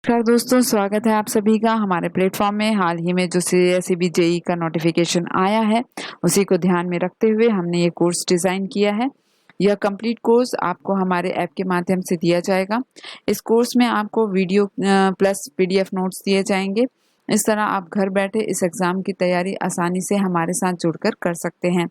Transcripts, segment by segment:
नमस्कार दोस्तों, स्वागत है आप सभी का हमारे प्लेटफॉर्म में। हाल ही में जो CSEB जेई का नोटिफिकेशन आया है उसी को ध्यान में रखते हुए हमने ये कोर्स डिज़ाइन किया है। यह कंप्लीट कोर्स आपको हमारे ऐप के माध्यम से दिया जाएगा। इस कोर्स में आपको वीडियो प्लस PDF नोट्स दिए जाएंगे। इस तरह आप घर बैठे इस एग्ज़ाम की तैयारी आसानी से हमारे साथ जुड़कर कर सकते हैं।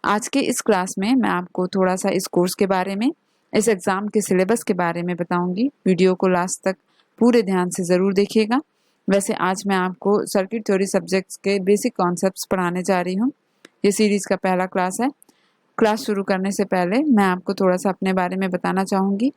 आज के इस क्लास में मैं आपको थोड़ा सा इस कोर्स के बारे में, इस एग्ज़ाम के सिलेबस के बारे में बताऊंगी। वीडियो को लास्ट तक पूरे ध्यान से ज़रूर देखिएगा। वैसे आज मैं आपको सर्किट थ्योरी सब्जेक्ट्स के बेसिक कॉन्सेप्ट्स पढ़ाने जा रही हूँ। ये सीरीज़ का पहला क्लास है। क्लास शुरू करने से पहले मैं आपको थोड़ा सा अपने बारे में बताना चाहूँगी।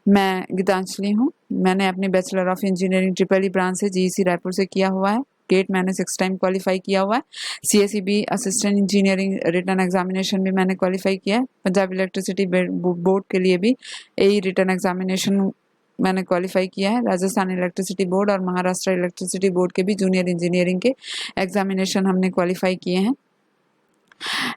मैं गीतांजलि हूँ। मैंने अपनी bachelor of engineering triple branch से GEC रायपुर से किया हुआ है। गेट मैंने 6 टाइम क्वालिफाई किया हुआ है। CSEB assistant engineering return examination भी मैंने क्वालिफाई किया है। पंजाब इलेक्ट्रिसिटी बोर्ड के लिए भी यही रिटर्न एग्जामिनेशन मैंने क्वालिफाई किया है। राजस्थान इलेक्ट्रिसिटी बोर्ड और महाराष्ट्र इलेक्ट्रिसिटी बोर्ड के भी जूनियर इंजीनियरिंग के एग्जामिनेशन हमने क्वालिफाई किए हैं।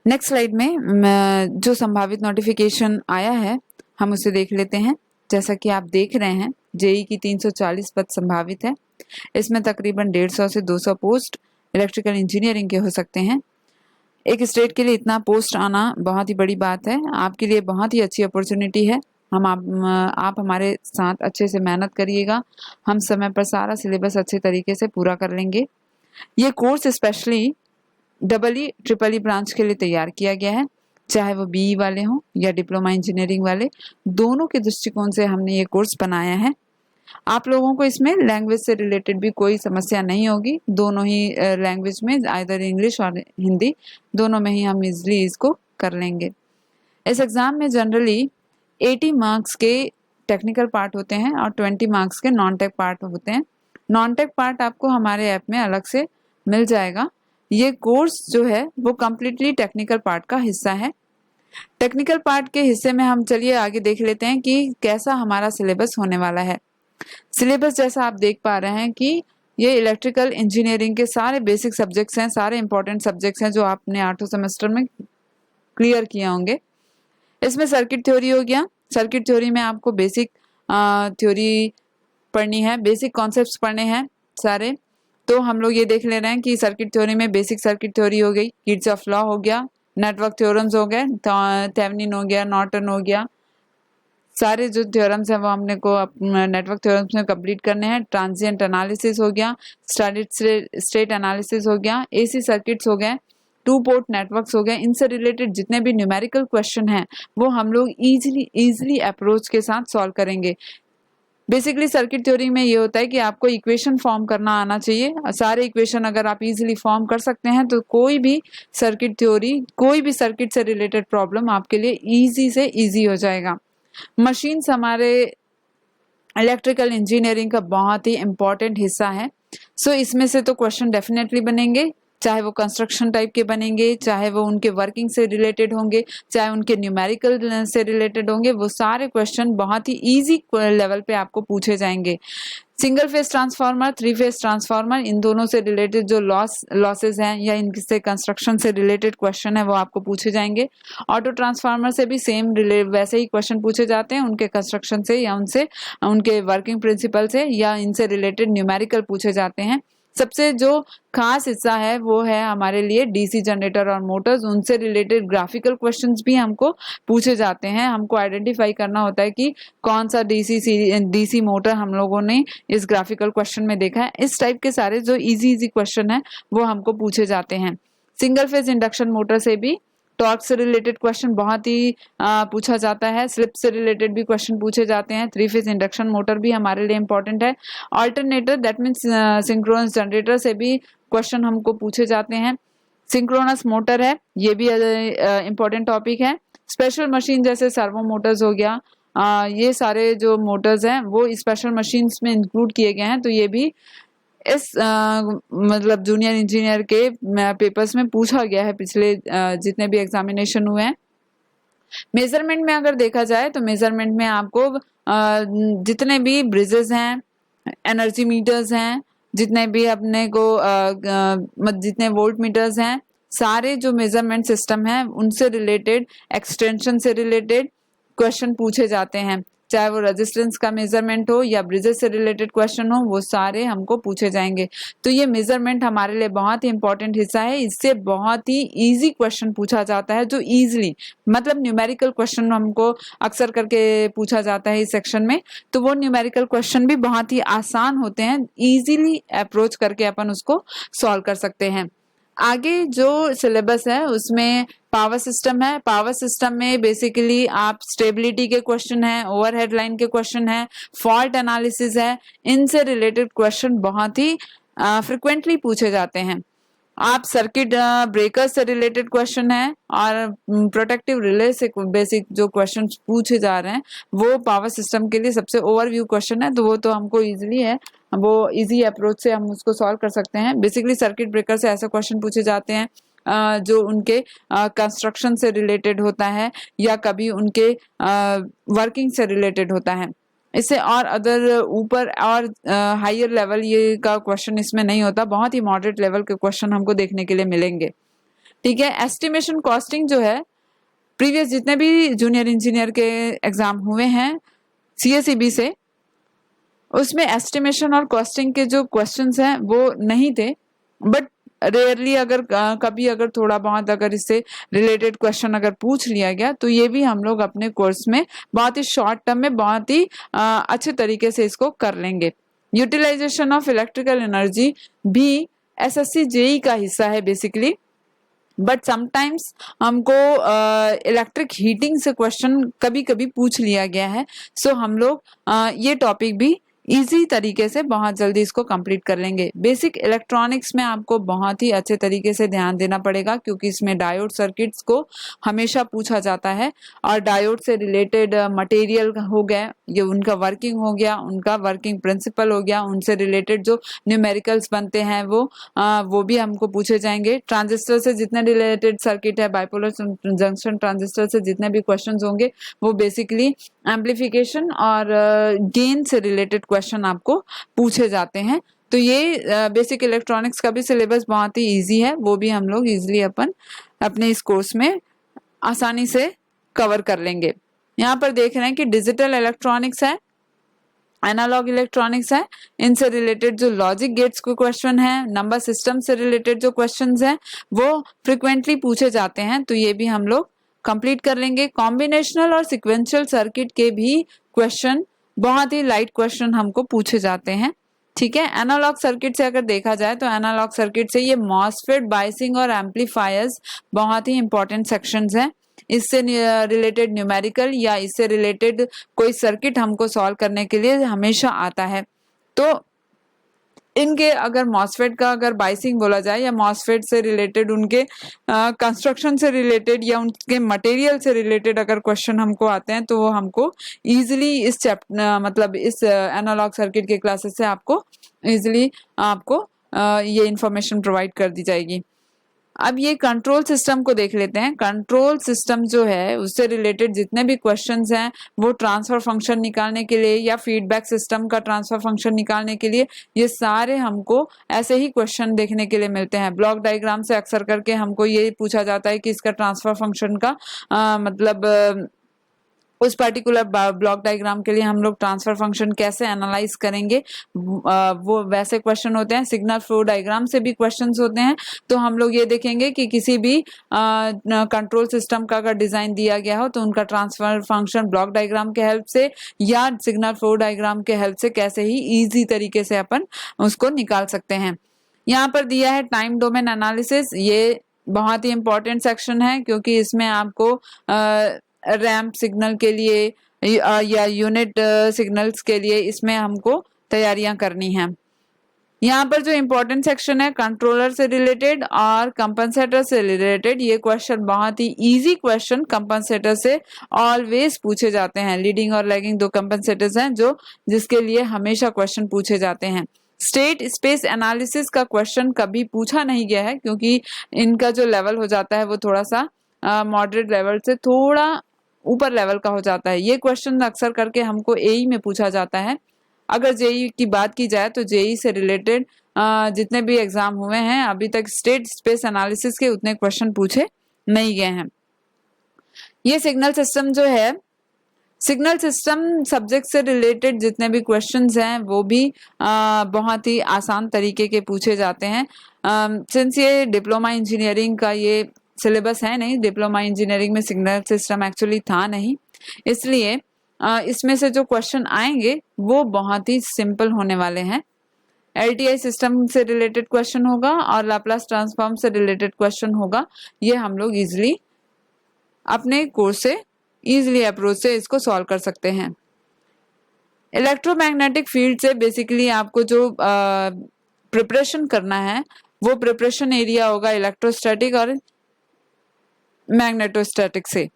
नेक्स्ट स्लाइड में जो संभावित नोटिफिकेशन आया है हम उसे देख लेते हैं। जैसा कि आप देख रहे हैं, जेई की 340 पद संभावित है। इसमें तकरीबन 150 से 200 पोस्ट इलेक्ट्रिकल इंजीनियरिंग के हो सकते हैं। एक स्टेट के लिए इतना पोस्ट आना बहुत ही बड़ी बात है। आपके लिए बहुत ही अच्छी अपॉर्चुनिटी है। आप हमारे साथ अच्छे से मेहनत करिएगा। हम समय पर सारा सिलेबस अच्छे तरीके से पूरा कर लेंगे। ये course specially triple E branch के लिए तैयार किया गया है, चाहे वो BE वाले हों या डिप्लोमा इंजीनियरिंग वाले, दोनों के दृष्टिकोण से हमने ये कोर्स बनाया है। आप लोगों को इसमें लैंग्वेज से रिलेटेड भी कोई समस्या नहीं होगी। दोनों ही लैंग्वेज में, आइदर इंग्लिश और हिंदी, दोनों में ही हम इजली इसको कर लेंगे। इस एग्ज़ाम में जनरली 80 मार्क्स के टेक्निकल पार्ट होते हैं और 20 मार्क्स के नॉन टेक पार्ट होते हैं। नॉन टेक पार्ट आपको हमारे ऐप में अलग से मिल जाएगा। ये कोर्स जो है वो कम्प्लीटली टेक्निकल पार्ट का हिस्सा है। टेक्निकल पार्ट के हिस्से में हम चलिए आगे देख लेते हैं कि कैसा हमारा सिलेबस होने वाला है। सिलेबस जैसा आप देख पा रहे हैं कि ये इलेक्ट्रिकल इंजीनियरिंग के सारे बेसिक सब्जेक्ट्स हैं, सारे इंपॉर्टेंट सब्जेक्ट्स हैं जो आपने 8वें सेमेस्टर में क्लियर किए होंगे। इसमें सर्किट थ्योरी हो गया। सर्किट थ्योरी में आपको बेसिक थ्योरी पढ़नी है, बेसिक कॉन्सेप्ट्स पढ़ने हैं सारे। तो हम लोग ये देख ले रहे हैं कि सर्किट थ्योरी में बेसिक सर्किट थ्योरी हो गई, किर्चॉफ लॉ हो गया, नेटवर्क थ्योरम्स हो गए, थेवेनिन हो गया, नॉर्टन हो गया। सारे जो थ्योरम्स हैं वो हमने को नेटवर्क थ्योरम्स में कंप्लीट करने हैं। ट्रांजिएंट एनालिसिस हो गया, स्टेट एनालिसिस हो गया, AC सर्किट्स हो गए, 2 पोर्ट नेटवर्क्स हो गए। इनसे रिलेटेड जितने भी न्यूमेरिकल क्वेश्चन हैं वो हम लोग इजीली अप्रोच के साथ सॉल्व करेंगे। बेसिकली सर्किट थ्योरी में ये होता है कि आपको इक्वेशन फॉर्म करना आना चाहिए। सारे इक्वेशन अगर आप इजीली फॉर्म कर सकते हैं तो कोई भी सर्किट थ्योरी, कोई भी सर्किट से रिलेटेड प्रॉब्लम आपके लिए इजी से इजी हो जाएगा। मशीन्स हमारे इलेक्ट्रिकल इंजीनियरिंग का बहुत ही इम्पॉर्टेंट हिस्सा है। सो इसमें से तो क्वेश्चन डेफिनेटली बनेंगे, चाहे वो कंस्ट्रक्शन टाइप के बनेंगे, चाहे वो उनके वर्किंग से रिलेटेड होंगे, चाहे उनके न्यूमेरिकल से रिलेटेड होंगे। वो सारे क्वेश्चन बहुत ही इजी लेवल पे आपको पूछे जाएंगे। Single phase transformer, 3 phase transformer, इन दोनों से रिलेटेड जो लॉसेस हैं या इनसे कंस्ट्रक्शन से रिलेटेड क्वेश्चन है वो आपको पूछे जाएंगे। ऑटो ट्रांसफार्मर से भी सेम वैसे ही क्वेश्चन पूछे जाते हैं, उनके कंस्ट्रक्शन से या उनसे उनके वर्किंग प्रिंसिपल से या इनसे रिलेटेड न्यूमेरिकल पूछे जाते हैं। सबसे जो खास हिस्सा है वो है हमारे लिए DC जनरेटर और मोटर्स। उनसे रिलेटेड ग्राफिकल क्वेश्चंस भी हमको पूछे जाते हैं। हमको आइडेंटिफाई करना होता है कि कौन सा DC मोटर हम लोगों ने इस ग्राफिकल क्वेश्चन में देखा है। इस टाइप के सारे जो इजी क्वेश्चन है वो हमको पूछे जाते हैं। सिंगल फेज इंडक्शन मोटर से भी टॉर्क से रिलेटेड क्वेश्चन बहुत ही पूछा जाता है। स्लिप से रिलेटेड भी क्वेश्चन पूछे जाते हैं। 3 फेज इंडक्शन मोटर भी हमारे लिए इंपॉर्टेंट है। Alternator that means synchronous generator से भी क्वेश्चन हमको पूछे जाते हैं। सिंक्रोनस मोटर है, ये भी इंपॉर्टेंट टॉपिक है। स्पेशल मशीन जैसे सर्वो मोटर्स हो गया, ये सारे जो मोटर्स हैं वो स्पेशल मशीन्स में इंक्लूड किए गए हैं। तो ये भी इस मतलब जूनियर इंजीनियर के पेपर्स में पूछा गया है पिछले जितने भी एग्जामिनेशन हुए हैं। मेजरमेंट में अगर देखा जाए तो मेजरमेंट में आपको जितने भी ब्रिजेस हैं, एनर्जी मीटर्स हैं, जितने भी अपने को जितने वोल्ट मीटर्स हैं, सारे जो मेजरमेंट सिस्टम है उनसे रिलेटेड, एक्सटेंशन से रिलेटेड क्वेश्चन पूछे जाते हैं। चाहे वो रेजिस्टेंस का मेजरमेंट हो या ब्रिजेस से रिलेटेड क्वेश्चन हो, वो सारे हमको पूछे जाएंगे। तो ये मेजरमेंट हमारे लिए बहुत ही इंपॉर्टेंट हिस्सा है। इससे बहुत ही इजी क्वेश्चन पूछा जाता है, जो इजीली मतलब न्यूमेरिकल क्वेश्चन हमको अक्सर करके पूछा जाता है इस सेक्शन में। तो वो न्यूमेरिकल क्वेश्चन भी बहुत ही आसान होते हैं, इजीली अप्रोच करके अपन उसको सॉल्व कर सकते हैं। आगे जो सिलेबस है उसमें पावर सिस्टम है। पावर सिस्टम में बेसिकली आप स्टेबिलिटी के क्वेश्चन है, ओवरहेड लाइन के क्वेश्चन है, फॉल्ट एनालिसिस है, इनसे रिलेटेड क्वेश्चन बहुत ही फ्रिक्वेंटली पूछे जाते हैं। आप सर्किट ब्रेकर से रिलेटेड क्वेश्चन है और प्रोटेक्टिव रिले से बेसिक जो क्वेश्चन पूछे जा रहे हैं वो पावर सिस्टम के लिए सबसे ओवरव्यू क्वेश्चन है, तो वो तो हमको इजीली है, वो इजी अप्रोच से हम उसको सॉल्व कर सकते हैं। बेसिकली सर्किट ब्रेकर से ऐसे क्वेश्चन पूछे जाते हैं जो उनके कंस्ट्रक्शन से रिलेटेड होता है या कभी उनके वर्किंग से रिलेटेड होता है। इससे और अदर ऊपर और हायर लेवल ये का क्वेश्चन इसमें नहीं होता, बहुत ही मॉडरेट लेवल के क्वेश्चन हमको देखने के लिए मिलेंगे। ठीक है, एस्टिमेशन कॉस्टिंग जो है प्रीवियस जितने भी जूनियर इंजीनियर के एग्जाम हुए हैं CSEB से, उसमें एस्टिमेशन और कॉस्टिंग के जो क्वेश्चंस हैं वो नहीं थे, बट रेयरली अगर कभी अगर थोड़ा बहुत अगर इससे रिलेटेड क्वेश्चन अगर पूछ लिया गया तो ये भी हम लोग अपने कोर्स में बहुत ही शॉर्ट टर्म में बहुत ही अच्छे तरीके से इसको कर लेंगे। यूटिलाइजेशन ऑफ इलेक्ट्रिकल एनर्जी भी SSC JEE का हिस्सा है बेसिकली, बट समटाइम्स हमको इलेक्ट्रिक हीटिंग से क्वेश्चन कभी कभी पूछ लिया गया है। सो हम लोग ये टॉपिक भी इजी तरीके से बहुत जल्दी इसको कंप्लीट कर लेंगे। बेसिक इलेक्ट्रॉनिक्स में आपको बहुत ही अच्छे तरीके से ध्यान देना पड़ेगा क्योंकि इसमें डायोड सर्किट्स को हमेशा पूछा जाता है और डायोड से रिलेटेड मटेरियल हो गया, ये उनका वर्किंग हो गया, उनका वर्किंग प्रिंसिपल हो गया, उनसे रिलेटेड जो न्यूमेरिकल्स बनते हैं वो भी हमको पूछे जाएंगे। ट्रांजिस्टर से जितने रिलेटेड सर्किट है, बाइपोलर जंक्शन ट्रांजिस्टर से जितने भी क्वेश्चन होंगे वो बेसिकली एम्पलीफिकेशन और गेन से रिलेटेड क्वेश्चन आपको पूछे जाते हैं। तो ये बेसिक इलेक्ट्रॉनिक्स का भी सिलेबस बहुत ही इजी है, वो भी हम लोग इजीली अपन अपने इस कोर्स में आसानी से कवर कर लेंगे। यहाँ पर देख रहे हैं कि डिजिटल इलेक्ट्रॉनिक्स है, एनालॉग इलेक्ट्रॉनिक्स है, इनसे रिलेटेड जो लॉजिक गेट्स के क्वेश्चन है, नंबर सिस्टम से रिलेटेड जो क्वेश्चंस हैं वो फ्रिक्वेंटली पूछे जाते हैं, तो ये भी हम लोग कंप्लीट कर लेंगे। कॉम्बिनेशनल और सिक्वेंशियल सर्किट के भी क्वेश्चन बहुत ही लाइट क्वेश्चन हमको पूछे जाते हैं। ठीक है, एनालॉग सर्किट से अगर देखा जाए तो एनालॉग सर्किट से ये मॉसफेट, बायसिंग और एम्पलीफायर्स बहुत ही इंपॉर्टेंट सेक्शंस हैं। इससे रिलेटेड न्यूमेरिकल या इससे रिलेटेड कोई सर्किट हमको सॉल्व करने के लिए हमेशा आता है। तो इनके अगर मॉसफेट का अगर बाइसिंग बोला जाए या मॉसफेट से रिलेटेड उनके कंस्ट्रक्शन से रिलेटेड या उनके मटेरियल से रिलेटेड अगर क्वेश्चन हमको आते हैं तो वो हमको इजीली इस मतलब इस एनालॉग सर्किट के क्लासेस से आपको इजीली आपको ये इंफॉर्मेशन प्रोवाइड कर दी जाएगी। अब ये कंट्रोल सिस्टम को देख लेते हैं। कंट्रोल सिस्टम जो है उससे रिलेटेड जितने भी क्वेश्चंस हैं वो ट्रांसफर फंक्शन निकालने के लिए या फीडबैक सिस्टम का ट्रांसफर फंक्शन निकालने के लिए ये सारे हमको ऐसे ही क्वेश्चन देखने के लिए मिलते हैं। ब्लॉक डायग्राम से अक्सर करके हमको ये पूछा जाता है कि इसका ट्रांसफर फंक्शन का मतलब उस पर्टिकुलर ब्लॉक डायग्राम के लिए हम लोग ट्रांसफर फंक्शन कैसे एनालाइज करेंगे, वो वैसे क्वेश्चन होते हैं। सिग्नल फ्लो डायग्राम से भी क्वेश्चंस होते हैं, तो हम लोग ये देखेंगे कि किसी भी कंट्रोल सिस्टम का अगर डिजाइन दिया गया हो तो उनका ट्रांसफर फंक्शन ब्लॉक डायग्राम के हेल्प से या सिग्नल फ्लो डायग्राम के हेल्प से कैसे ही ईजी तरीके से अपन उसको निकाल सकते हैं। यहाँ पर दिया है टाइम डोमेन एनालिसिस। ये बहुत ही इंपॉर्टेंट सेक्शन है क्योंकि इसमें आपको रैंप सिग्नल के लिए या यूनिट सिग्नल्स के लिए इसमें हमको तैयारियां करनी है। यहाँ पर जो इम्पोर्टेंट सेक्शन है कंट्रोलर से रिलेटेड और कंपनसेटर से रिलेटेड, ये क्वेश्चन बहुत ही इजी क्वेश्चन कंपनसेटर से ऑलवेज पूछे जाते हैं। लीडिंग और लैगिंग दो कंपनसेटर्स हैं जो जिसके लिए हमेशा क्वेश्चन पूछे जाते हैं। स्टेट स्पेस एनालिसिस का क्वेश्चन कभी पूछा नहीं गया है क्योंकि इनका जो लेवल हो जाता है वो थोड़ा सा मॉडरेट लेवल से थोड़ा ऊपर लेवल का हो जाता है। ये क्वेश्चन अक्सर करके हमको AE में पूछा जाता है। अगर JEE की बात की जाए तो JEE से रिलेटेड जितने भी एग्जाम हुए हैं अभी तक स्टेट स्पेस एनालिसिस के उतने क्वेश्चन पूछे नहीं गए हैं। ये सिग्नल सिस्टम जो है सिग्नल सिस्टम सब्जेक्ट से रिलेटेड जितने भी क्वेश्चंस हैं वो भी बहुत ही आसान तरीके के पूछे जाते हैं। सिंस ये डिप्लोमा इंजीनियरिंग का ये सिलेबस है नहीं, डिप्लोमा इंजीनियरिंग में सिग्नल सिस्टम एक्चुअली था नहीं, इसलिए इसमें से जो क्वेश्चन आएंगे वो बहुत ही सिंपल होने वाले हैं। एलटीआई सिस्टम से रिलेटेड क्वेश्चन होगा और लाप्लास ट्रांसफॉर्म से रिलेटेड क्वेश्चन होगा। ये हम लोग इजिली अपने कोर्स से इजिली अप्रोच से इसको सॉल्व कर सकते हैं। इलेक्ट्रोमैग्नेटिक फील्ड से बेसिकली आपको जो प्रिपरेशन करना है वो प्रिपरेशन एरिया होगा इलेक्ट्रोस्टैटिक और मैग्नेटोस्टैटिक से।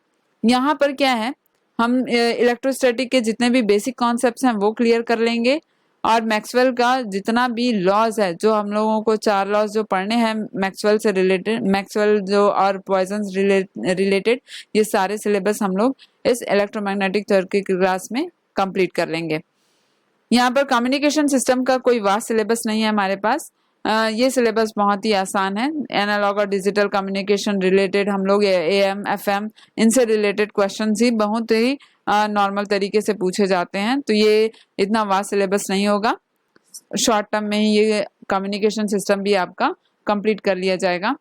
यहाँ पर क्या है, हम इलेक्ट्रोस्टैटिक के जितने भी बेसिक कॉन्सेप्ट्स हैं वो क्लियर कर लेंगे और मैक्सवेल का जितना भी लॉज है, जो हम लोगों को 4 लॉज जो पढ़ने हैं मैक्सवेल से रिलेटेड, मैक्सवेल जो और पॉइजन्स रिलेटेड, ये सारे सिलेबस हम लोग इस इलेक्ट्रोमैग्नेटिक थ्योरी की क्लास में कंप्लीट कर लेंगे। यहाँ पर कम्युनिकेशन सिस्टम का कोई वास्ट सिलेबस नहीं है हमारे पास। ये सिलेबस बहुत ही आसान है। एनालॉग और डिजिटल कम्युनिकेशन रिलेटेड हम लोग AM FM इनसे रिलेटेड क्वेश्चंस ही बहुत ही नॉर्मल तरीके से पूछे जाते हैं, तो ये इतना वास्ट सिलेबस नहीं होगा। शॉर्ट टर्म में ही ये कम्युनिकेशन सिस्टम भी आपका कंप्लीट कर लिया जाएगा।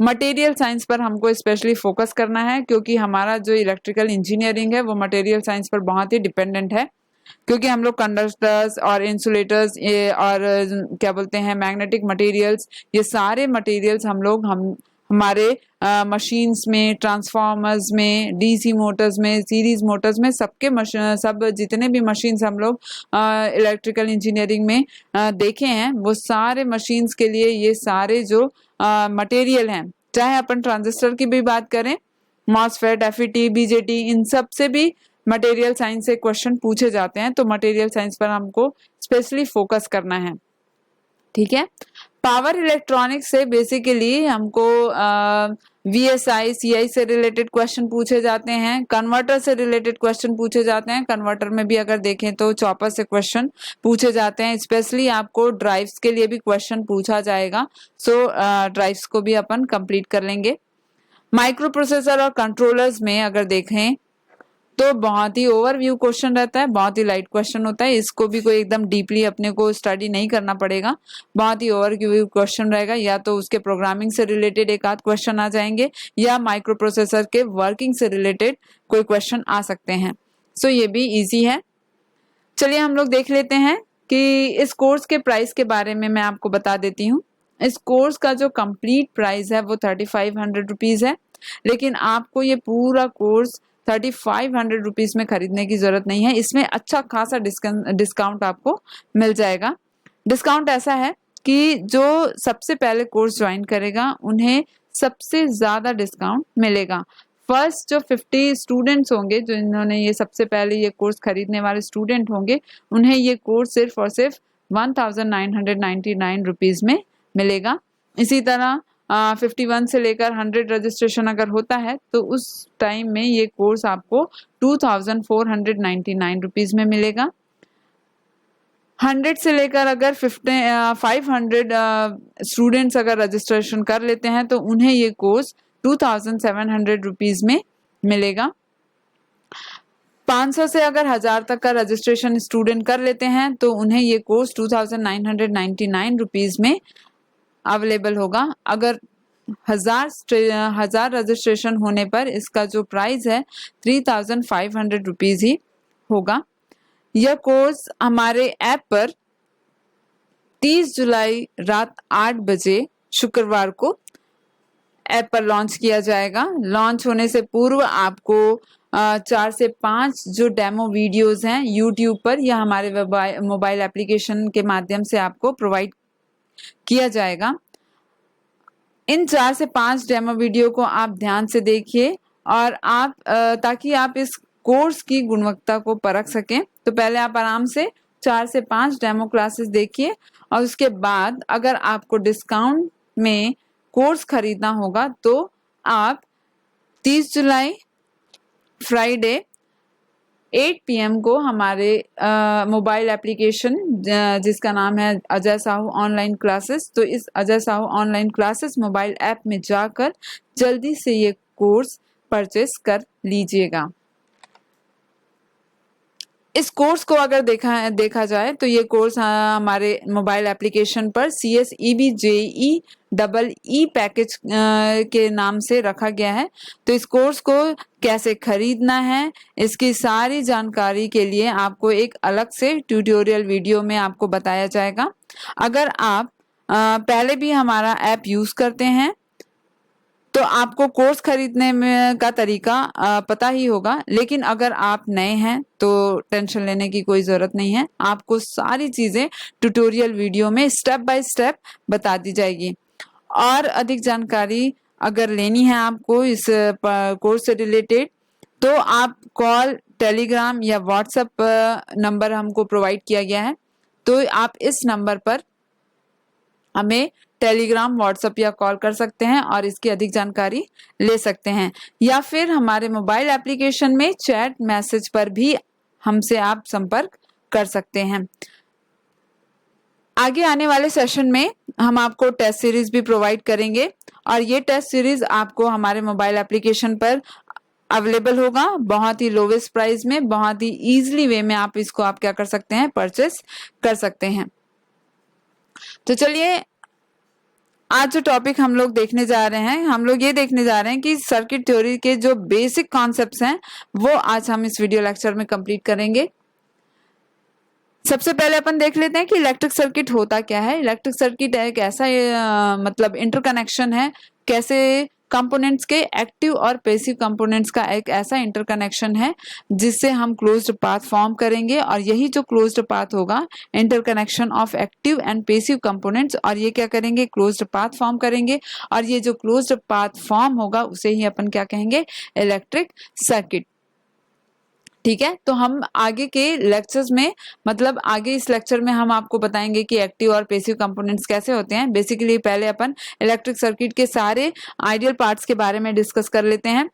मटेरियल साइंस पर हमको स्पेशली फोकस करना है क्योंकि हमारा जो इलेक्ट्रिकल इंजीनियरिंग है वो मटेरियल साइंस पर बहुत ही डिपेंडेंट है, क्योंकि हम लोग कंडक्टर्स और इंसुलेटर्स और क्या बोलते हैं मैग्नेटिक मटेरियल्स, ये सारे मटेरियल्स हम लोग हमारे मशीन्स में, ट्रांसफार्मर्स में, डीसी मोटर्स में, सीरीज मोटर्स में, सब जितने भी मशीन्स हम लोग इलेक्ट्रिकल इंजीनियरिंग में देखे हैं वो सारे मशीन्स के लिए ये सारे जो मटेरियल हैं, चाहे अपन ट्रांजिस्टर की भी बात करें, मॉसफेट, एफईटी, बीजेटी, इन सब से भी मटेरियल साइंस से क्वेश्चन पूछे जाते हैं। तो मटेरियल साइंस पर हमको स्पेशली फोकस करना है, ठीक है। पावर इलेक्ट्रॉनिक्स से बेसिकली हमको VSI, CI से रिलेटेड क्वेश्चन पूछे जाते हैं। कन्वर्टर से रिलेटेड क्वेश्चन पूछे जाते हैं। कन्वर्टर में भी अगर देखें तो चॉपर से क्वेश्चन पूछे जाते हैं। स्पेशली आपको ड्राइव्स के लिए भी क्वेश्चन पूछा जाएगा, सो ड्राइव्स को भी अपन कंप्लीट कर लेंगे। माइक्रो प्रोसेसर और कंट्रोलर्स में अगर देखें तो बहुत ही ओवरव्यू क्वेश्चन रहता है, बहुत ही लाइट क्वेश्चन होता है। इसको भी कोई एकदम डीपली अपने को स्टडी नहीं करना पड़ेगा, बहुत ही ओवरव्यू क्वेश्चन रहेगा। या तो उसके प्रोग्रामिंग से रिलेटेड एक आध क्वेश्चन आ जाएंगे या माइक्रो प्रोसेसर के वर्किंग से रिलेटेड कोई क्वेश्चन आ सकते हैं। सो ये भी इजी है। चलिए हम लोग देख लेते हैं कि इस कोर्स के प्राइस के बारे में मैं आपको बता देती हूँ। इस कोर्स का जो कंप्लीट प्राइस है वो 3500 रुपीज है, लेकिन आपको ये पूरा कोर्स 3500 रुपीज में खरीदने की जरूरत नहीं है। इसमें अच्छा खासा डिस्काउंट आपको मिल जाएगा। डिस्काउंट ऐसा है कि जो सबसे पहले कोर्स ज्वाइन करेगा उन्हें सबसे ज्यादा डिस्काउंट मिलेगा। फर्स्ट जो 50 स्टूडेंट्स होंगे, जो इन्होंने ये सबसे पहले ये कोर्स खरीदने वाले स्टूडेंट होंगे, उन्हें ये कोर्स सिर्फ और सिर्फ 1999 रुपीज में मिलेगा। इसी तरह 51 से लेकर 100 रजिस्ट्रेशन अगर होता है तो उस टाइम में ये कोर्स आपको 2499 रुपीज में मिलेगा। 100 से लेकर अगर 500 स्टूडेंट्स अगर रजिस्ट्रेशन कर लेते हैं तो उन्हें ये कोर्स 2700 रुपीज में मिलेगा। 500 से अगर 1000 तक का रजिस्ट्रेशन स्टूडेंट कर लेते हैं तो उन्हें ये कोर्स 2999 रुपीज में अवेलेबल होगा। अगर 1000 रजिस्ट्रेशन होने पर इसका जो प्राइस है 3500 रुपीज ही होगा। यह कोर्स हमारे ऐप पर 30 जुलाई रात 8 बजे शुक्रवार को ऐप पर लॉन्च किया जाएगा। लॉन्च होने से पूर्व आपको 4 से 5 जो डेमो वीडियोस हैं यूट्यूब पर या हमारे मोबाइल एप्लीकेशन के माध्यम से आपको प्रोवाइड किया जाएगा। इन 4 से 5 डेमो वीडियो को आप ध्यान से देखिए और आप ताकि आप इस कोर्स की गुणवत्ता को परख सकें। तो पहले आप आराम से 4 से 5 डेमो क्लासेस देखिए और उसके बाद अगर आपको डिस्काउंट में कोर्स खरीदना होगा तो आप 30 जुलाई फ्राइडे 8 PM को हमारे मोबाइल एप्लीकेशन जिसका नाम है अजय साहू ऑनलाइन क्लासेस, तो इस Ajay Sahu online classes mobile app में जाकर जल्दी से ये कोर्स परचेस कर लीजिएगा। इस कोर्स को अगर देखा जाए तो ये कोर्स हमारे मोबाइल एप्लीकेशन पर CSEB JEE पैकेज के नाम से रखा गया है। तो इस कोर्स को कैसे खरीदना है, इसकी सारी जानकारी के लिए आपको एक अलग से ट्यूटोरियल वीडियो में आपको बताया जाएगा। अगर आप पहले भी हमारा ऐप यूज करते हैं तो आपको कोर्स खरीदने में का तरीका पता ही होगा, लेकिन अगर आप नए हैं तो टेंशन लेने की कोई जरूरत नहीं है। आपको सारी चीजें ट्यूटोरियल वीडियो में स्टेप बाय स्टेप बता दी जाएगी। और अधिक जानकारी अगर लेनी है आपको इस कोर्स से रिलेटेड, तो आप कॉल, टेलीग्राम या व्हाट्सएप नंबर हमको प्रोवाइड किया गया है, तो आप इस नंबर पर हमें टेलीग्राम, व्हाट्सएप या कॉल कर सकते हैं और इसकी अधिक जानकारी ले सकते हैं। या फिर हमारे मोबाइल एप्लीकेशन में चैट मैसेज पर भी हमसे आप संपर्क कर सकते हैं। आगे आने वाले सेशन में हम आपको टेस्ट सीरीज भी प्रोवाइड करेंगे और ये टेस्ट सीरीज आपको हमारे मोबाइल एप्लीकेशन पर अवेलेबल होगा। बहुत ही लोवेस्ट प्राइस में, बहुत ही इजीली वे में आप क्या कर सकते हैं, परचेस कर सकते हैं। तो चलिए, आज जो टॉपिक हम लोग देखने जा रहे हैं, हम लोग ये देखने जा रहे हैं कि सर्किट थ्योरी के जो बेसिक कॉन्सेप्ट्स हैं वो आज हम इस वीडियो लेक्चर में कंप्लीट करेंगे। सबसे पहले अपन देख लेते हैं कि इलेक्ट्रिक सर्किट होता क्या है। इलेक्ट्रिक सर्किट एक ऐसा मतलब इंटरकनेक्शन है, कैसे कंपोनेंट्स के एक्टिव और पैसिव कंपोनेंट्स का एक ऐसा इंटरकनेक्शन है जिससे हम क्लोज्ड पाथ फॉर्म करेंगे, और यही जो क्लोज्ड पाथ होगा, interconnection of active and passive components, और ये क्या करेंगे, क्लोज्ड पाथ फॉर्म करेंगे। और ये जो क्लोज्ड पाथ फॉर्म होगा उसे ही अपन क्या कहेंगे, इलेक्ट्रिक सर्किट। ठीक है, तो हम आगे के लेक्चर्स में, मतलब आगे इस लेक्चर में हम आपको बताएंगे कि एक्टिव और पैसिव कंपोनेंट्स कैसे होते हैं। बेसिकली पहले अपन इलेक्ट्रिक सर्किट के सारे आइडियल पार्ट्स के बारे में डिस्कस कर लेते हैं।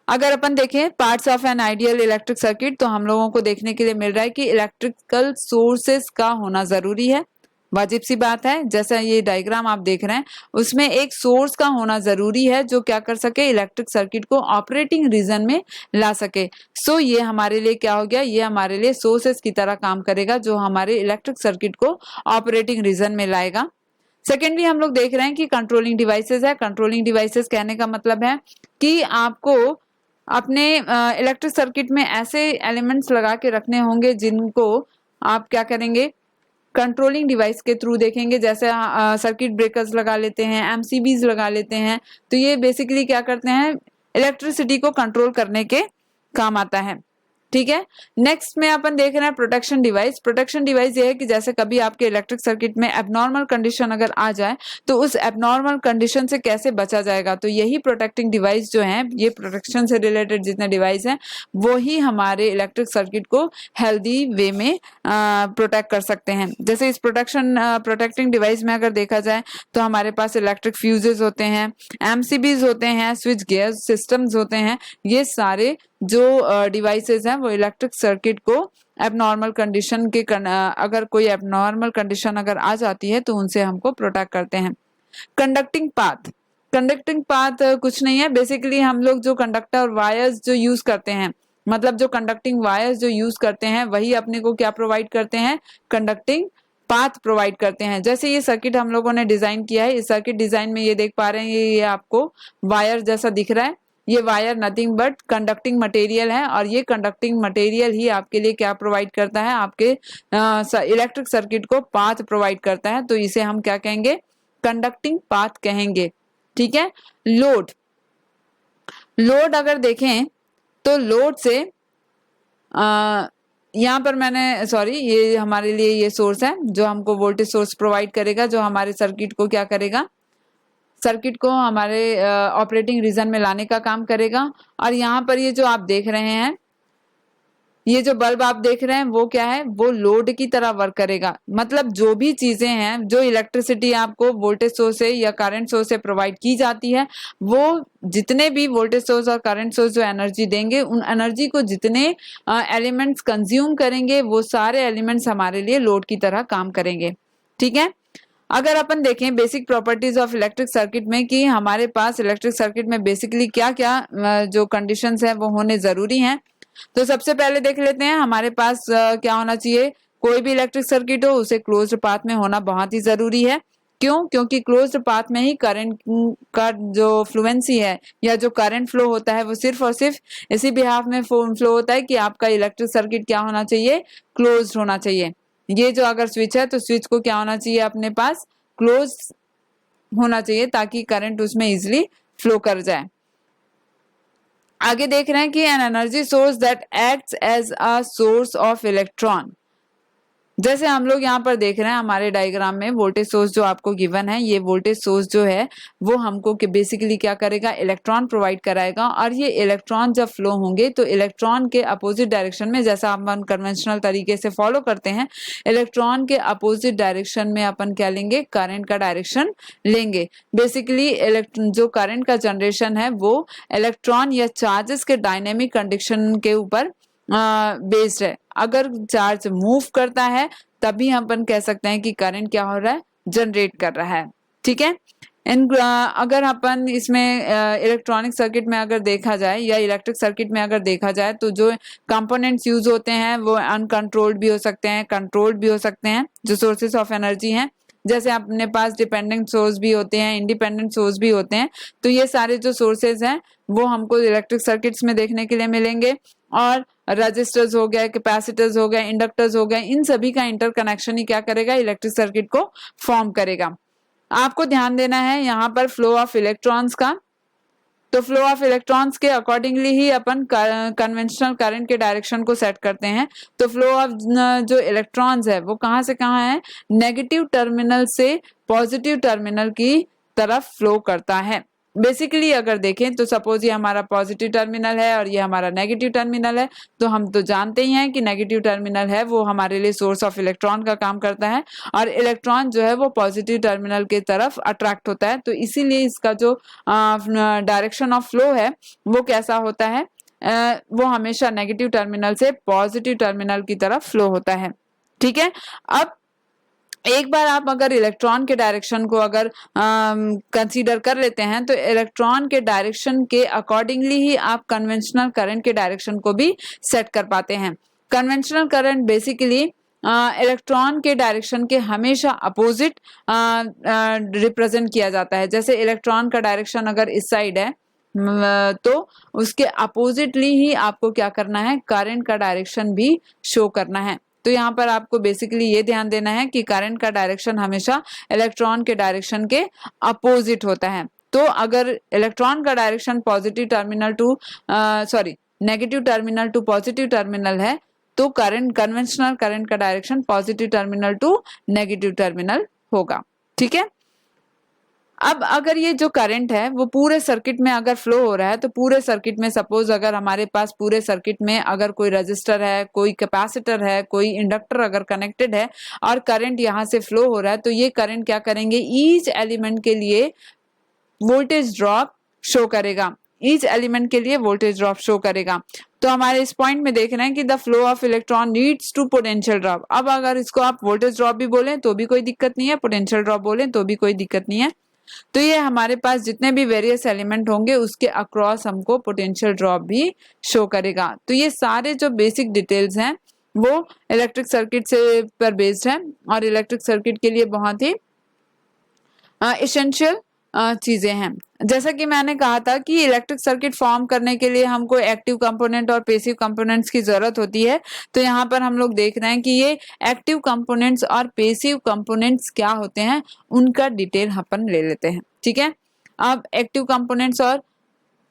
अगर अपन देखें parts of an ideal electric circuit, तो हम लोगों को देखने के लिए मिल रहा है कि इलेक्ट्रिकल सोर्सेस का होना जरूरी है, वाजिब सी बात है। जैसा ये डायग्राम आप देख रहे हैं उसमें एक सोर्स का होना जरूरी है जो क्या कर सके, इलेक्ट्रिक सर्किट को ऑपरेटिंग रीजन में ला सके। सो ये हमारे लिए क्या हो गया, ये हमारे लिए सोर्सेस की तरह काम करेगा जो हमारे इलेक्ट्रिक सर्किट को ऑपरेटिंग रीजन में लाएगा। सेकेंडली हम लोग देख रहे हैं कि कंट्रोलिंग डिवाइसेस है। कंट्रोलिंग डिवाइसेस कहने का मतलब है कि आपको अपने इलेक्ट्रिक सर्किट में ऐसे एलिमेंट्स लगा के रखने होंगे जिनको आप क्या करेंगे, कंट्रोलिंग डिवाइस के थ्रू देखेंगे। जैसे सर्किट ब्रेकर्स लगा लेते हैं, MCBs लगा लेते हैं, तो ये बेसिकली क्या करते हैं, इलेक्ट्रिसिटी को कंट्रोल करने के काम आता है। ठीक है, नेक्स्ट में अपन देख रहे हैं प्रोटेक्शन डिवाइस। प्रोटेक्शन डिवाइस ये है कि जैसे कभी आपके इलेक्ट्रिक सर्किट में एबनॉर्मल कंडीशन अगर आ जाए तो उस एबनॉर्मल कंडीशन से कैसे बचा जाएगा, तो यही प्रोटेक्टिंग डिवाइस जो है, ये प्रोटेक्शन से रिलेटेड जितने डिवाइस हैं वो ही हमारे इलेक्ट्रिक सर्किट को हेल्दी वे में प्रोटेक्ट कर सकते हैं। जैसे इस प्रोटेक्टिंग डिवाइस में अगर देखा जाए तो हमारे पास इलेक्ट्रिक फ्यूजेस होते हैं, MCBs होते हैं, स्विच गियर सिस्टम्स होते हैं। ये सारे जो डिवाइसेस हैं वो इलेक्ट्रिक सर्किट को एबनॉर्मल कंडीशन के अगर कोई एबनॉर्मल कंडीशन अगर आ जाती है तो उनसे हमको प्रोटेक्ट करते हैं। कंडक्टिंग पाथ, कंडक्टिंग पाथ कुछ नहीं है, बेसिकली हम लोग जो कंडक्टर वायर्स जो यूज करते हैं, मतलब जो कंडक्टिंग वायर्स जो यूज करते हैं वही अपने को क्या प्रोवाइड करते हैं, कंडक्टिंग पाथ प्रोवाइड करते हैं। जैसे ये सर्किट हम लोगों ने डिजाइन किया है, इस सर्किट डिजाइन में ये देख पा रहे हैं, ये आपको वायर जैसा दिख रहा है, ये wire nothing but conducting material है, और ये कंडक्टिंग मटेरियल ही आपके लिए क्या प्रोवाइड करता है, आपके इलेक्ट्रिक सर्किट को पाथ प्रोवाइड करता है। तो इसे हम क्या कहेंगे, कंडक्टिंग पाथ कहेंगे। ठीक है, लोड, लोड अगर देखें तो लोड से यहाँ पर मैंने ये हमारे लिए ये सोर्स है जो हमको वोल्टेज सोर्स प्रोवाइड करेगा, जो हमारे सर्किट को क्या करेगा, सर्किट को हमारे ऑपरेटिंग रीजन में लाने का काम करेगा। और यहाँ पर ये जो आप देख रहे हैं, ये जो बल्ब आप देख रहे हैं वो क्या है, वो लोड की तरह वर्क करेगा। मतलब जो भी चीजें हैं, जो इलेक्ट्रिसिटी आपको वोल्टेज सोर्स से या करंट सोर्स से प्रोवाइड की जाती है, वो जितने भी वोल्टेज सोर्स और करंट सोर्स जो एनर्जी देंगे, उन एनर्जी को जितने एलिमेंट्स कंज्यूम करेंगे वो सारे एलिमेंट्स हमारे लिए लोड की तरह काम करेंगे। ठीक है, अगर अपन देखें basic properties of electric circuit में कि हमारे पास इलेक्ट्रिक सर्किट में बेसिकली क्या क्या जो कंडीशंस है वो होने जरूरी हैं, तो सबसे पहले देख लेते हैं हमारे पास क्या होना चाहिए। कोई भी इलेक्ट्रिक सर्किट हो उसे क्लोज्ड पाथ में होना बहुत ही जरूरी है। क्यों? क्योंकि क्लोज्ड पाथ में ही करंट का जो फ्लुएंसी है या जो करंट फ्लो होता है वो सिर्फ और सिर्फ इसी बिहाफ में फ्लो होता है कि आपका इलेक्ट्रिक सर्किट क्या होना चाहिए, क्लोज्ड होना चाहिए। ये जो अगर स्विच है तो स्विच को क्या होना चाहिए, अपने पास क्लोज होना चाहिए ताकि करंट उसमें इजिली फ्लो कर जाए। आगे देख रहे हैं कि an energy source that acts as a source of electron. जैसे हम लोग यहाँ पर देख रहे हैं हमारे डायग्राम में वोल्टेज सोर्स जो आपको गिवन है, ये वोल्टेज सोर्स जो है वो हमको बेसिकली क्या करेगा, इलेक्ट्रॉन प्रोवाइड कराएगा। और ये इलेक्ट्रॉन जब फ्लो होंगे तो इलेक्ट्रॉन के अपोजिट डायरेक्शन में, जैसा अपन कन्वेंशनल तरीके से फॉलो करते हैं, इलेक्ट्रॉन के अपोजिट डायरेक्शन में अपन क्या लेंगे, करंट का डायरेक्शन लेंगे। बेसिकली जो करंट का जनरेशन है वो इलेक्ट्रॉन या चार्जेस के डायनेमिक कंडीशन के ऊपर बेस्ड है। अगर चार्ज मूव करता है तभी हम अपन कह सकते हैं कि करंट क्या हो रहा है, जनरेट कर रहा है। ठीक है। अगर अपन इसमें इलेक्ट्रॉनिक सर्किट में अगर देखा जाए या इलेक्ट्रिक सर्किट में अगर देखा जाए तो जो कंपोनेंट्स यूज होते हैं वो अनकंट्रोल्ड भी हो सकते हैं, कंट्रोल्ड भी हो सकते हैं, जो सोर्सेस ऑफ एनर्जी हैं। जैसे अपने पास डिपेंडेंट सोर्स भी होते हैं, इंडिपेंडेंट सोर्स भी होते हैं। तो ये सारे जो सोर्सेज हैं वो हमको इलेक्ट्रिक सर्किट्स में देखने के लिए मिलेंगे। और रजिस्टर्स हो गए, कैपेसिटर्स हो गए, इंडक्टर्स हो गए, इन सभी का इंटरकनेक्शन ही क्या करेगा, इलेक्ट्रिक सर्किट को फॉर्म करेगा। आपको ध्यान देना है यहाँ पर फ्लो ऑफ इलेक्ट्रॉन्स का। तो फ्लो ऑफ इलेक्ट्रॉन्स के अकॉर्डिंगली ही अपन कन्वेंशनल करंट के डायरेक्शन को सेट करते हैं। तो फ्लो ऑफ जो इलेक्ट्रॉन्स है वो कहाँ से कहाँ है, नेगेटिव टर्मिनल से पॉजिटिव टर्मिनल की तरफ फ्लो करता है। बेसिकली अगर देखें तो सपोज ये हमारा पॉजिटिव टर्मिनल है और ये हमारा नेगेटिव टर्मिनल है। तो हम तो जानते ही हैं कि नेगेटिव टर्मिनल है वो हमारे लिए सोर्स ऑफ इलेक्ट्रॉन का काम करता है और इलेक्ट्रॉन जो है वो पॉजिटिव टर्मिनल की तरफ अट्रैक्ट होता है। तो इसीलिए इसका जो डायरेक्शन ऑफ फ्लो है वो कैसा होता है, वो हमेशा नेगेटिव टर्मिनल से पॉजिटिव टर्मिनल की तरफ फ्लो होता है। ठीक है। अब एक बार आप अगर इलेक्ट्रॉन के डायरेक्शन को अगर कंसीडर कर लेते हैं तो इलेक्ट्रॉन के डायरेक्शन के अकॉर्डिंगली ही आप कन्वेंशनल करंट के डायरेक्शन को भी सेट कर पाते हैं। कन्वेंशनल करंट बेसिकली इलेक्ट्रॉन के डायरेक्शन के हमेशा अपोजिट रिप्रेजेंट किया जाता है। जैसे इलेक्ट्रॉन का डायरेक्शन अगर इस साइड है तो उसके अपोजिटली ही आपको क्या करना है, करंट का डायरेक्शन भी शो करना है। तो यहाँ पर आपको बेसिकली ये ध्यान देना है कि करंट का डायरेक्शन हमेशा इलेक्ट्रॉन के डायरेक्शन के अपोजिट होता है। तो अगर इलेक्ट्रॉन का direction positive terminal to negative terminal to positive terminal है तो करंट कन्वेंशनल करंट का direction positive terminal to negative terminal होगा। ठीक है। अब अगर ये जो करंट है वो पूरे सर्किट में अगर फ्लो हो रहा है तो पूरे सर्किट में सपोज अगर हमारे पास पूरे सर्किट में अगर कोई रजिस्टर है, कोई कैपेसिटर है, कोई इंडक्टर अगर कनेक्टेड है और करंट यहाँ से फ्लो हो रहा है तो ये करंट क्या करेंगे, ईच एलिमेंट के लिए वोल्टेज ड्रॉप शो करेगा, ईच एलिमेंट के लिए वोल्टेज ड्रॉप शो करेगा। तो हमारे इस पॉइंट में देख रहे हैं कि the flow of electron leads to potential drop. अब अगर इसको आप वोल्टेज ड्रॉप भी बोलें तो भी कोई दिक्कत नहीं है, पोटेंशियल ड्रॉप बोलें तो भी कोई दिक्कत नहीं है। तो ये हमारे पास जितने भी वेरियस एलिमेंट होंगे उसके अक्रॉस हमको पोटेंशियल ड्रॉप भी शो करेगा। तो ये सारे जो बेसिक डिटेल्स हैं वो इलेक्ट्रिक सर्किट से पर बेस्ड है और इलेक्ट्रिक सर्किट के लिए बहुत ही एसेंशियल चीजें हैं। जैसा कि मैंने कहा था कि इलेक्ट्रिक सर्किट फॉर्म करने के लिए हमको एक्टिव कंपोनेंट और पैसिव कंपोनेंट्स की जरूरत होती है। तो यहाँ पर हम लोग देख रहे हैं कि ये एक्टिव कंपोनेंट्स और पैसिव कंपोनेंट्स क्या होते हैं उनका डिटेल अपन ले लेते हैं। ठीक है। अब एक्टिव कंपोनेंट्स और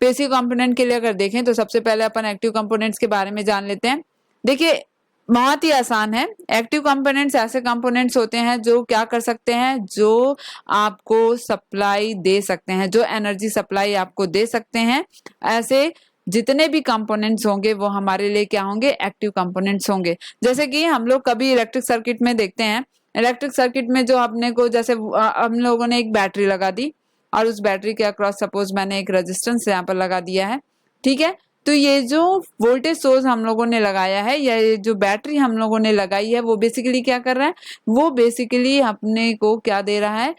पैसिव कंपोनेंट के लिए अगर देखें तो सबसे पहले अपन एक्टिव कंपोनेंट्स के बारे में जान लेते हैं। देखिए बहुत ही आसान है। एक्टिव कंपोनेंट्स ऐसे कंपोनेंट्स होते हैं जो क्या कर सकते हैं, जो आपको सप्लाई दे सकते हैं, जो एनर्जी सप्लाई आपको दे सकते हैं। ऐसे जितने भी कंपोनेंट्स होंगे वो हमारे लिए क्या होंगे, एक्टिव कंपोनेंट्स होंगे। जैसे कि हम लोग कभी इलेक्ट्रिक सर्किट में देखते हैं, इलेक्ट्रिक सर्किट में जो अपने को जैसे हम लोगों ने एक बैटरी लगा दी और उस बैटरी के अक्रॉस सपोज मैंने एक रेजिस्टेंस यहाँ पर लगा दिया है। ठीक है। तो ये जो वोल्टेज सोर्स हम लोगों ने लगाया है या ये जो बैटरी हम लोगों ने लगाई है वो बेसिकली क्या कर रहा है, वो बेसिकली अपने को क्या दे रहा है,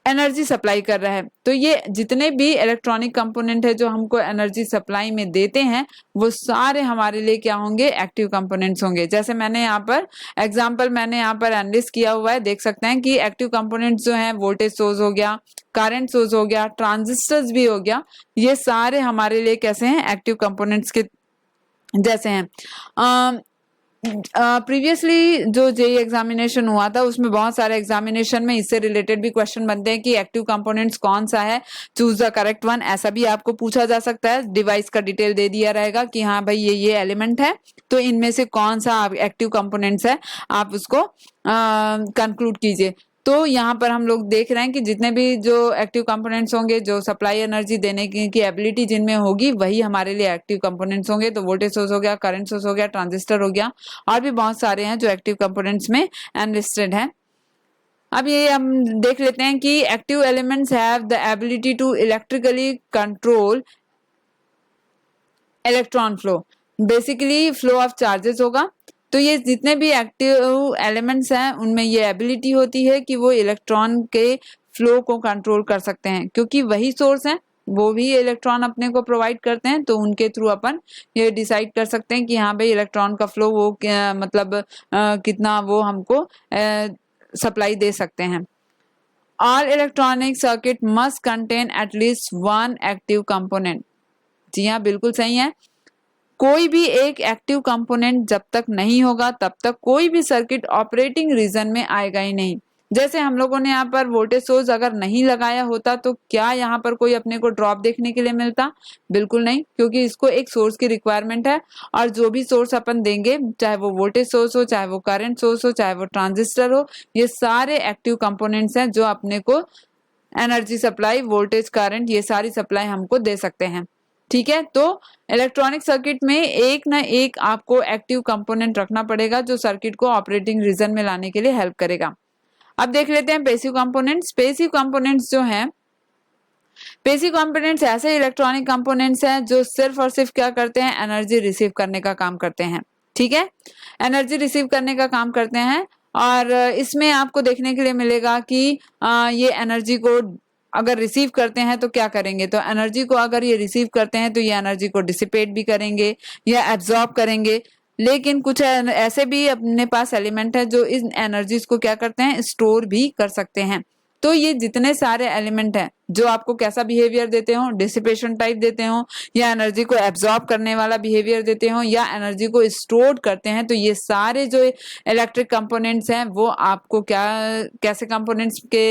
एनर्जी सप्लाई कर रहा है। तो ये जितने भी इलेक्ट्रॉनिक कंपोनेंट है जो हमको एनर्जी सप्लाई में देते हैं वो सारे हमारे लिए क्या होंगे, एक्टिव कंपोनेंट्स होंगे। जैसे मैंने यहाँ पर एग्जांपल एनालिस्ट किया हुआ है, देख सकते हैं कि एक्टिव कंपोनेंट्स जो हैं वोल्टेज सोर्स हो गया, करंट सोर्स हो गया, ट्रांजिस्टर्स भी हो गया, ये सारे हमारे लिए कैसे हैं, एक्टिव कंपोनेंट्स के जैसे हैं। प्रीवियसली जो जेई एग्जामिनेशन हुआ था उसमें बहुत सारे एग्जामिनेशन में इससे रिलेटेड भी क्वेश्चन बनते हैं कि एक्टिव कंपोनेंट्स कौन सा है, चूज द करेक्ट वन, ऐसा भी आपको पूछा जा सकता है। डिवाइस का डिटेल दे दिया रहेगा कि हाँ भाई ये एलिमेंट है, तो इनमें से कौन सा एक्टिव कंपोनेंट्स है, आप उसको कंक्लूड कीजिए। तो यहाँ पर हम लोग देख रहे हैं कि जितने भी जो एक्टिव कंपोनेंट्स होंगे, जो सप्लाई एनर्जी देने की एबिलिटी जिनमें होगी, वही हमारे लिए एक्टिव कंपोनेंट्स होंगे। तो वोल्टेज सोर्स हो गया, करंट सोर्स हो गया, ट्रांजिस्टर हो गया, और भी बहुत सारे हैं जो एक्टिव कंपोनेंट्स में एनलिस्टेड हैं। अब ये हम देख लेते हैं कि active elements have the ability to electrically control electron flow. Basically flow of charges होगा। तो ये जितने भी एक्टिव एलिमेंट्स हैं उनमें ये एबिलिटी होती है कि वो इलेक्ट्रॉन के फ्लो को कंट्रोल कर सकते हैं, क्योंकि वही सोर्स हैं, वो भी इलेक्ट्रॉन अपने को प्रोवाइड करते हैं। तो उनके थ्रू अपन ये डिसाइड कर सकते हैं कि हाँ भाई इलेक्ट्रॉन का फ्लो वो मतलब कितना वो हमको सप्लाई दे सकते हैं। All electronic circuit must contain at least one active component. जी हाँ, बिल्कुल सही है। कोई भी एक एक्टिव कंपोनेंट जब तक नहीं होगा तब तक कोई भी सर्किट ऑपरेटिंग रीजन में आएगा ही नहीं। जैसे हम लोगों ने यहाँ पर वोल्टेज सोर्स अगर नहीं लगाया होता तो क्या यहाँ पर कोई अपने को ड्रॉप देखने के लिए मिलता? बिल्कुल नहीं, क्योंकि इसको एक सोर्स की रिक्वायरमेंट है। और जो भी सोर्स अपन देंगे, चाहे वो वोल्टेज सोर्स हो, चाहे वो करंट सोर्स हो, चाहे वो ट्रांजिस्टर हो, ये सारे एक्टिव कंपोनेंट्स हैं जो अपने को एनर्जी सप्लाई, वोल्टेज, करंट, ये सारी सप्लाई हमको दे सकते हैं। ठीक है, तो इलेक्ट्रॉनिक सर्किट में एक ना एक आपको एक्टिव कंपोनेंट रखना पड़ेगा जो सर्किट को ऑपरेटिंग रीजन में लाने के लिए हेल्प करेगा। अब देख लेते हैं पैसिव कंपोनेंट्स। पैसिव कंपोनेंट्स जो हैं, पैसिव कंपोनेंट्स ऐसे इलेक्ट्रॉनिक कंपोनेंट्स हैं जो सिर्फ और सिर्फ क्या करते हैं, एनर्जी रिसीव करने का काम करते हैं। ठीक है, एनर्जी रिसीव करने का काम करते हैं। और इसमें आपको देखने के लिए मिलेगा कि ये एनर्जी को अगर रिसीव करते हैं तो क्या करेंगे, तो एनर्जी को अगर ये रिसीव करते हैं तो ये एनर्जी को डिसिपेट भी करेंगे या एब्जॉर्ब करेंगे। लेकिन कुछ ऐसे भी अपने पास एलिमेंट है जो इन एनर्जीज को क्या करते हैं, स्टोर भी कर सकते हैं। तो ये जितने सारे एलिमेंट हैं जो आपको कैसा बिहेवियर देते हो, डिसिपेशन टाइप देते हो, या एनर्जी को एब्जॉर्ब करने वाला बिहेवियर देते हो, या एनर्जी को स्टोर करते हैं, तो ये सारे जो इलेक्ट्रिक कंपोनेंट्स हैं वो आपको क्या कैसे कंपोनेंट्स के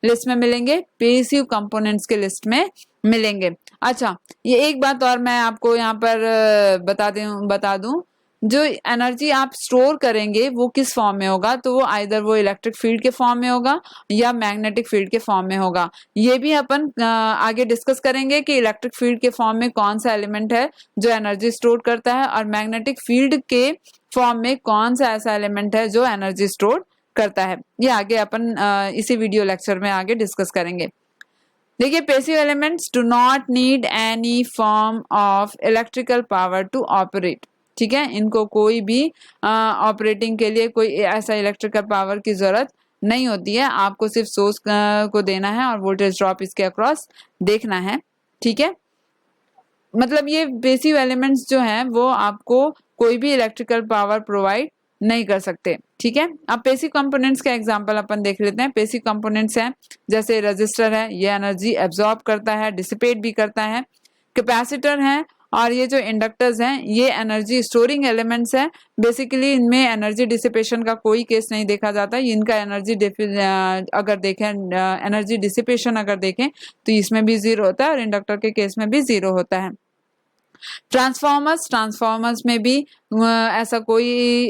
लिस्ट में मिलेंगे, पैसिव कंपोनेंट्स के लिस्ट में मिलेंगे। अच्छा, ये एक बात और मैं आपको यहाँ पर बता दूं, जो एनर्जी आप स्टोर करेंगे वो किस फॉर्म में होगा, तो वो आइदर वो इलेक्ट्रिक फील्ड के फॉर्म में होगा या मैग्नेटिक फील्ड के फॉर्म में होगा। ये भी अपन आगे डिस्कस करेंगे कि इलेक्ट्रिक फील्ड के फॉर्म में कौन सा एलिमेंट है जो एनर्जी स्टोर करता है, और मैग्नेटिक फील्ड के फॉर्म में कौन सा ऐसा एलिमेंट है जो एनर्जी स्टोर करता है। ये आगे अपन इसी वीडियो लेक्चर में आगे डिस्कस करेंगे। देखिए, passive elements do not need any form of electrical power to operate. ठीक है, इनको कोई भी ऑपरेटिंग के लिए कोई ऐसा इलेक्ट्रिकल पावर की जरूरत नहीं होती है। आपको सिर्फ सोर्स को देना है और वोल्टेज ड्रॉप इसके अक्रॉस देखना है। ठीक है, मतलब ये पैसिव एलिमेंट्स जो हैं वो आपको कोई भी इलेक्ट्रिकल पावर प्रोवाइड नहीं कर सकते। ठीक है, अब पैसिव कंपोनेंट्स का एग्जांपल अपन देख लेते हैं। पैसिव कंपोनेंट्स हैं जैसे रजिस्टर है, ये एनर्जी एब्जॉर्ब करता है, डिसिपेट भी करता है। कैपेसिटर है, और ये जो इंडक्टर्स हैं ये एनर्जी स्टोरिंग एलिमेंट्स हैं। बेसिकली इनमें एनर्जी डिसिपेशन का कोई केस नहीं देखा जाता। इनका अगर देखें एनर्जी डिसिपेशन अगर देखें तो इसमें भी जीरो होता है और इंडक्टर के केस में भी जीरो होता है। ट्रांसफॉर्मर्स में भी ऐसा कोई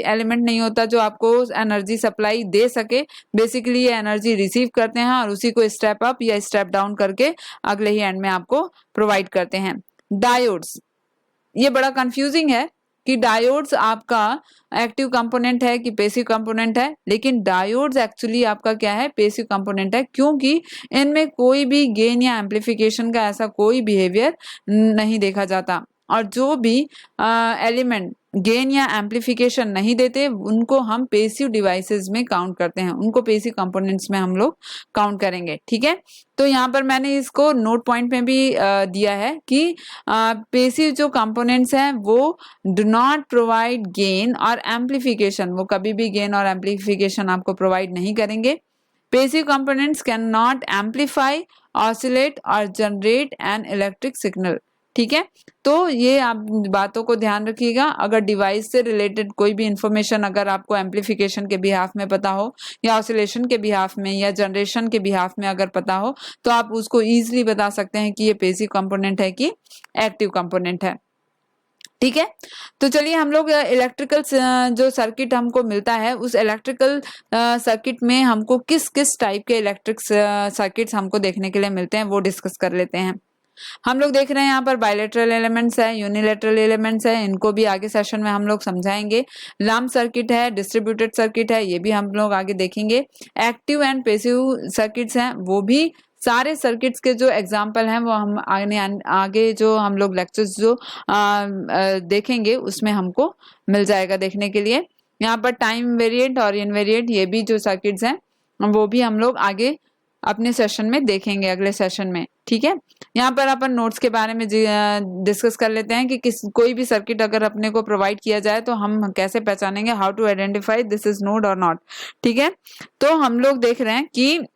एलिमेंट नहीं होता जो आपको एनर्जी सप्लाई दे सके। बेसिकली ये एनर्जी रिसीव करते हैं और उसी को स्टेप अप या स्टेप डाउन करके अगले ही एंड में आपको प्रोवाइड करते हैं। डायोड्स, ये बड़ा कंफ्यूजिंग है कि डायोड्स आपका एक्टिव कंपोनेंट है कि पैसिव कंपोनेंट है, लेकिन डायोड्स एक्चुअली आपका क्या है, पैसिव कंपोनेंट है, क्योंकि इनमें कोई भी गेन या एम्पलीफिकेशन का ऐसा कोई बिहेवियर नहीं देखा जाता। और जो भी एलिमेंट गेन या एम्पलीफिकेशन नहीं देते उनको हम पैसिव डिवाइसेस में काउंट करते हैं, उनको पैसिव कंपोनेंट्स में हम लोग काउंट करेंगे। ठीक है, तो यहाँ पर मैंने इसको नोट पॉइंट में भी दिया है कि पैसिव जो कंपोनेंट्स हैं वो डू नॉट प्रोवाइड गेन और एम्पलीफिकेशन, वो कभी भी गेन और एम्पलीफिकेशन आपको प्रोवाइड नहीं करेंगे। Passive components can not amplify, oscillate और जनरेट एन इलेक्ट्रिक सिग्नल। ठीक है, तो ये आप बातों को ध्यान रखिएगा। अगर डिवाइस से रिलेटेड कोई भी इंफॉर्मेशन अगर आपको एम्पलीफिकेशन के बिहाफ में पता हो या ऑसिलेशन के बिहाफ में या जनरेशन के बिहाफ में अगर पता हो तो आप उसको इजीली बता सकते हैं कि ये पैसिव कंपोनेंट है कि एक्टिव कंपोनेंट है। ठीक है, तो चलिए हम लोग इलेक्ट्रिकल जो सर्किट हमको मिलता है उस इलेक्ट्रिकल सर्किट में हमको किस किस टाइप के इलेक्ट्रिक सर्किट्स हमको देखने के लिए मिलते हैं वो डिस्कस कर लेते हैं। हम लोग देख रहे हैं यहाँ पर बायलेटरल एलिमेंट्स है, यूनिलेटरल एलिमेंट्स है, इनको भी आगे सेशन में हम लोग समझाएंगे। लंप सर्किट है, डिस्ट्रीब्यूटेड सर्किट है, ये भी हम लोग आगे देखेंगे। एक्टिव एंड पैसिव सर्किट्स हैं, वो भी सारे सर्किट्स के जो एग्जाम्पल हैं वो हम आगे जो हम लोग लेक्चर्स जो देखेंगे उसमें हमको मिल जाएगा देखने के लिए। यहाँ पर टाइम वेरिएंट और इनवेरिएंट ये भी जो सर्किट्स हैं वो भी हम लोग आगे अपने सेशन में देखेंगे, अगले सेशन में। ठीक है, यहाँ पर अपन नोट्स के बारे में डिस्कस कर लेते हैं कि कोई भी सर्किट अगर अपने को प्रोवाइड किया जाए तो हम कैसे पहचानेंगे, how to identify this is node और नॉट। ठीक है, तो हम लोग देख रहे हैं कि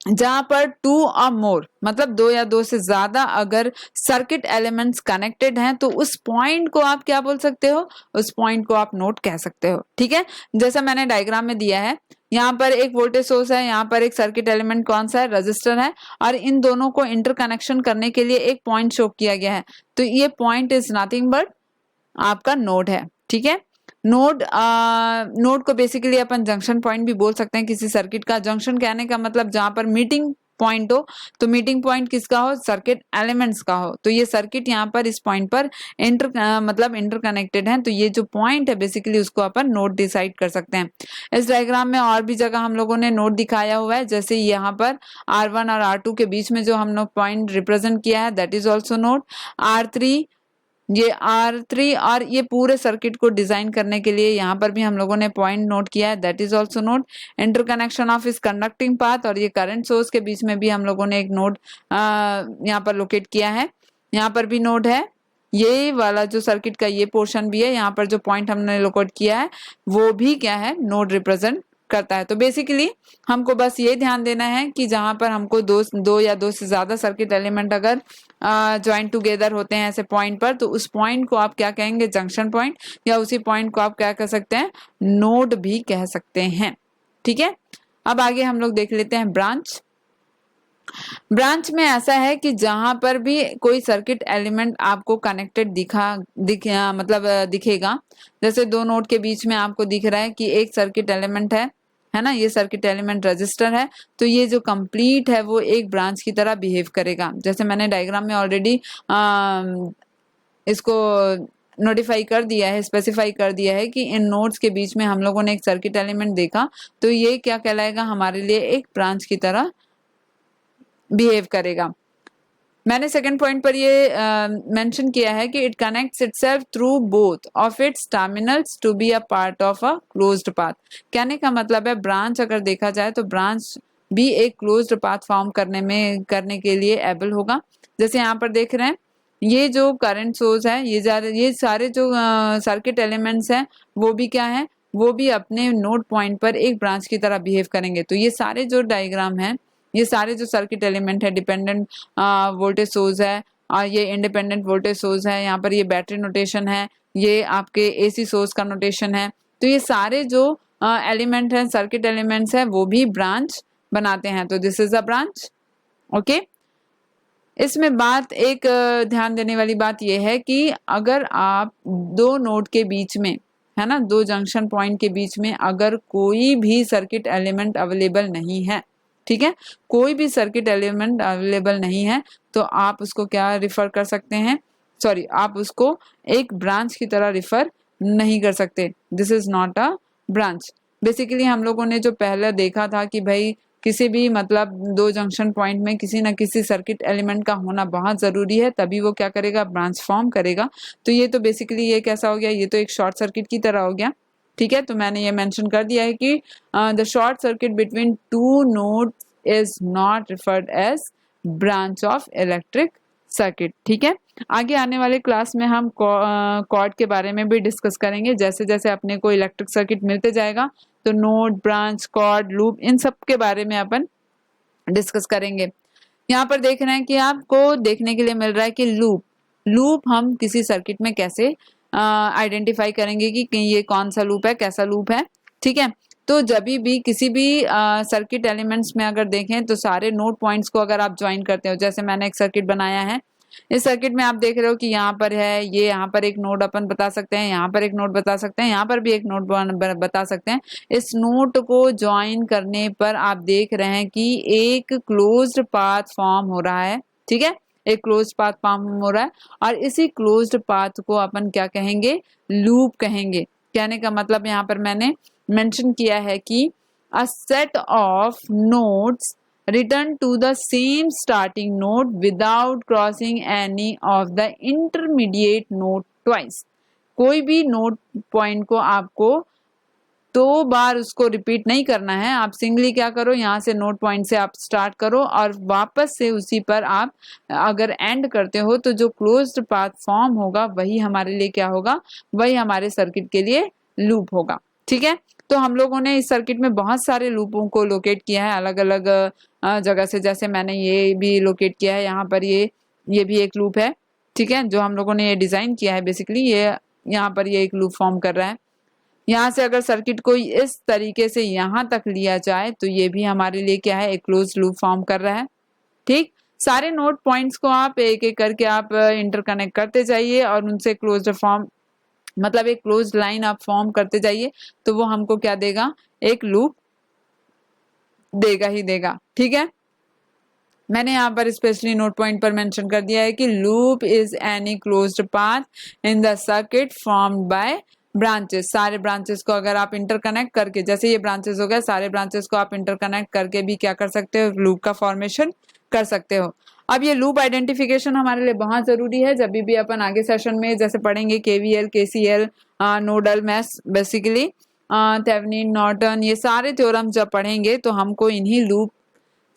जहां पर 2 और मोर मतलब 2 या 2 से ज्यादा अगर सर्किट एलिमेंट्स कनेक्टेड हैं तो उस पॉइंट को आप क्या बोल सकते हो, उस पॉइंट को आप नोड कह सकते हो। ठीक है, जैसा मैंने डायग्राम में दिया है, यहाँ पर एक वोल्टेज सोर्स है, यहाँ पर एक सर्किट एलिमेंट कौन सा है, रजिस्टर है, और इन दोनों को इंटरकनेक्शन करने के लिए एक पॉइंट शो किया गया है। तो ये पॉइंट इज नथिंग बट आपका नोड है। ठीक है, नोड को बेसिकली अपन जंक्शन पॉइंट भी बोल सकते हैं किसी सर्किट का। जंक्शन कहने का मतलब जहां पर मीटिंग पॉइंट हो, तो मीटिंग पॉइंट किसका हो, सर्किट एलिमेंट्स का हो। तो ये सर्किट यहाँ पर इस पॉइंट पर मतलब इंटरकनेक्टेड है, तो ये जो पॉइंट है बेसिकली उसको अपन नोड डिसाइड कर सकते हैं। इस डायग्राम में और भी जगह हम लोगों ने नोड दिखाया हुआ है, जैसे यहाँ पर R1 और R2 के बीच में जो हम लोग पॉइंट रिप्रेजेंट किया है that is also node. R3 ये R3 और ये पूरे सर्किट को डिजाइन करने के लिए यहाँ पर भी हम लोगों ने पॉइंट नोट किया है, that is also node. Interconnection of इस कंडक्टिंग पाथ और ये करंट सोर्स के बीच में भी हम लोगों ने एक नोड यहाँ पर लोकेट किया है, यहाँ पर भी नोड है। ये वाला जो सर्किट का ये पोर्शन भी है, यहाँ पर जो पॉइंट हमने लोकेट किया है वो भी क्या है, नोड रिप्रेजेंट करता है। तो बेसिकली हमको बस ये ध्यान देना है कि जहां पर हमको दो या दो से ज्यादा सर्किट एलिमेंट अगर ज्वाइन टुगेदर होते हैं ऐसे पॉइंट पर, तो उस पॉइंट को आप क्या कहेंगे, जंक्शन पॉइंट, या उसी पॉइंट को आप क्या कह सकते हैं, नोड भी कह सकते हैं। ठीक है, अब आगे हम लोग देख लेते हैं ब्रांच। ब्रांच में ऐसा है कि जहां पर भी कोई सर्किट एलिमेंट आपको कनेक्टेड दिखेगा, जैसे दो नोड के बीच में आपको दिख रहा है कि एक सर्किट एलिमेंट है ना, ये सर्किट एलिमेंट रजिस्टर है, तो ये जो कंप्लीट है वो एक ब्रांच की तरह बिहेव करेगा। जैसे मैंने डायग्राम में ऑलरेडी इसको नोटिफाई कर दिया है, स्पेसिफाई कर दिया है कि इन नोड्स के बीच में हम लोगों ने एक सर्किट एलिमेंट देखा, तो ये क्या कहलाएगा, हमारे लिए एक ब्रांच की तरह बिहेव करेगा। मैंने सेकंड पॉइंट पर ये मेंशन किया है कि it connects itself through both of its terminals to be a part of a closed path. कहने का मतलब है ब्रांच अगर देखा जाए तो ब्रांच भी एक क्लोज्ड पाथ फॉर्म करने के लिए एबल होगा। जैसे यहाँ पर देख रहे हैं ये जो करंट सोर्स है, ये सारे जो सर्किट एलिमेंट्स हैं वो भी क्या है, वो भी अपने नोड पॉइंट पर एक ब्रांच की तरह बिहेव करेंगे। तो ये सारे जो डायग्राम है, ये सारे जो सर्किट एलिमेंट है, डिपेंडेंट वोल्टेज सोर्स है और ये इंडिपेंडेंट वोल्टेज सोर्स है, यहाँ पर ये बैटरी नोटेशन है, ये आपके एसी सोर्स का नोटेशन है, तो ये सारे जो एलिमेंट हैं, सर्किट एलिमेंट्स है, वो भी ब्रांच बनाते हैं। तो this is a branch. Okay, इसमें बात एक ध्यान देने वाली बात यह है कि अगर आप दो नोड के बीच में है ना, दो जंक्शन पॉइंट के बीच में अगर कोई भी सर्किट एलिमेंट अवेलेबल नहीं है, ठीक है, कोई भी सर्किट एलिमेंट अवेलेबल नहीं है, तो आप उसको क्या रिफर कर सकते हैं, सॉरी, आप उसको एक ब्रांच की तरह रिफर नहीं कर सकते। This is not a branch. Basically हम लोगों ने जो पहले देखा था कि भाई किसी भी मतलब दो जंक्शन पॉइंट में किसी ना किसी सर्किट एलिमेंट का होना बहुत जरूरी है, तभी वो क्या करेगा, ब्रांच फॉर्म करेगा। तो ये तो बेसिकली ये कैसा हो गया, ये तो एक शॉर्ट सर्किट की तरह हो गया। ठीक है, तो मैंने ये मेंशन कर दिया है कि the short circuit between two node is not referred as branch of electric circuit. ठीक है, आगे आने वाले क्लास में हम कॉर्ड के बारे में भी डिस्कस करेंगे। जैसे जैसे अपने को इलेक्ट्रिक सर्किट मिलते जाएगा तो नोड, ब्रांच, कॉर्ड, लूप, इन सब के बारे में अपन डिस्कस करेंगे। यहाँ पर देख रहे हैं कि आपको देखने के लिए मिल रहा है कि लूप हम किसी सर्किट में कैसे आइडेंटिफाई करेंगे कि ये कौन सा लूप है, कैसा लूप है। ठीक है, तो जब भी किसी भी सर्किट एलिमेंट्स में अगर देखें तो सारे नोड पॉइंट्स को अगर आप ज्वाइन करते हो, जैसे मैंने एक सर्किट बनाया है, इस सर्किट में आप देख रहे हो कि यहाँ पर है, ये यहाँ पर एक नोड अपन बता सकते हैं, यहाँ पर एक नोड बता सकते हैं, यहाँ पर भी एक नोड बता सकते हैं। इस नोड को ज्वाइन करने पर आप देख रहे हैं कि एक क्लोज्ड पाथ फॉर्म हो रहा है। ठीक है, एक क्लोज्ड पाथ फॉर्म हो रहा है और इसी क्लोज्ड पाथ को अपन क्या कहेंगे, लूप कहेंगे। कहने का मतलब यहाँ पर मैंने मेंशन किया है कि a set of nodes return to the same starting node without crossing any of the intermediate node twice। कोई भी नोड पॉइंट को आपको दो बार उसको रिपीट नहीं करना है। आप सिंगली क्या करो, यहाँ से नोड पॉइंट से आप स्टार्ट करो और वापस से उसी पर आप अगर एंड करते हो तो जो क्लोज्ड पाथ फॉर्म होगा वही हमारे लिए क्या होगा, वही हमारे सर्किट के लिए लूप होगा। ठीक है, तो हम लोगों ने इस सर्किट में बहुत सारे लूपों को लोकेट किया है अलग अलग जगह से। जैसे मैंने ये भी लोकेट किया है, यहाँ पर ये भी एक लूप है। ठीक है, जो हम लोगों ने ये डिजाइन किया है बेसिकली, ये यहाँ पर ये एक लूप फॉर्म कर रहा है। यहाँ से अगर सर्किट को इस तरीके से यहाँ तक लिया जाए तो ये भी हमारे लिए क्या है, एक क्लोज लूप फॉर्म कर रहा है। ठीक, सारे नोड पॉइंट्स को आप एक एक करके आप इंटरकनेक्ट करते जाइए और उनसे क्लोज्ड फॉर्म मतलब एक क्लोज लाइन आप फॉर्म करते जाइए, तो वो हमको क्या देगा, एक लूप देगा ही देगा। ठीक है, मैंने यहाँ पर स्पेशली नोट पॉइंट पर मेंशन कर दिया है कि loop is any closed path in the circuit formed by branches. सारे ब्रांचेस को अगर आप इंटरकनेक्ट करके, जैसे ये ब्रांचेस हो गए, सारे ब्रांचेस को आप इंटरकनेक्ट करके भी क्या कर सकते हो, लूप का फॉर्मेशन कर सकते हो। अब ये लूप आइडेंटिफिकेशन हमारे लिए बहुत जरूरी है। जब भी अपन आगे सेशन में जैसे पढ़ेंगे KVL, KCL, nodal mesh, basically Thevenin, Norton, ये सारे थ्योरम जब पढ़ेंगे तो हमको इन्हीं लूप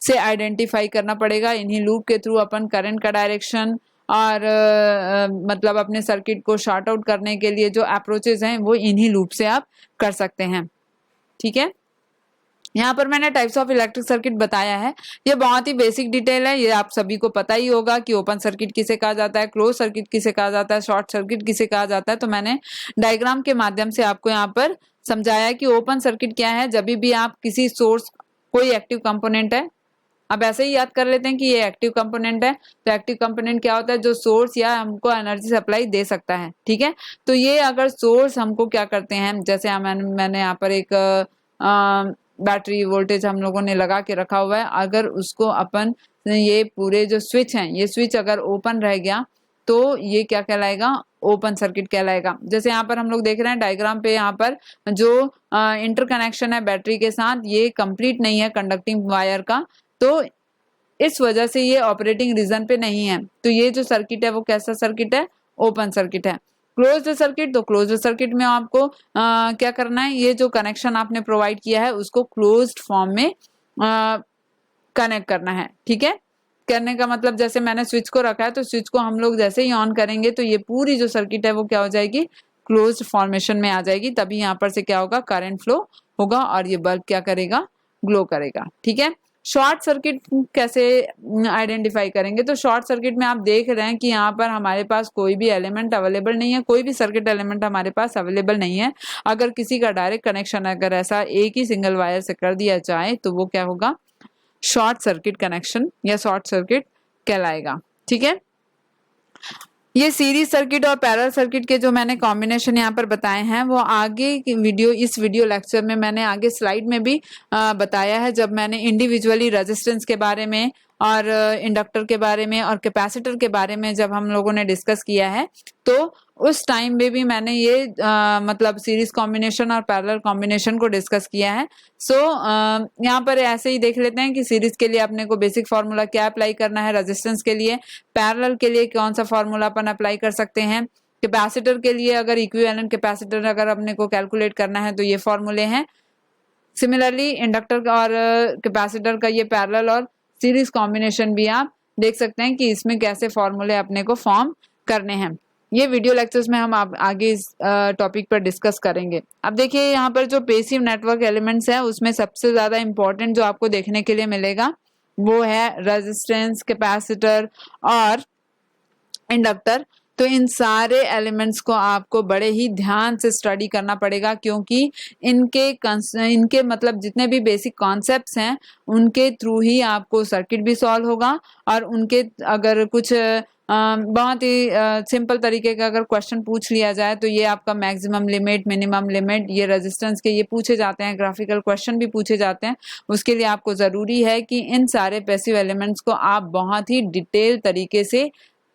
से आइडेंटिफाई करना पड़ेगा। इन्हीं लूप के थ्रू अपन करंट का डायरेक्शन और मतलब अपने सर्किट को शॉर्ट आउट करने के लिए जो अप्रोचेज हैं वो इन्हीं लूप से आप कर सकते हैं। ठीक है, यहाँ पर मैंने टाइप्स ऑफ इलेक्ट्रिक सर्किट बताया है। ये बहुत ही बेसिक डिटेल है, ये आप सभी को पता ही होगा कि ओपन सर्किट किसे कहा जाता है, क्लोज सर्किट किसे कहा जाता है, शॉर्ट सर्किट किसे कहा जाता है। तो मैंने डायग्राम के माध्यम से आपको यहाँ पर समझाया कि ओपन सर्किट क्या है। जब भी आप किसी सोर्स, कोई एक्टिव कंपोनेंट है, अब ऐसे ही याद कर लेते हैं कि ये एक्टिव कंपोनेंट है। तो एक्टिव कंपोनेंट क्या होता है, जो सोर्स या हमको एनर्जी सप्लाई दे सकता है। ठीक है, तो ये अगर सोर्स हमको क्या करते हैं, जैसे मैंने यहाँ पर एक बैटरी वोल्टेज हम लोगों ने लगा के रखा हुआ है, अगर उसको अपन ये पूरे जो स्विच हैं, ये स्विच अगर ओपन रह गया तो ये क्या कहलाएगा, ओपन सर्किट कहलाएगा। जैसे यहाँ पर हम लोग देख रहे हैं डायग्राम पे, यहाँ पर जो इंटरकनेक्शन है बैटरी के साथ ये कंप्लीट नहीं है कंडक्टिंग वायर का, तो इस वजह से ये ऑपरेटिंग रीजन पे नहीं है। तो ये जो सर्किट है वो कैसा सर्किट है, ओपन सर्किट है। क्लोज्ड सर्किट, तो क्लोज्ड सर्किट में आपको क्या करना है, ये जो कनेक्शन आपने प्रोवाइड किया है उसको क्लोज्ड फॉर्म में कनेक्ट करना है। ठीक है, करने का मतलब जैसे मैंने स्विच को रखा है, तो स्विच को हम लोग जैसे ही ऑन करेंगे तो ये पूरी जो सर्किट है वो क्या हो जाएगी, क्लोज्ड फॉर्मेशन में आ जाएगी। तभी यहाँ पर से क्या होगा, करंट फ्लो होगा और ये बल्ब क्या करेगा, ग्लो करेगा। ठीक है, शॉर्ट सर्किट कैसे आइडेंटिफाई करेंगे, तो शॉर्ट सर्किट में आप देख रहे हैं कि यहाँ पर हमारे पास कोई भी एलिमेंट अवेलेबल नहीं है, कोई भी सर्किट एलिमेंट हमारे पास अवेलेबल नहीं है। अगर किसी का डायरेक्ट कनेक्शन अगर ऐसा एक ही सिंगल वायर से कर दिया जाए तो वो क्या होगा, शॉर्ट सर्किट कनेक्शन या शॉर्ट सर्किट कहलाएगा। ठीक है, ये सीरीज सर्किट और पैरेलल सर्किट के जो मैंने कॉम्बिनेशन यहाँ पर बताए हैं वो आगे की वीडियो, इस वीडियो लेक्चर में मैंने आगे स्लाइड में भी बताया है। जब मैंने इंडिविजुअली रेजिस्टेंस के बारे में और इंडक्टर के बारे में और कैपेसिटर के बारे में जब हम लोगों ने डिस्कस किया है, तो उस टाइम में भी मैंने ये मतलब सीरीज कॉम्बिनेशन और पैरेलल कॉम्बिनेशन को डिस्कस किया है। सो यहाँ पर ऐसे ही देख लेते हैं कि सीरीज के लिए अपने को बेसिक फार्मूला क्या अप्लाई करना है, रेजिस्टेंस के लिए, पैरेलल के लिए कौन सा फार्मूला अपन अप्लाई कर सकते हैं, कैपेसिटर के लिए अगर इक्विवेलेंट कैपेसिटर अगर अपने को कैलकुलेट करना है तो ये फॉर्मूले हैं। सिमिलरली इंडक्टर और कैपेसिटर का ये पैरेलल और सीरीज कॉम्बिनेशन भी आप देख सकते हैं कि इसमें कैसे फॉर्मूले अपने को फॉर्म करने हैं। ये वीडियो लेक्चर्स में हम आगे इस टॉपिक पर डिस्कस करेंगे। अब देखिए यहाँ पर जो पैसिव नेटवर्क एलिमेंट्स है उसमें सबसे ज्यादा इंपॉर्टेंट जो आपको देखने के लिए मिलेगा वो है रेजिस्टेंस, कैपेसिटर और इंडक्टर। तो इन सारे एलिमेंट्स को आपको बड़े ही ध्यान से स्टडी करना पड़ेगा, क्योंकि इनके मतलब जितने भी बेसिक कॉन्सेप्ट्स हैं उनके थ्रू ही आपको सर्किट भी सॉल्व होगा, और उनके अगर कुछ बहुत ही सिंपल तरीके का अगर क्वेश्चन पूछ लिया जाए तो ये आपका मैक्सिमम लिमिट, मिनिमम लिमिट, ये रेजिस्टेंस के ये पूछे जाते हैं, ग्राफिकल क्वेश्चन भी पूछे जाते हैं। उसके लिए आपको जरूरी है कि इन सारे पैसिव एलिमेंट्स को आप बहुत ही डिटेल तरीके से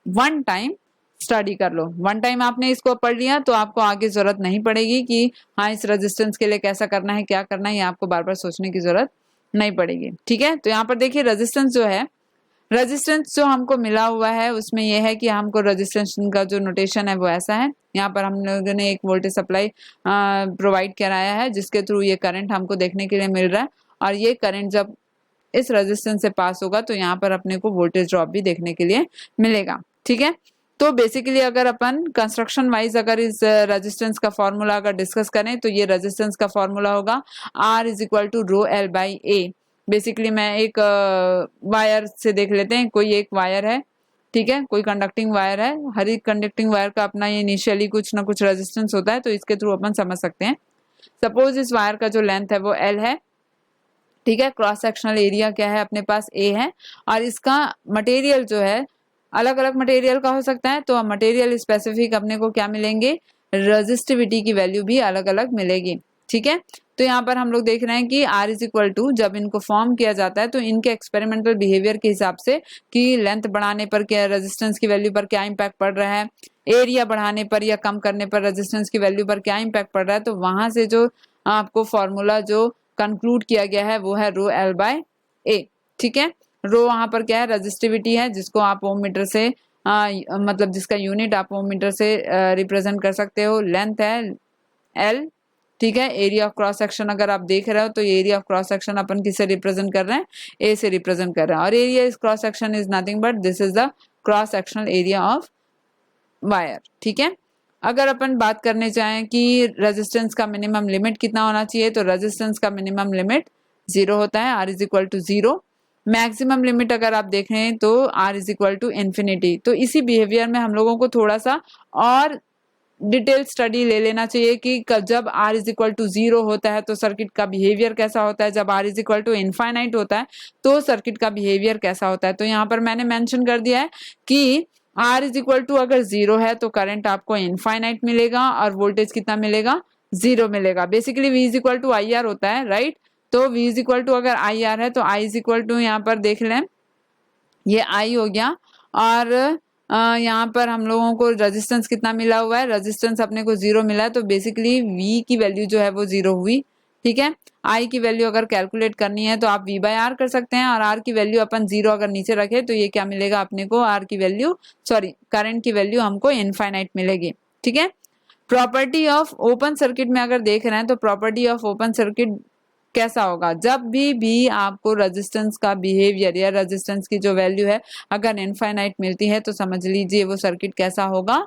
वन टाइम स्टडी कर लो। वन टाइम आपने इसको पढ़ लिया तो आपको आगे जरूरत नहीं पड़ेगी कि हाँ इस रेजिस्टेंस के लिए कैसा करना है, क्या करना है, ये आपको बार बार सोचने की जरूरत नहीं पड़ेगी। ठीक है, तो यहाँ पर देखिए रेजिस्टेंस जो है, रेजिस्टेंस जो हमको मिला हुआ है उसमें यह है कि हमको रेजिस्टेंस का जो नोटेशन है वो ऐसा है। यहाँ पर हम लोगों ने एक वोल्टेज सप्लाई प्रोवाइड कराया है जिसके थ्रू ये करंट हमको देखने के लिए मिल रहा है, और ये करंट जब इस रेजिस्टेंस से पास होगा तो यहाँ पर अपने को वोल्टेज ड्रॉप भी देखने के लिए मिलेगा। ठीक है, तो बेसिकली अगर अपन कंस्ट्रक्शन वाइज अगर इस रेजिस्टेंस का फॉर्मूला अगर डिस्कस करें तो ये रेजिस्टेंस का फॉर्मूला होगा R is equal to rho L by A. Basically मैं एक वायर से देख लेते हैं, कोई एक वायर है, ठीक है, कोई कंडक्टिंग वायर है, हर एक कंडक्टिंग वायर का अपना ये इनिशियली कुछ ना कुछ रेजिस्टेंस होता है, तो इसके थ्रू अपन समझ सकते हैं। सपोज इस वायर का जो लेंथ है वो L है, ठीक है, क्रॉस सेक्शनल एरिया क्या है अपने पास A है, और इसका मटेरियल जो है अलग अलग मटेरियल का हो सकता है, तो मटेरियल स्पेसिफिक अपने को क्या मिलेंगे, रेजिस्टिविटी की वैल्यू भी अलग अलग मिलेगी। ठीक है, तो यहाँ पर हम लोग देख रहे हैं कि R इज इक्वल टू जब इनको फॉर्म किया जाता है तो इनके एक्सपेरिमेंटल बिहेवियर के हिसाब से कि लेंथ बढ़ाने पर क्या रेजिस्टेंस की वैल्यू पर क्या इम्पैक्ट पड़ रहा है, एरिया बढ़ाने पर या कम करने पर रेजिस्टेंस की वैल्यू पर क्या इम्पैक्ट पड़ रहा है, तो वहां से जो आपको फॉर्मूला जो कंक्लूड किया गया है वो है रो एल बाय ए। ठीक है, रो वहां पर क्या है, रेजिस्टिविटी है जिसको आप ओम मीटर से मतलब जिसका यूनिट आप ओम मीटर से रिप्रेजेंट कर सकते हो, लेंथ है एल। ठीक है, एरिया ऑफ क्रॉस सेक्शन अगर आप देख रहे हो तो एरिया ऑफ क्रॉस सेक्शन अपन किससे रिप्रेजेंट कर रहे हैं, ए से रिप्रेजेंट कर रहे हैं, और area is cross section is nothing but this is the cross sectional area of wire. ठीक है, अगर अपन बात करने चाहें कि रेजिस्टेंस का मिनिमम लिमिट कितना होना चाहिए, तो रेजिस्टेंस का मिनिमम लिमिट 0 होता है, R is equal to 0। Maximum limit अगर आप देखें तो R is equal to infinity. तो इसी बिहेवियर में हम लोगों को थोड़ा सा और डिटेल स्टडी ले लेना चाहिए कि जब R इज इक्वल टू 0 होता है तो सर्किट का बिहेवियर कैसा होता है, जब R is equal to infinite होता है तो सर्किट का बिहेवियर कैसा होता है। तो यहाँ पर मैंने मेंशन कर दिया है कि R इज इक्वल टू अगर 0 है तो करंट आपको इनफाइनाइट मिलेगा और वोल्टेज कितना मिलेगा, 0 मिलेगा। Basically V is equal to IR होता है, राइट। तो V इज इक्वल टू अगर IR है तो I इज इक्वल टू यहाँ पर देख लें, ये I हो गया, और यहाँ पर हम लोगों को रेजिस्टेंस कितना मिला हुआ है, रेजिस्टेंस अपने को 0 मिला है, तो बेसिकली V की वैल्यू जो है वो 0 हुई। ठीक है, I की वैल्यू अगर कैलकुलेट करनी है तो आप V बाय R कर सकते हैं, और R की वैल्यू अपन 0 अगर नीचे रखे तो ये क्या मिलेगा अपने को, R की वैल्यू करंट की वैल्यू हमको इनफाइनाइट मिलेगी। ठीक है, प्रॉपर्टी ऑफ ओपन सर्किट में अगर देख रहे हैं तो प्रॉपर्टी ऑफ ओपन सर्किट कैसा होगा, जब भी आपको रेजिस्टेंस का बिहेवियर या रेजिस्टेंस की जो वैल्यू है अगर इनफाइनाइट मिलती है तो समझ लीजिए वो सर्किट कैसा होगा,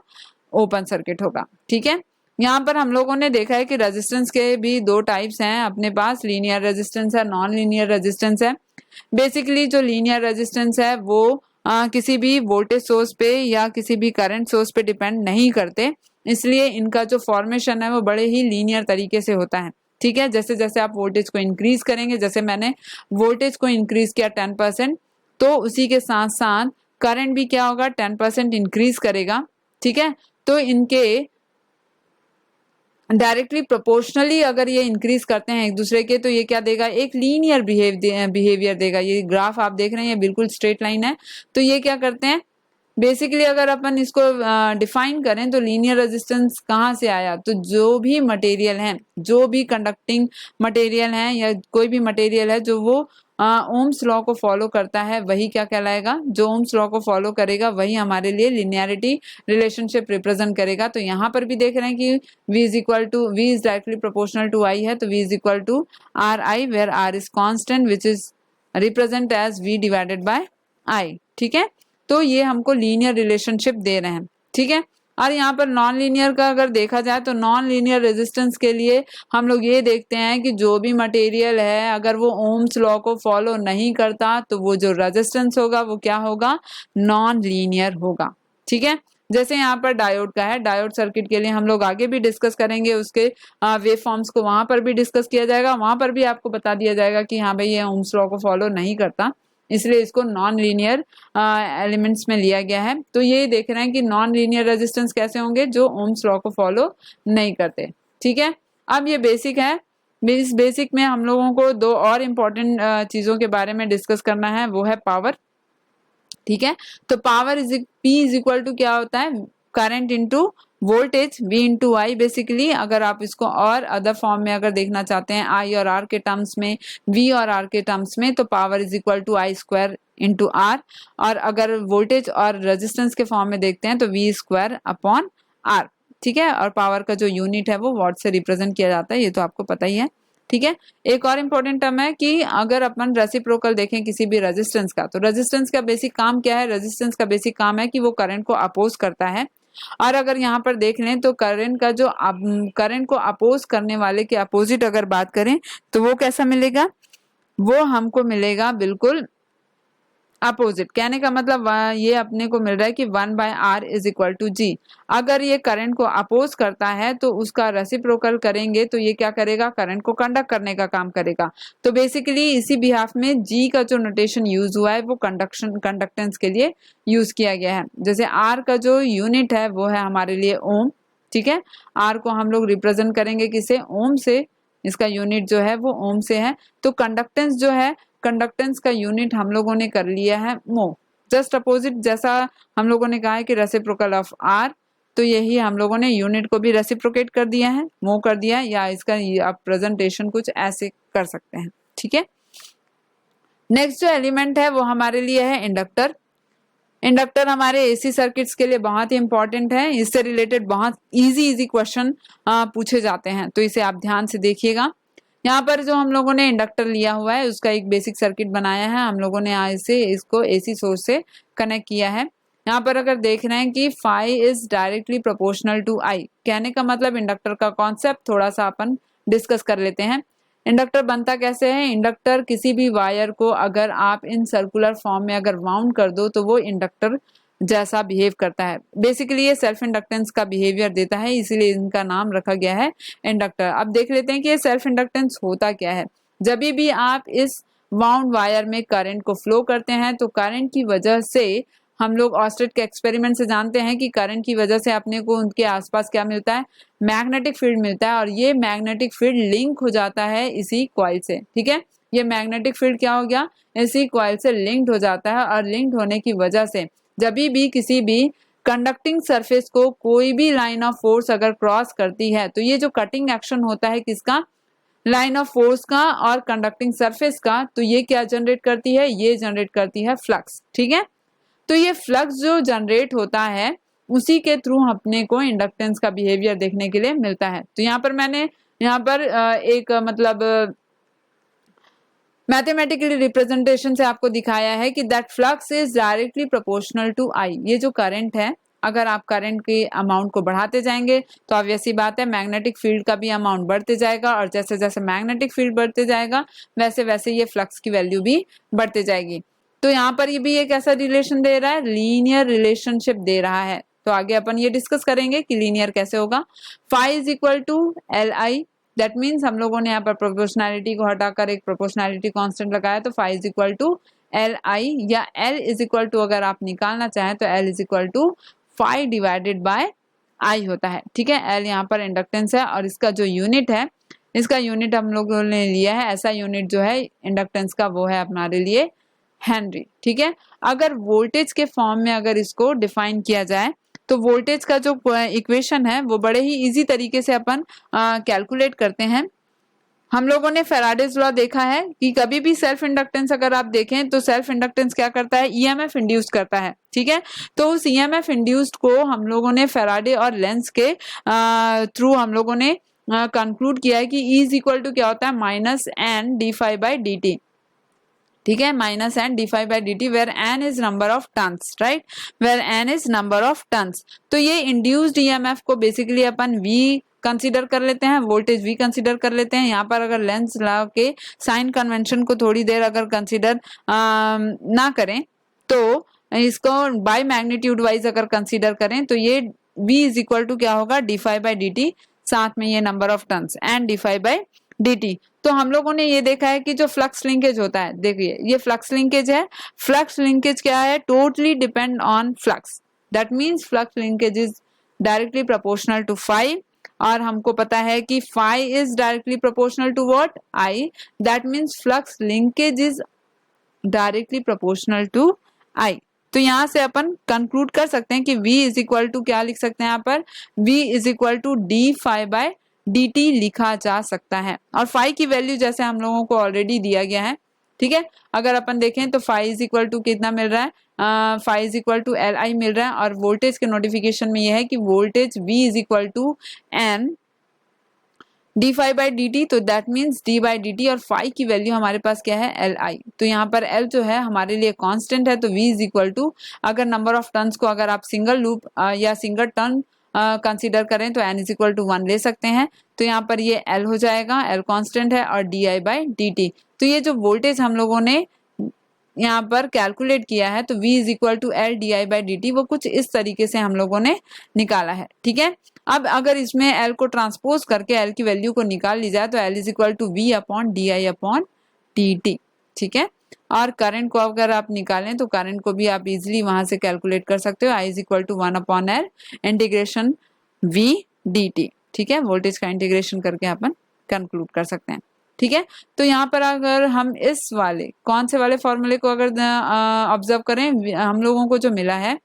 ओपन सर्किट होगा। ठीक है, यहाँ पर हम लोगों ने देखा है कि रेजिस्टेंस के भी दो टाइप्स हैं अपने पास, लीनियर रेजिस्टेंस है, नॉन लीनियर रेजिस्टेंस है। बेसिकली जो लीनियर रेजिस्टेंस है वो किसी भी वोल्टेज सोर्स पे या किसी भी करंट सोर्स पे डिपेंड नहीं करते, इसलिए इनका जो फॉर्मेशन है वो बड़े ही लीनियर तरीके से होता है। ठीक है, जैसे जैसे आप वोल्टेज को इंक्रीज करेंगे, जैसे मैंने वोल्टेज को इंक्रीज किया 10%, तो उसी के साथ साथ करंट भी क्या होगा, 10% इंक्रीज करेगा। ठीक है, तो इनके डायरेक्टली प्रोपोर्शनली अगर ये इंक्रीज करते हैं एक दूसरे के तो ये क्या देगा, एक लीनियर बिहेवियर देगा। ये ग्राफ आप देख रहे हैं ये बिल्कुल स्ट्रेट लाइन है, तो ये क्या करते हैं, बेसिकली अगर अपन इसको डिफाइन करें तो लीनियर रेजिस्टेंस कहाँ से आया, तो जो भी मटेरियल है, जो भी कंडक्टिंग मटेरियल है या कोई भी मटेरियल है जो वो ओम्स लॉ को फॉलो करता है वही क्या कहलाएगा, जो ओम्स लॉ को फॉलो करेगा वही हमारे लिए लिनियरिटी रिलेशनशिप रिप्रेजेंट करेगा। तो यहाँ पर भी देख रहे हैं कि V is directly proportional to I है, तो V is equal to R I, where R is constant which is represent as V divided by I। ठीक है, तो ये हमको लीनियर रिलेशनशिप दे रहे हैं। ठीक है, और यहाँ पर नॉन लीनियर का अगर देखा जाए तो नॉन लीनियर रेजिस्टेंस के लिए हम लोग ये देखते हैं कि जो भी मटेरियल है अगर वो ओम्स लॉ को फॉलो नहीं करता तो वो जो रेजिस्टेंस होगा वो क्या होगा, नॉन लीनियर होगा। ठीक है, जैसे यहाँ पर डायोड का है, डायोड सर्किट के लिए हम लोग आगे भी डिस्कस करेंगे, उसके वेव फॉर्म्स को वहां पर भी डिस्कस किया जाएगा, वहां पर भी आपको बता दिया जाएगा कि हाँ भाई ये ओम्स लॉ को फॉलो नहीं करता, इसलिए इसको नॉन लीनियर एलिमेंट्स में लिया गया है। तो ये देख रहे हैं कि नॉन लीनियर रेजिस्टेंस कैसे होंगे, जो ओम्स लॉ को फॉलो नहीं करते। ठीक है, अब ये बेसिक है, इस बेसिक में हम लोगों को दो और इम्पोर्टेंट चीजों के बारे में डिस्कस करना है, वो है पावर। ठीक है, तो power P is equal to क्या होता है, current into voltage V into I. Basically अगर आप इसको और अदर फॉर्म में अगर देखना चाहते हैं I और R के टर्म्स में, V और R के टर्म्स में, तो power is equal to I square into R, और अगर वोल्टेज और रेजिस्टेंस के फॉर्म में देखते हैं तो V स्क्वायर अपॉन R। ठीक है, और पावर का जो यूनिट है वो वॉट से रिप्रेजेंट किया जाता है, ये तो आपको पता ही है। ठीक है, एक और इम्पोर्टेंट टर्म है कि अगर अपन रेसिप्रोकल देखें किसी भी रेजिस्टेंस का, तो रेजिस्टेंस का बेसिक काम क्या है, रेजिस्टेंस का बेसिक काम है कि वो करंट को अपोज करता है। और अगर यहाँ पर देख लें तो करंट का जो करंट को अपोज करने वाले के अपोजिट अगर बात करें तो वो कैसा मिलेगा, वो हमको मिलेगा बिल्कुल अपोजिट। कहने का मतलब ये अपने को मिल रहा है कि 1/R is equal to G। अगर ये करंट को अपोज करता है तो उसका रेसिप्रोकल करेंगे तो ये क्या करेगा, करंट को कंडक्ट करने का काम करेगा। तो बेसिकली इसी बिहाफ में G का जो नोटेशन यूज हुआ है वो कंडक्टेंस के लिए यूज किया गया है। जैसे R का जो यूनिट है वो है हमारे लिए ओम। ठीक है, R को हम लोग रिप्रेजेंट करेंगे किसे, ओम से, इसका यूनिट जो है वो ओम से है। तो कंडक्टेंस जो है, कंडक्टेंस का यूनिट हम लोगों ने कर लिया है मो, जस्ट अपोजिट जैसा हम लोगों ने कहा है कि रेसिप्रोकल ऑफ आर, तो यही हम लोगों ने यूनिट को भी रेसिप्रोकेट कर दिया है, मो कर दिया है, या इसका आप प्रेजेंटेशन कुछ ऐसे कर सकते हैं। ठीक है, नेक्स्ट जो एलिमेंट है वो हमारे लिए है इंडक्टर। इंडक्टर हमारे एसी सर्किट्स के लिए बहुत ही इंपॉर्टेंट है, इससे रिलेटेड बहुत इजी क्वेश्चन पूछे जाते हैं, तो इसे आप ध्यान से देखिएगा। यहाँ पर जो हम लोगों ने इंडक्टर लिया हुआ है उसका एक बेसिक सर्किट बनाया है हम लोगों ने, आज से इसको एसी सोर्स से कनेक्ट किया है। यहाँ पर अगर देख रहे हैं कि phi is directly proportional to I, कहने का मतलब इंडक्टर का कॉन्सेप्ट थोड़ा सा अपन डिस्कस कर लेते हैं। इंडक्टर बनता कैसे है, इंडक्टर किसी भी वायर को अगर आप इन सर्कुलर फॉर्म में अगर वाउंड कर दो तो वो इंडक्टर जैसा बिहेव करता है। बेसिकली ये सेल्फ इंडक्टेंस का बिहेवियर देता है, इसीलिए इनका नाम रखा गया है इंडक्टर। अब देख लेते हैं कि ये सेल्फ इंडक्टेंस होता क्या है। जब भी आप इस वाउंड वायर में करंट को फ्लो करते हैं तो करंट की वजह से, हम लोग ऑस्टेट के एक्सपेरिमेंट से जानते हैं कि करंट की वजह से अपने को उनके आसपास क्या मिलता है, मैग्नेटिक फील्ड मिलता है, और ये मैग्नेटिक फील्ड लिंक हो जाता है इसी कॉइल से। ठीक है, ये मैग्नेटिक फील्ड क्या हो गया, इसी कॉइल से लिंक्ड हो जाता है, और लिंक्ड होने की वजह से जब भी किसी भी कंडक्टिंग सरफेस को कोई भी लाइन ऑफ फोर्स अगर क्रॉस करती है तो ये जो कटिंग एक्शन होता है किसका, लाइन ऑफ फोर्स का और कंडक्टिंग सरफेस का, तो ये क्या जनरेट करती है, ये जनरेट करती है फ्लक्स। ठीक है, तो ये फ्लक्स जो जनरेट होता है उसी के थ्रू अपने को इंडक्टेंस का बिहेवियर देखने के लिए मिलता है। तो यहाँ पर मैंने यहाँ पर एक मतलब मैथमेटिकली रिप्रेजेंटेशन से आपको दिखाया है कि that flux is directly proportional to I. ये जो करंट है, अगर आप करंट के अमाउंट को बढ़ाते जाएंगे तो ऑब्वियस सी बात है मैग्नेटिक फील्ड का भी अमाउंट बढ़ते जाएगा, और जैसे जैसे मैग्नेटिक फील्ड बढ़ते जाएगा वैसे वैसे ये फ्लक्स की वैल्यू भी बढ़ते जाएगी। तो यहाँ पर ये भी एक ऐसा रिलेशन दे रहा है, लीनियर रिलेशनशिप दे रहा है। तो आगे अपन ये डिस्कस करेंगे कि लीनियर कैसे होगा। Phi is equal to L I, that means हम लोगों ने यहाँ पर प्रोपोर्शनैलिटी को हटाकर एक प्रोपोर्शनैलिटी कांस्टेंट लगाया, तो phi is equal to L I, या एल इज इक्वल टू अगर आप निकालना चाहें तो L is equal to phi divided by I होता है। ठीक है, एल यहाँ पर इंडक्टेंस है, और इसका जो यूनिट है, इसका यूनिट हम लोगों ने लिया है, ऐसा यूनिट जो है इंडक्टेंस का वो है हमारे लिए हेनरी। ठीक है, अगर वोल्टेज के फॉर्म में अगर इसको डिफाइन किया जाए तो वोल्टेज का जो इक्वेशन है वो बड़े ही इजी तरीके से अपन कैलकुलेट करते हैं। हम लोगों ने फैराडेज लॉ देखा है कि कभी भी सेल्फ इंडक्टेंस अगर आप देखें तो सेल्फ इंडक्टेंस क्या करता है, ईएमएफ इंड्यूस करता है। ठीक है, तो उस ईएमएफ इंड्यूस्ड को हम लोगों ने फैराडे और लेंस के थ्रू हम लोगों ने कंक्लूड किया है कि E इज इक्वल टू क्या होता है, minus N D phi by D t. ठीक है, minus N D phi by D t, where N is number of turns, right, where N is number of turns. तो ये induced EMF को basically अपन V consider कर लेते हैं, voltage V consider कर लेते हैं। यहाँ पर अगर लेंस लॉ के साइन कन्वेंशन को थोड़ी देर अगर कंसीडर ना करें तो इसको बाय मैग्नीट्यूड वाइज अगर कंसीडर करें तो ये V इज इक्वल टू क्या होगा, d phi by D t, साथ में ये number of turns and d phi by D T. तो हम लोगों ने ये देखा है कि जो फ्लक्स लिंकेज होता है, देखिए ये फ्लक्स लिंकेज है। फ्लक्स लिंकेज क्या है, totally depend on flux, that means flux linkage is directly proportional to phi, और हमको पता है कि phi is directly proportional to what, I, that means flux linkage is directly proportional to I. तो यहाँ से अपन कंक्लूड कर सकते हैं कि V इज इक्वल टू क्या लिख सकते हैं, यहाँ पर V is equal to d phi by d t लिखा जा सकता है। और फाई की वैल्यू जैसे हम लोगों को ऑलरेडी दिया गया है। ठीक है, अगर अपन देखें तो फाई इज इक्वल टू कितना मिल रहा है, phi is equal to L I मिल रहा है, और वोल्टेज के नोटिफिकेशन में यह है कि voltage V is equal to N D phi by D T, तो that means D by D T, और फाई की वैल्यू हमारे पास क्या है, एल आई। तो यहाँ पर एल जो है हमारे लिए कांस्टेंट है, तो V इज इक्वल टू, अगर नंबर ऑफ टर्न्स को अगर आप सिंगल लूप या सिंगल टर्न कंसीडर करें तो n इज इक्वल टू 1 ले सकते हैं। तो यहाँ पर ये L हो जाएगा, L कांस्टेंट है, और D I by D T. तो ये जो वोल्टेज हम लोगों ने यहाँ पर कैलकुलेट किया है तो V is equal to L d I by D t, वो कुछ इस तरीके से हम लोगों ने निकाला है। ठीक है, अब अगर इसमें L को ट्रांसपोज करके L की वैल्यू को निकाल ली जाए तो L is equal to V upon d I upon d t. ठीक है, और करंट को अगर आप निकालें तो करंट को भी आप इजिली वहां से कैलकुलेट कर सकते हो, I is equal to 1 upon L integration V d t. ठीक है, वोल्टेज का इंटीग्रेशन करके अपन कंक्लूड कर सकते हैं। ठीक है, तो यहाँ पर अगर हम इस वाले कौन से वाले फॉर्मूले को अगर ऑब्जर्व करें, हम लोगों को जो मिला है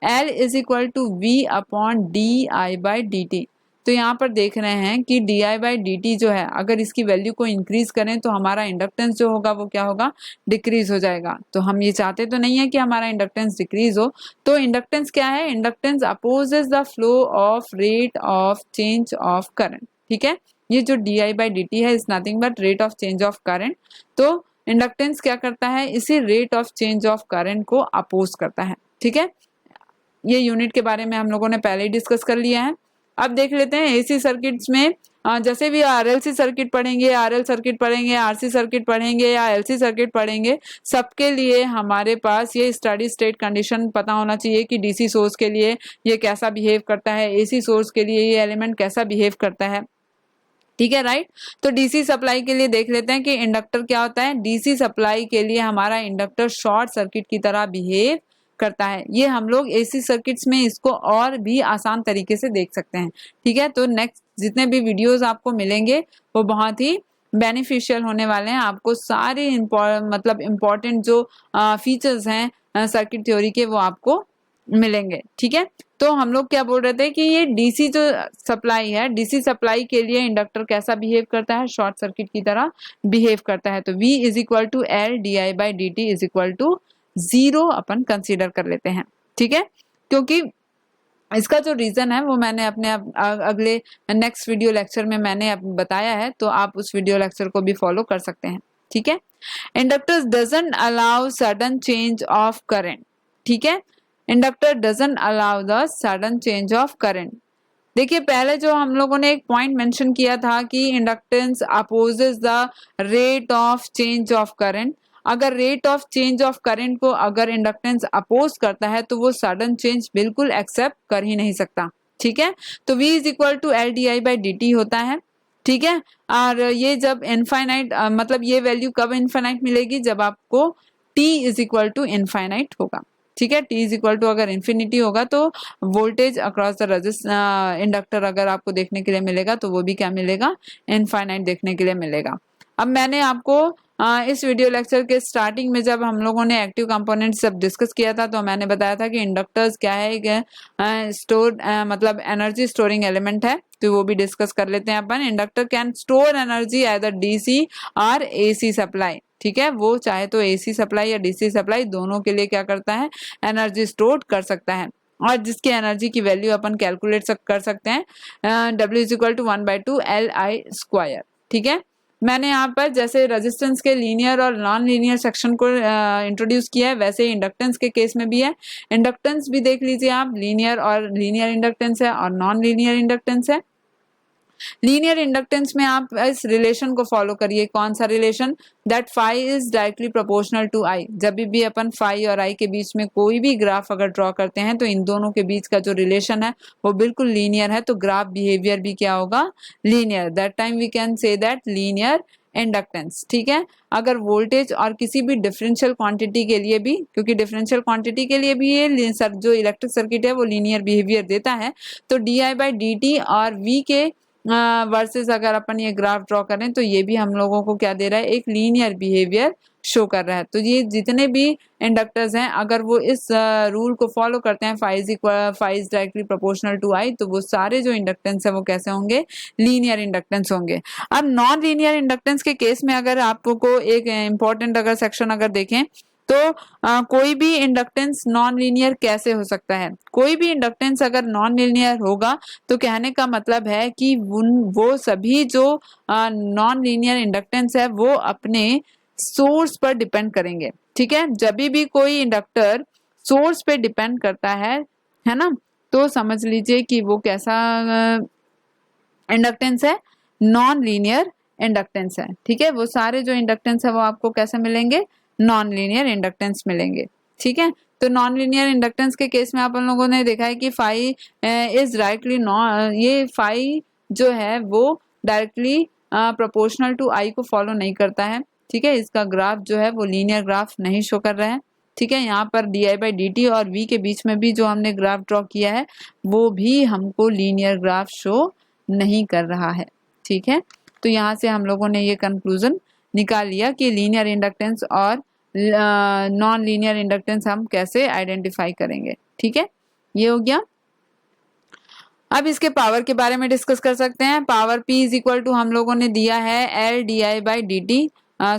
L is equal to V upon d I by D T. तो यहाँ पर देख रहे हैं कि d I by D t जो है, अगर इसकी वैल्यू को इंक्रीज करें तो हमारा इंडक्टेंस जो होगा वो क्या होगा, डिक्रीज हो जाएगा। तो हम ये चाहते तो नहीं है कि हमारा इंडक्टेंस डिक्रीज हो। तो इंडक्टेंस क्या है, inductance opposes the flow of rate of change of current. ठीक है, ये जो D I by D T है is nothing but rate of change of current. तो इंडक्टेंस क्या करता है, इसी rate of change of current को अपोज करता है। ठीक है, ये यूनिट के बारे में हम लोगों ने पहले ही डिस्कस कर लिया है। अब देख लेते हैं एसी सर्किट्स में जैसे भी आरएलसी सर्किट पढ़ेंगे, आरएल सर्किट पढ़ेंगे, आरसी सर्किट पढ़ेंगे या एलसी सर्किट पढ़ेंगे, सबके लिए हमारे पास ये स्टडी स्टेट कंडीशन पता होना चाहिए कि डीसी सोर्स के लिए ये कैसा बिहेव करता है, एसी सोर्स के लिए ये एलिमेंट कैसा बिहेव करता है। ठीक है, राइट। तो डीसी सप्लाई के लिए देख लेते हैं कि इंडक्टर क्या होता है। डीसी सप्लाई के लिए हमारा इंडक्टर शॉर्ट सर्किट की तरह बिहेव करता है। ये हम लोग एसी सर्किट्स में इसको और भी आसान तरीके से देख सकते हैं। ठीक है, तो नेक्स्ट जितने भी वीडियोस आपको मिलेंगे वो बहुत ही बेनिफिशियल होने वाले हैं। आपको सारे मतलब इम्पोर्टेंट जो फीचर्स हैं सर्किट थ्योरी के वो आपको मिलेंगे। ठीक है, तो हम लोग क्या बोल रहे थे कि ये डीसी जो सप्लाई है, डीसी सप्लाई के लिए इंडक्टर कैसा बिहेव करता है, शॉर्ट सर्किट की तरह बिहेव करता है। तो V is equal to L d I by D t is equal to 0 अपन कंसीडर कर लेते हैं। ठीक है, क्योंकि इसका जो रीजन है वो मैंने अपने अगले नेक्स्ट वीडियो लेक्चर में मैंने बताया है, तो आप उस वीडियो लेक्चर को भी फॉलो कर सकते हैं। ठीक है, inductors doesn't allow sudden change of current. ठीक है, inductor doesn't allow the sudden change of current. देखिए पहले जो हम लोगों ने एक पॉइंट मेंशन किया था कि inductance opposes the rate of change of current. अगर rate of change of current को अगर इंडक्टेंस अपोज करता है तो वो सडन चेंज बिल्कुल एक्सेप्ट कर ही नहीं सकता। ठीक है, तो V is equal to L d I by D t होता है। ठीक है, और ये जब इनफाइनाइट मतलब ये वैल्यू कब इनफाइनाइट मिलेगी, जब आपको T is equal to infinite होगा। ठीक है, T इज इक्वल टू अगर इन्फिनिटी होगा तो वोल्टेज अक्रॉस द इंडक्टर अगर आपको देखने के लिए मिलेगा तो वो भी क्या मिलेगा, इनफाइनाइट देखने के लिए मिलेगा। अब मैंने आपको इस वीडियो लेक्चर के स्टार्टिंग में जब हम लोगों ने एक्टिव कंपोनेंट्स सब डिस्कस किया था तो मैंने बताया था कि इंडक्टर्स क्या है, स्टोर मतलब एनर्जी स्टोरिंग एलिमेंट है, तो वो भी डिस्कस कर लेते हैं अपन। Inductor can store energy either DC और एसी सप्लाई, ठीक है, वो चाहे तो एसी सप्लाई या डीसी सप्लाई दोनों के लिए क्या करता है, एनर्जी स्टोर कर सकता है, और जिसकी एनर्जी की वैल्यू अपन कैलकुलेट कर सकते हैं, W is equal to 1/2 LI²। ठीक है, मैंने यहाँ पर जैसे रेजिस्टेंस के लीनियर और नॉन लीनियर सेक्शन को इंट्रोड्यूस किया है, वैसे ही इंडक्टेंस के केस में भी है। इंडक्टेंस भी देख लीजिए आप, लीनियर इंडक्टेंस है और नॉन लीनियर इंडक्टेंस है। लीनियर इंडक्टेंस में आप इस रिलेशन को फॉलो करिए, कौन सा relation, that phi is directly proportional to I. जब भी अपन फाई और आई के बीच में कोई भी ग्राफ अगर ड्रॉ करते हैं तो इन दोनों के बीच का जो रिलेशन है वो बिल्कुल लीनियर है, तो ग्राफ बिहेवियर भी क्या होगा, linear. That time we can say that linear inductance. ठीक है, अगर वोल्टेज और किसी भी डिफरेंशियल क्वांटिटी के लिए भी, क्योंकि डिफरेंशियल क्वांटिटी के लिए भी ये जो इलेक्ट्रिक सर्किट है वो लीनियर बिहेवियर देता है, तो di/dt और v के वर्सेस अगर अपन ये ग्राफ ड्रॉ करें तो ये भी हम लोगों को क्या दे रहा है, एक लीनियर बिहेवियर शो कर रहा है। तो ये जितने भी इंडक्टर्स हैं अगर वो इस रूल को फॉलो करते हैं, phi is directly proportional to I, तो वो सारे जो इंडक्टेंस है वो कैसे होंगे, लीनियर इंडक्टेंस होंगे। अब नॉन लीनियर इंडक्टेंस के केस में अगर आपको एक इंपॉर्टेंट अगर सेक्शन अगर देखें तो कोई भी इंडक्टेंस नॉन लीनियर कैसे हो सकता है। कोई भी इंडक्टेंस अगर नॉन लीनियर होगा तो कहने का मतलब है कि वो सभी जो नॉन लीनियर इंडक्टेंस है वो अपने सोर्स पर डिपेंड करेंगे। ठीक है, जब भी कोई इंडक्टर सोर्स पे डिपेंड करता है ना, तो समझ लीजिए कि वो कैसा इंडक्टेंस है, नॉन लीनियर इंडक्टेंस है। ठीक है, वो सारे जो इंडक्टेंस है वो आपको कैसे मिलेंगे, नॉन लीनियर इंडक्टेंस मिलेंगे। ठीक है, तो नॉन लीनियर इंडक्टेंस के केस में अपन लोगों ने देखा है कि फाई इज डायरेक्टली ये फाई जो है वो डायरेक्टली प्रोपोर्शनल टू आई को फॉलो नहीं करता है। ठीक है, इसका ग्राफ जो है वो लीनियर ग्राफ नहीं शो कर रहा है। ठीक है, यहाँ पर di/dt और v के बीच में भी जो हमने ग्राफ ड्रॉ किया है वो भी हमको लीनियर ग्राफ शो नहीं कर रहा है। ठीक है, तो यहाँ से हम लोगों ने ये कंक्लूजन निकाल लिया कि लीनियर इंडक्टेंस और नॉन लीनियर इंडक्टेंस हम कैसे आइडेंटिफाई करेंगे। ठीक है, ये हो गया। अब इसके पावर के बारे में डिस्कस कर सकते हैं। Power P is equal to हम लोगों ने दिया है LDI/dt।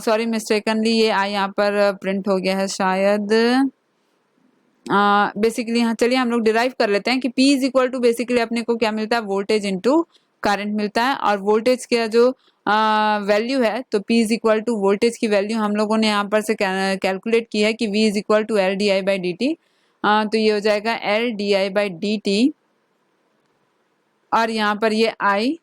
सॉरी मिस्टेकनली ये आई यहाँ पर प्रिंट हो गया है शायद। बेसिकली हाँ, चलिए हम लोग डिराइव कर लेते हैं कि P is equal to basically अपने को क्या मिलता है, वोल्टेज इनटू करंट मिलता है, और वोल्टेज का जो वैल्यू है तो P is equal to voltage की वैल्यू हम लोगों ने यहाँ पर से कैलकुलेट की है कि V is equal to LDI/dt। तो ये हो जाएगा LDI/dt और यहाँ पर ये I।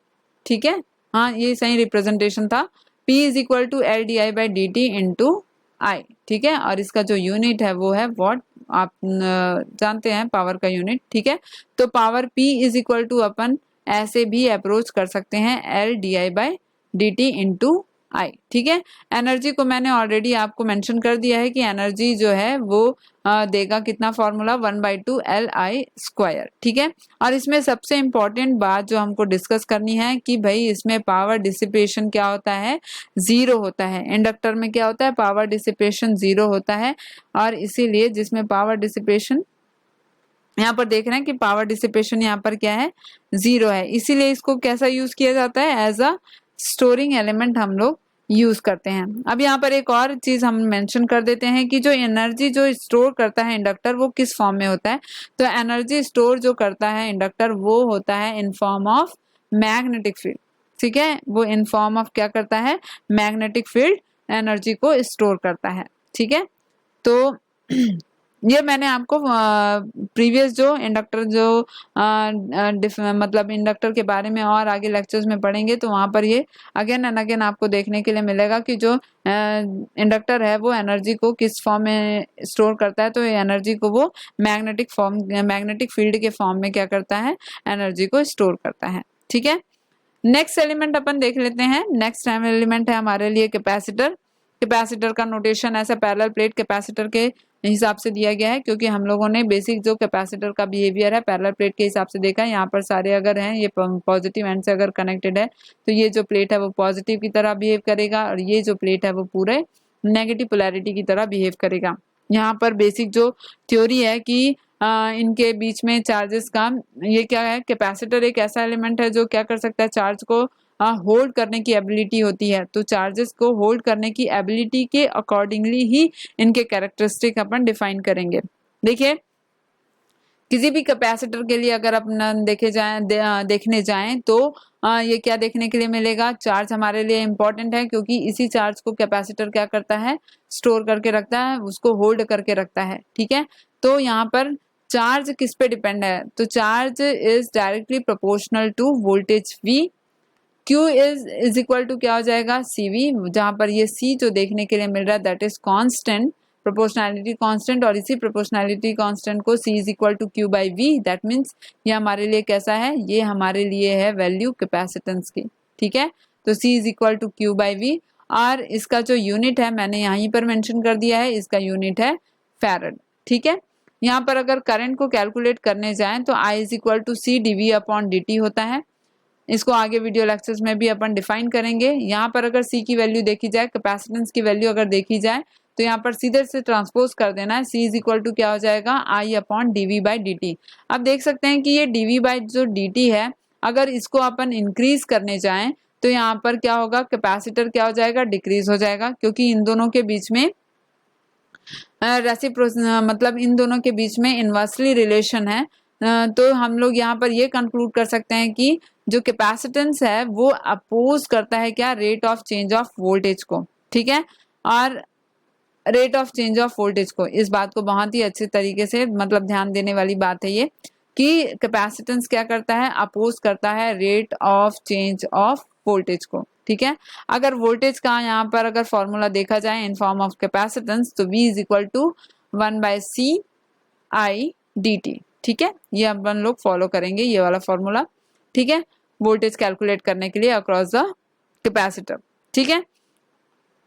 ठीक है, हाँ ये सही रिप्रेजेंटेशन था, P is equal to LDI/dt into I। ठीक है, और इसका जो यूनिट है वो है वॉट, आप जानते हैं पावर का यूनिट। ठीक है, तो power P is equal to अपन ऐसे भी अप्रोच कर सकते हैं LDI/dt इंटू I। ठीक है, एनर्जी को मैंने ऑलरेडी आपको मेंशन कर दिया है कि एनर्जी जो है वो देगा कितना, फॉर्मूला 1/2 LI²। ठीक है, और इसमें सबसे इम्पोर्टेंट बात जो हमको डिस्कस करनी है कि भाई इसमें पावर डिसिपेशन क्या होता है, जीरो होता है। इंडक्टर में क्या होता है, पावर डिसिपेशन जीरो होता है, और इसीलिए जिसमें पावर डिसिपेशन यहाँ पर देख रहे हैं कि पावर डिसिपेशन यहाँ पर क्या है, जीरो है, इसीलिए इसको कैसा यूज किया जाता है, एज अ स्टोरिंग एलिमेंट हम लोग यूज करते हैं। अब यहाँ पर एक और चीज हम मेंशन कर देते हैं कि जो एनर्जी जो स्टोर करता है इंडक्टर वो किस फॉर्म में होता है। तो एनर्जी स्टोर जो करता है इंडक्टर वो होता है इन फॉर्म ऑफ मैग्नेटिक फील्ड। ठीक है, वो इन फॉर्म ऑफ क्या करता है, मैग्नेटिक फील्ड एनर्जी को स्टोर करता है। ठीक है, तो ये मैंने आपको प्रीवियस जो इंडक्टर जो मतलब इंडक्टर के बारे में और आगे लेक्चर्स में पढ़ेंगे तो वहां पर ये अगेन एंड अगेन आपको देखने के लिए मिलेगा कि जो इंडक्टर है वो एनर्जी को किस फॉर्म में स्टोर करता है। तो एनर्जी को वो मैग्नेटिक फील्ड के फॉर्म में क्या करता है, एनर्जी को स्टोर करता है। ठीक है, नेक्स्ट एलिमेंट अपन देख लेते हैं। नेक्स्ट एलिमेंट है हमारे लिए कैपेसिटर। कैपेसिटर का नोटेशन ऐसा पैरेलल प्लेट कैपेसिटर के हिसाब से दिया गया है, क्योंकि हम लोगों ने बेसिक जो कैपेसिटर का बिहेवियर है पैरेलल प्लेट के हिसाब से देखा है। यहाँ पर सारे अगर हैं ये पॉजिटिव एंड से अगर कनेक्टेड है तो ये जो प्लेट है वो पॉजिटिव की तरह बिहेव करेगा और ये जो प्लेट है वो पूरे नेगेटिव पोलैरिटी की तरह बिहेव करेगा। यहाँ पर बेसिक जो थ्योरी है कि इनके बीच में चार्जेस का, ये क्या है, कैपेसिटर एक ऐसा एलिमेंट है जो क्या कर सकता है, चार्ज को होल्ड करने की एबिलिटी होती है। तो चार्जेस को होल्ड करने की एबिलिटी के अकॉर्डिंगली ही इनके कैरेक्टरिस्टिक अपन डिफाइन करेंगे। देखिए किसी भी कैपेसिटर के लिए अगर अपना देखने जाएं तो ये क्या देखने के लिए मिलेगा, चार्ज हमारे लिए इंपॉर्टेंट है, क्योंकि इसी चार्ज को कैपेसिटर क्या करता है, स्टोर करके रखता है, उसको होल्ड करके रखता है। ठीक है, तो यहाँ पर चार्ज किस पे डिपेंड है, तो charge is directly proportional to voltage V। Q is equal to क्या हो जाएगा, CV, जहां पर ये C जो देखने के लिए मिल रहा है that is constant, proportionality constant, और इसी प्रोपोर्शनैलिटी कांस्टेंट को C is equal to Q by V, that means ये हमारे लिए कैसा है, ये हमारे लिए है वैल्यू कैपेसिटेंस की। ठीक है, तो C is equal to Q by V, और इसका जो यूनिट है मैंने यहीं पर मेंशन कर दिया है, इसका यूनिट है फैरड। ठीक है, यहाँ पर अगर करंट को कैलकुलेट करने जाएं तो I is equal to C dV upon dt होता है। इसको आगे वीडियो लेक्चर्स में भी अपन डिफाइन करेंगे। यहाँ पर अगर C की वैल्यू देखी जाए, कैपेसिटेंस की वैल्यू अगर देखी जाए तो यहाँ पर सीधे से ट्रांसपोज कर देना है, C इज इक्वल टू क्या हो जाएगा, I upon dV by dt। अब देख सकते हैं कि ये dV बाई जो dt है, अगर इसको अपन इंक्रीज करने जाएं तो यहाँ पर क्या होगा, कैपेसिटर क्या हो जाएगा, डिक्रीज हो जाएगा, क्योंकि इन दोनों के बीच में मतलब इन दोनों के बीच में इन्वर्सली रिलेशन है। तो हम लोग यहाँ पर ये कंक्लूड कर सकते हैं कि जो कैपेसिटेंस है वो अपोज करता है क्या, rate of change of voltage को। ठीक है, और rate of change of voltage को, इस बात को बहुत ही अच्छे तरीके से मतलब ध्यान देने वाली बात है ये, कि कैपेसिटेंस क्या करता है, अपोज करता है rate of change of voltage को। ठीक है, अगर वोल्टेज का यहाँ पर अगर फॉर्मूला देखा जाए इन फॉर्म ऑफ कैपेसिटेंस तो V is equal to 1/CI dt। ठीक है, ये अपन लोग फॉलो करेंगे ये वाला फॉर्मूला। ठीक है, वोल्टेज कैलकुलेट करने के लिए अक्रॉस द कैपेसिटर। ठीक है,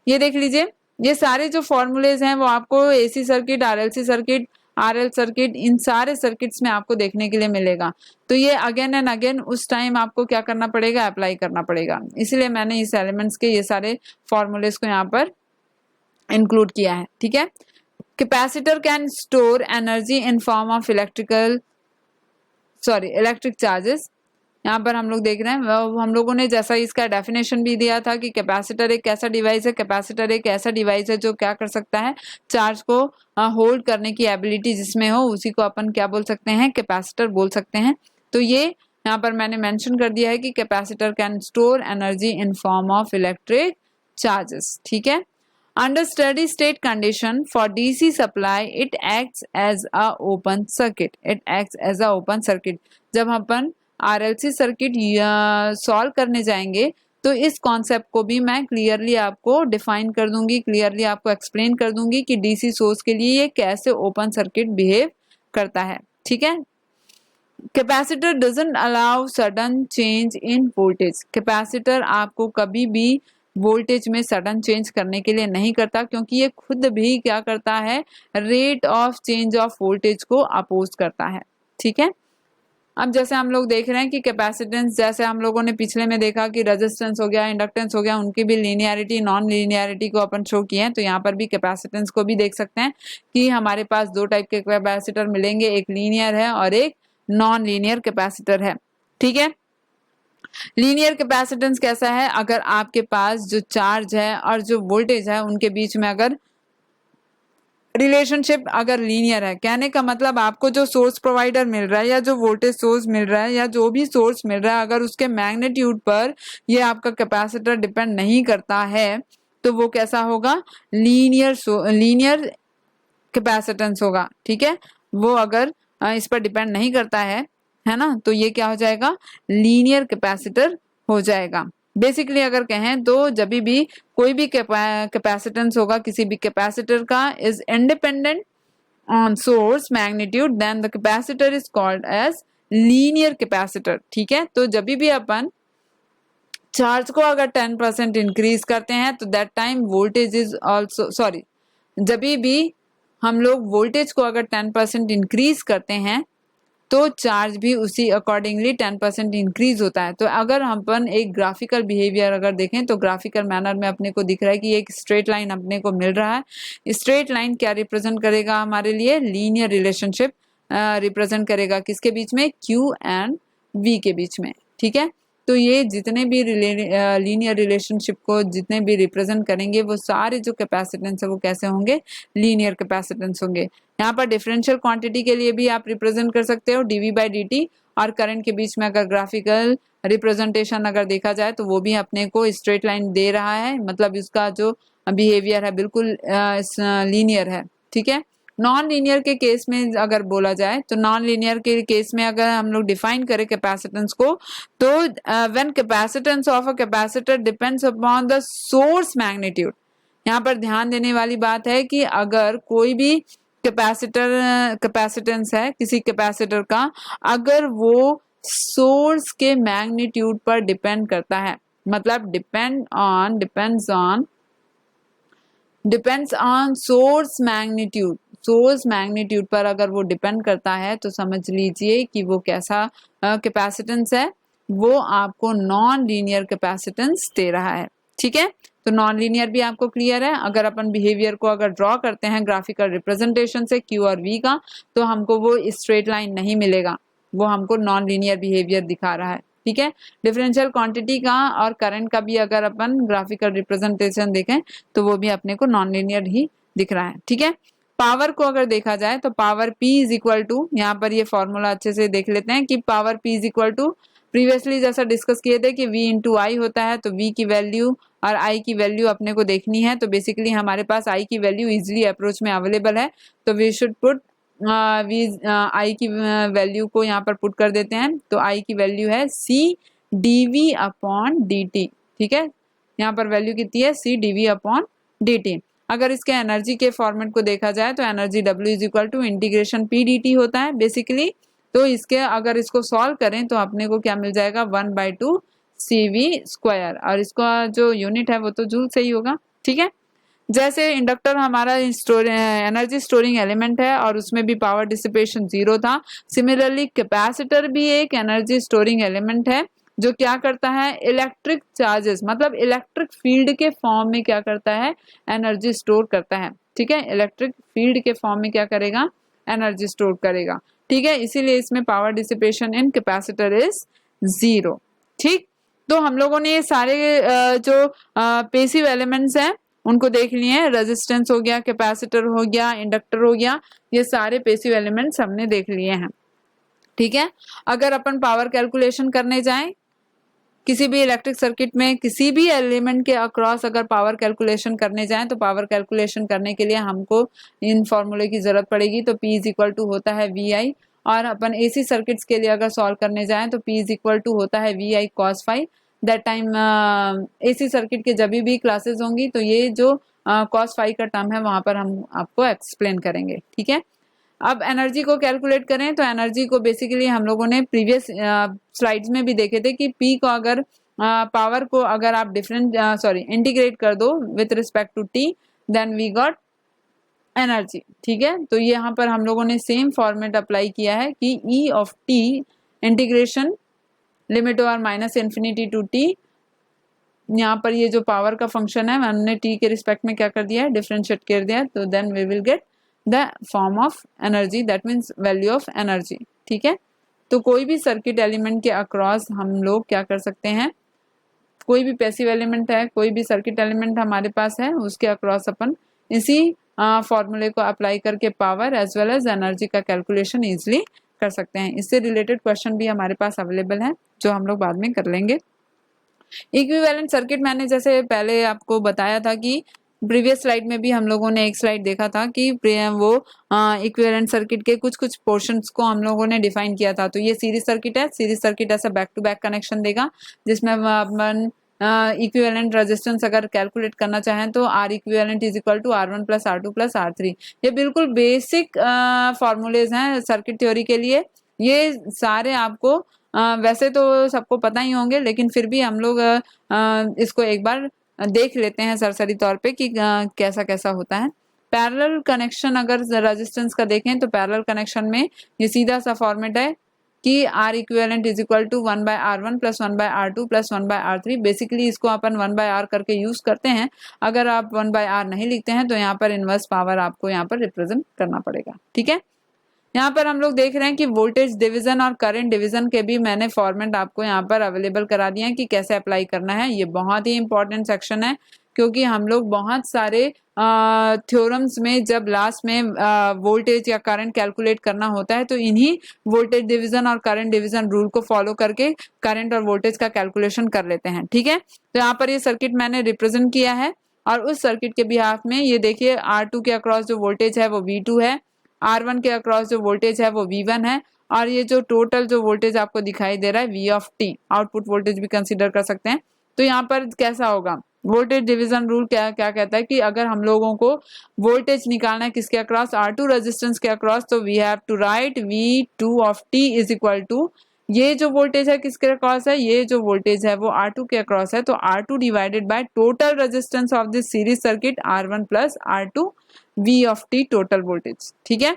ये देख लीजिए, ये सारे जो फॉर्मूलेज हैं वो आपको AC circuit, RLC circuit, RL circuit, इन सारे सर्किट्स में आपको देखने के लिए मिलेगा। तो ये अगेन एंड अगेन उस टाइम आपको क्या करना पड़ेगा, अप्लाई करना पड़ेगा। इसलिए मैंने इस एलिमेंट्स के ये सारे फॉर्मूलेज को यहाँ पर इंक्लूड किया है। ठीक है, capacitor can store energy in form of electric charges. यहाँ पर हम लोग देख रहे हैं, हम लोगों ने जैसा इसका डेफिनेशन भी दिया था कि कैपेसिटर एक ऐसा डिवाइस है, कैपेसिटर एक ऐसा डिवाइस है जो क्या कर सकता है, चार्ज को होल्ड करने की एबिलिटी जिसमें हो उसी को अपन क्या बोल सकते हैं, कैपेसिटर बोल सकते हैं। तो ये यहाँ पर मैंने मेंशन कर दिया है कि capacitor can store energy in form of electric charges. ठीक है, under steady state condition for DC supply it acts as a open circuit, it acts as a open circuit। जब अपन RLC सर्किट सॉल्व करने जाएंगे तो इस concept को भी मैं क्लियरली आपको डिफाइन कर दूंगी, क्लियरली आपको एक्सप्लेन कर दूंगी कि DC सोर्स के लिए ये कैसे ओपन सर्किट बिहेव करता है। ठीक है, capacitor doesn't allow sudden change in voltage, capacitor आपको कभी भी वोल्टेज में सडन चेंज करने के लिए नहीं करता, क्योंकि ये खुद भी क्या करता है, rate of change of voltage को अपोज करता है। ठीक है, अब जैसे हम लोग देख रहे हैं कि कैपेसिटेंस, जैसे हम लोगों ने पिछले में देखा कि रेजिस्टेंस हो गया, इंडक्टेंस हो गया, उनकी भी लीनियरिटी नॉन लीनियरिटी को अपन शो किए हैं। तो यहाँ पर भी कैपेसिटेंस को भी देख सकते हैं कि हमारे पास दो टाइप के कैपेसिटर मिलेंगे, एक लीनियर है और एक नॉन लीनियर कैपेसिटर है। ठीक है, लीनियर कैपेसिटेंस कैसा है, अगर आपके पास जो चार्ज है और जो वोल्टेज है उनके बीच में अगर रिलेशनशिप अगर लीनियर है, कहने का मतलब आपको जो सोर्स प्रोवाइडर मिल रहा है या जो वोल्टेज सोर्स मिल रहा है या जो भी सोर्स मिल रहा है, अगर उसके मैग्नीट्यूड पर ये आपका कैपेसिटर डिपेंड नहीं करता है तो वो कैसा होगा, लीनियर कैपेसिटेंस होगा। ठीक है, वो अगर इस पर डिपेंड नहीं करता है ना, तो ये क्या हो जाएगा, लीनियर कैपेसिटर हो जाएगा। बेसिकली अगर कहें तो जब भी कोई भी कैपेसिटेंस होगा किसी भी कैपेसिटर का is independent on source magnitude, then the capacitor is called as linear capacitor. ठीक है, तो जब भी अपन चार्ज को अगर 10% इंक्रीज करते हैं तो that time voltage is also जब भी हम लोग वोल्टेज को अगर 10% इंक्रीज करते हैं तो चार्ज भी उसी अकॉर्डिंगली 10% इंक्रीज होता है। तो अगर अपन एक ग्राफिकल बिहेवियर अगर देखें तो ग्राफिकल मैनर में अपने को दिख रहा है कि एक स्ट्रेट लाइन अपने को मिल रहा है। स्ट्रेट लाइन क्या रिप्रेजेंट करेगा हमारे लिए? लीनियर रिलेशनशिप रिप्रेजेंट करेगा किसके बीच में? Q एंड V के बीच में। ठीक है, तो ये जितने भी लीनियर रिलेशनशिप को जितने भी रिप्रेजेंट करेंगे वो सारे जो कैपेसिटेंस है वो कैसे होंगे? लीनियर कैपेसिटेंस होंगे। यहाँ पर डिफरेंशियल क्वांटिटी के लिए भी आप रिप्रेजेंट कर सकते हो dV/dt, और करंट के बीच में अगर ग्राफिकल रिप्रेजेंटेशन अगर देखा जाए तो वो भी अपने को स्ट्रेट लाइन दे रहा है, मतलब इसका जो बिहेवियर है बिल्कुल लीनियर है। ठीक है, नॉन लीनियर के केस में अगर बोला जाए तो नॉन लीनियर के केस में अगर हम लोग डिफाइन करें कैपेसिटेंस को तो when capacitance of a capacitor depends upon the source magnitude. यहाँ पर ध्यान देने वाली बात है कि अगर कोई भी कैपेसिटेंस है किसी कैपेसिटर का, अगर वो सोर्स के मैग्नीट्यूड पर डिपेंड करता है, मतलब डिपेंड्स ऑन सोर्स मैग्नीट्यूड पर अगर वो डिपेंड करता है तो समझ लीजिए कि वो कैसा कैपेसिटेंस है, वो आपको नॉन लीनियर कैपेसिटेंस दे रहा है। ठीक है, तो नॉन लीनियर भी आपको क्लियर है। अगर अपन बिहेवियर को अगर ड्रॉ करते हैं ग्राफिकल रिप्रेजेंटेशन से Q और V का, तो हमको वो स्ट्रेट लाइन नहीं मिलेगा, वो हमको नॉन लीनियर बिहेवियर दिखा रहा है। ठीक है, डिफरेंशियल क्वांटिटी का और करंट का भी अगर अपन ग्राफिकल रिप्रेजेंटेशन देखें तो वो भी अपने को नॉन लीनियर ही दिख रहा है। ठीक है, पावर को अगर देखा जाए तो power P is equal to, यहाँ पर ये फॉर्मूला अच्छे से देख लेते हैं कि power P is equal to previously जैसा डिस्कस किए थे कि V इंटू आई होता है, तो V की वैल्यू और I की वैल्यू अपने को देखनी है। तो बेसिकली हमारे पास I की वैल्यू इजिली अप्रोच में अवेलेबल है, तो वी शुड पुट I की वैल्यू को यहाँ पर पुट कर देते हैं। तो I की वैल्यू है C dV/dt। ठीक है, यहाँ पर वैल्यू कितनी है? C dV/dt। अगर इसके एनर्जी के फॉर्मेट को देखा जाए तो energy W is equal to integration P dt होता है बेसिकली। तो इसके अगर इसको सॉल्व करें तो अपने को क्या मिल जाएगा? 1/2 CV², और इसका जो यूनिट है वो तो जूल से ही होगा। ठीक है, जैसे इंडक्टर हमारा एनर्जी स्टोरिंग एलिमेंट है और उसमें भी पावर डिसिपेशन 0 था, सिमिलरली कैपेसिटर भी एक एनर्जी स्टोरिंग एलिमेंट है जो क्या करता है? इलेक्ट्रिक चार्जेस, मतलब इलेक्ट्रिक फील्ड के फॉर्म में क्या करता है? एनर्जी स्टोर करता है। ठीक है, इलेक्ट्रिक फील्ड के फॉर्म में क्या करेगा? एनर्जी स्टोर करेगा। ठीक है, इसीलिए इसमें power dissipation in capacitor is 0। ठीक, तो हम लोगों ने ये सारे जो पैसिव एलिमेंट्स हैं उनको देख लिए हैं। रेजिस्टेंस हो गया, कैपेसिटर हो गया, इंडक्टर हो गया, ये सारे पैसिव एलिमेंट्स हमने देख लिए हैं। ठीक है, अगर अपन पावर कैलकुलेशन करने जाएं किसी भी इलेक्ट्रिक सर्किट में किसी भी एलिमेंट के अक्रॉस अगर पावर कैलकुलेशन करने जाएं तो पावर कैलकुलेशन करने के लिए हमको इन फॉर्मूले की जरूरत पड़ेगी। तो P इज इक्वल टू होता है VI, और अपन AC सर्किट्स के लिए अगर सॉल्व करने जाएं तो P इज इक्वल टू होता है VI cos phi। That time AC circuit के जब भी क्लासेस होंगी तो ये जो cos phi का टर्म है वहां पर हम आपको एक्सप्लेन करेंगे। ठीक है, अब एनर्जी को कैलकुलेट करें तो एनर्जी को बेसिकली हम लोगों ने प्रीवियस स्लाइड्स में भी देखे थे कि P को अगर पावर को अगर आप इंटीग्रेट कर दो with respect to T, then we got energy. ठीक है, तो यहाँ पर हम लोगों ने सेम फॉर्मेट अप्लाई किया है कि E of T integration limit और माइनस इन्फिनिटी टू T, यहाँ पर ये जो पावर का फंक्शन है हमने T के रिस्पेक्ट में क्या कर दिया है? डिफरेंशिएट कर दिया, तो then we will get the form of energy, that means value of energy. ठीक है, तो कोई भी सर्किट एलिमेंट के अक्रॉस हम लोग क्या कर सकते हैं? कोई भी पैसिव एलिमेंट है, कोई भी सर्किट एलिमेंट हमारे पास है, उसके अक्रॉस अपन इसी फॉर्मूले को अप्लाई करके power as well as energy का कैलकुलेशन इजिली कर सकते हैं। इससे रिलेटेड क्वेश्चन भी हमारे पास अवेलेबल है जो हम लोग बाद में कर लेंगे। इक्विवेलेंट सर्किट मैंने जैसे पहले आपको बताया था कि प्रीवियस स्लाइड में भी हम लोगों ने एक स्लाइड देखा था कि वो इक्विवेलेंट सर्किट के कुछ कुछ पोर्शंस को हम लोगों ने डिफाइन किया था। तो ये सीरीज सर्किट है, सीरीज सर्किट ऐसा बैक टू बैक कनेक्शन देगा जिसमें अपन इक्विवेलेंट रेजिस्टेंस अगर कैलकुलेट करना चाहें तो R equivalent is equal to R1 plus R2 plus R3। ये बिल्कुल बेसिक फॉर्मूलेज हैं सर्किट थ्योरी के लिए। ये सारे आपको वैसे तो सबको पता ही होंगे, लेकिन फिर भी हम लोग इसको एक बार देख लेते हैं सरसरी तौर पे कि कैसा कैसा होता है। पैरेलल कनेक्शन अगर रेजिस्टेंस का देखें तो पैरेलल कनेक्शन में ये सीधा सा फॉर्मेट है कि R equivalent is equal to 1/R1 plus 1/R2 plus 1/R3। Basically इसको अपन 1/R करके यूज करते हैं। अगर आप 1/R नहीं लिखते हैं तो यहाँ पर इनवर्स पावर आपको यहाँ पर रिप्रेजेंट करना पड़ेगा। ठीक है, यहाँ पर हम लोग देख रहे हैं कि वोल्टेज डिवीजन और करंट डिवीजन के भी मैंने फॉर्मेट आपको यहाँ पर अवेलेबल करा दिया है कि कैसे अप्लाई करना है। ये बहुत ही इंपॉर्टेंट सेक्शन है क्योंकि हम लोग बहुत सारे थ्योरम्स में जब लास्ट में वोल्टेज या करंट कैलकुलेट करना होता है तो इन्हीं वोल्टेज डिवीजन और करंट डिवीजन रूल को फॉलो करके करंट और वोल्टेज का कैलकुलेशन कर लेते हैं। ठीक है, तो यहाँ पर ये सर्किट मैंने रिप्रेजेंट किया है और उस सर्किट के बिहाफ में ये देखिए R2 के अक्रॉस जो वोल्टेज है वो V2 है, R1 के अक्रॉस जो वोल्टेज है वो V1 है और ये जो टोटल जो वोल्टेज आपको दिखाई दे रहा है V of t, output voltage भी कंसीडर कर सकते हैं। तो यहाँ पर कैसा होगा, वोल्टेज डिवीजन रूल क्या क्या कहता है कि अगर हम लोगों को वोल्टेज निकालना है किसके अक्रॉस, R2 रेजिस्टेंस के अक्रॉस, तो we have to write V2 of t is equal to ये जो वोल्टेज है किसके अक्रॉस है, ये जो वोल्टेज है वो R2 के अक्रॉस है, तो R2 divided by total resistance of this series circuit R1 plus R2 V of t total voltage. ठीक है,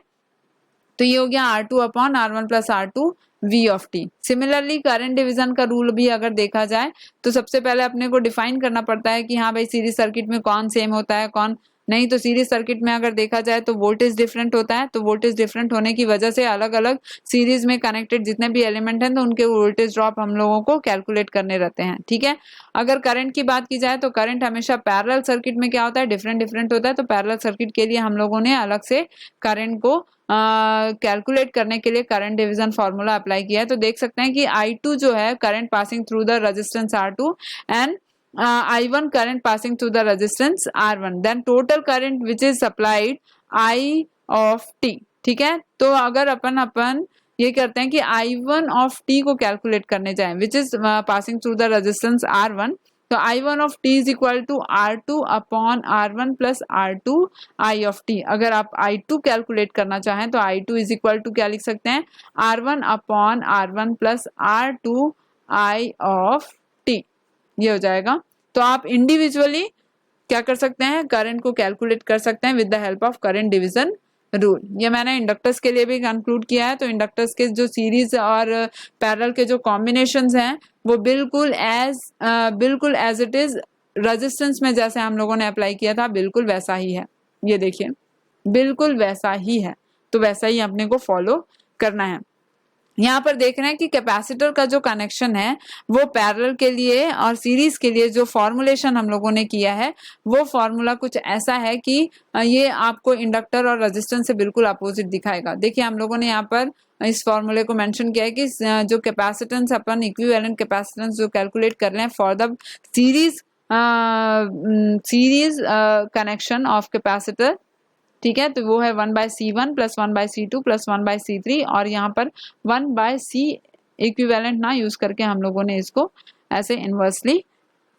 तो ये हो गया R2 upon R1 plus R2 V of t। Similarly current division का रूल भी अगर देखा जाए तो सबसे पहले अपने को डिफाइन करना पड़ता है कि हाँ भाई सीरीज सर्किट में कौन सेम होता है कौन नहीं। तो सीरीज सर्किट में अगर देखा जाए तो वोल्टेज डिफरेंट होता है, तो वोल्टेज डिफरेंट होने की वजह से अलग अलग सीरीज में कनेक्टेड जितने भी एलिमेंट हैं तो उनके वोल्टेज ड्रॉप हम लोगों को कैलकुलेट करने रहते हैं। ठीक है, अगर करंट की बात की जाए तो करंट हमेशा पैरेलल सर्किट में क्या होता है, डिफरेंट होता है। तो पैरेलल सर्किट के लिए हम लोगों ने अलग से करंट को कैलकुलेट करने के लिए करंट डिवीजन फॉर्मूला अप्लाई किया है। तो देख सकते हैं कि I2 जो है current passing through the resistance R2 and I1 current passing through the resistance R1, then total current which is supplied I of t। ठीक है, तो अगर अपन ये करते हैं कि I1 of t को कैलकुलेट करने जाएं which is passing through the resistance R1, तो I1 of t is equal to R2 upon R1 plus R2 I of t। अगर आप I2 कैलकुलेट करना चाहें तो I2 is equal to क्या लिख सकते हैं, R1 upon R1 plus R2 I of t, ये हो जाएगा। तो आप इंडिविजुअली क्या कर सकते हैं, करंट को कैलकुलेट कर सकते हैं with the help of current division rule. ये मैंने इंडक्टर्स के लिए भी कंक्लूड किया है। तो इंडक्टर्स के जो सीरीज और पैरेलल के जो कॉम्बिनेशंस हैं वो बिल्कुल एज इट इज रेजिस्टेंस में जैसे हम लोगों ने अप्लाई किया था बिल्कुल वैसा ही है। ये देखिए बिल्कुल वैसा ही है, तो वैसा ही अपने को फॉलो करना है। यहाँ पर देख रहे हैं कि कैपेसिटर का जो कनेक्शन है वो पैरेलल के लिए और सीरीज के लिए जो फॉर्मुलेशन हम लोगों ने किया है वो फॉर्मूला कुछ ऐसा है कि ये आपको इंडक्टर और रेजिस्टेंस से बिल्कुल अपोजिट दिखाएगा। देखिए हम लोगों ने यहाँ पर इस फॉर्मूले को मेंशन किया है कि जो कैपेसिटेंस अपन इक्विवेलेंट कैपेसिटेंस जो कैलकुलेट कर रहे हैं for the series connection of capacitor, ठीक है, तो वो है 1/C1 plus 1/C2 plus 1/C3 और यहाँ पर 1/C इक्विवेलेंट ना यूज करके हम लोगों ने इसको ऐसे इनवर्सली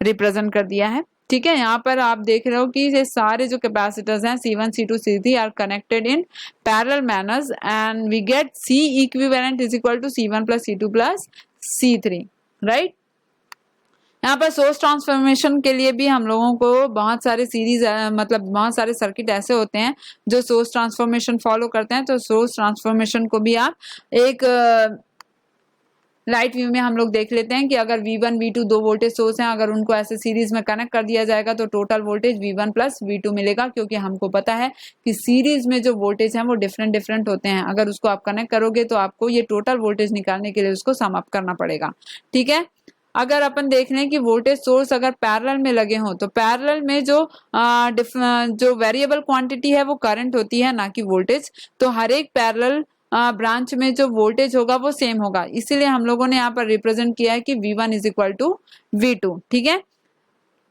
रिप्रेजेंट कर दिया है। ठीक है, यहाँ पर आप देख रहे हो कि ये सारे जो कैपेसिटर्स हैं C1 C2 C3 are connected in parallel manners and we get C equivalent is equal to C1 plus C2 plus C3, right. यहाँ पर सोर्स ट्रांसफॉर्मेशन के लिए भी हम लोगों को बहुत सारे सीरीज मतलब बहुत सारे सर्किट ऐसे होते हैं जो सोर्स ट्रांसफॉर्मेशन फॉलो करते हैं। तो सोर्स ट्रांसफॉर्मेशन को भी आप एक लाइट व्यू में हम लोग देख लेते हैं कि अगर V1 V2 दो वोल्टेज सोर्स हैं, अगर उनको ऐसे सीरीज में कनेक्ट कर दिया जाएगा तो total voltage V1 plus V2 मिलेगा, क्योंकि हमको पता है कि सीरीज में जो वोल्टेज हैं वो डिफरेंट होते हैं। अगर उसको आप कनेक्ट करोगे तो आपको ये टोटल वोल्टेज निकालने के लिए उसको सम अप करना पड़ेगा। ठीक है, अगर अपन देख रहे हैं कि वोल्टेज सोर्स अगर पैरेलल में लगे हों तो पैरेलल में जो वेरिएबल क्वांटिटी है वो करंट होती है, ना कि वोल्टेज। तो हर एक पैरेलल ब्रांच में जो वोल्टेज होगा वो सेम होगा, इसीलिए हम लोगों ने यहाँ पर रिप्रेजेंट किया है कि V1 is equal to V2। ठीक है,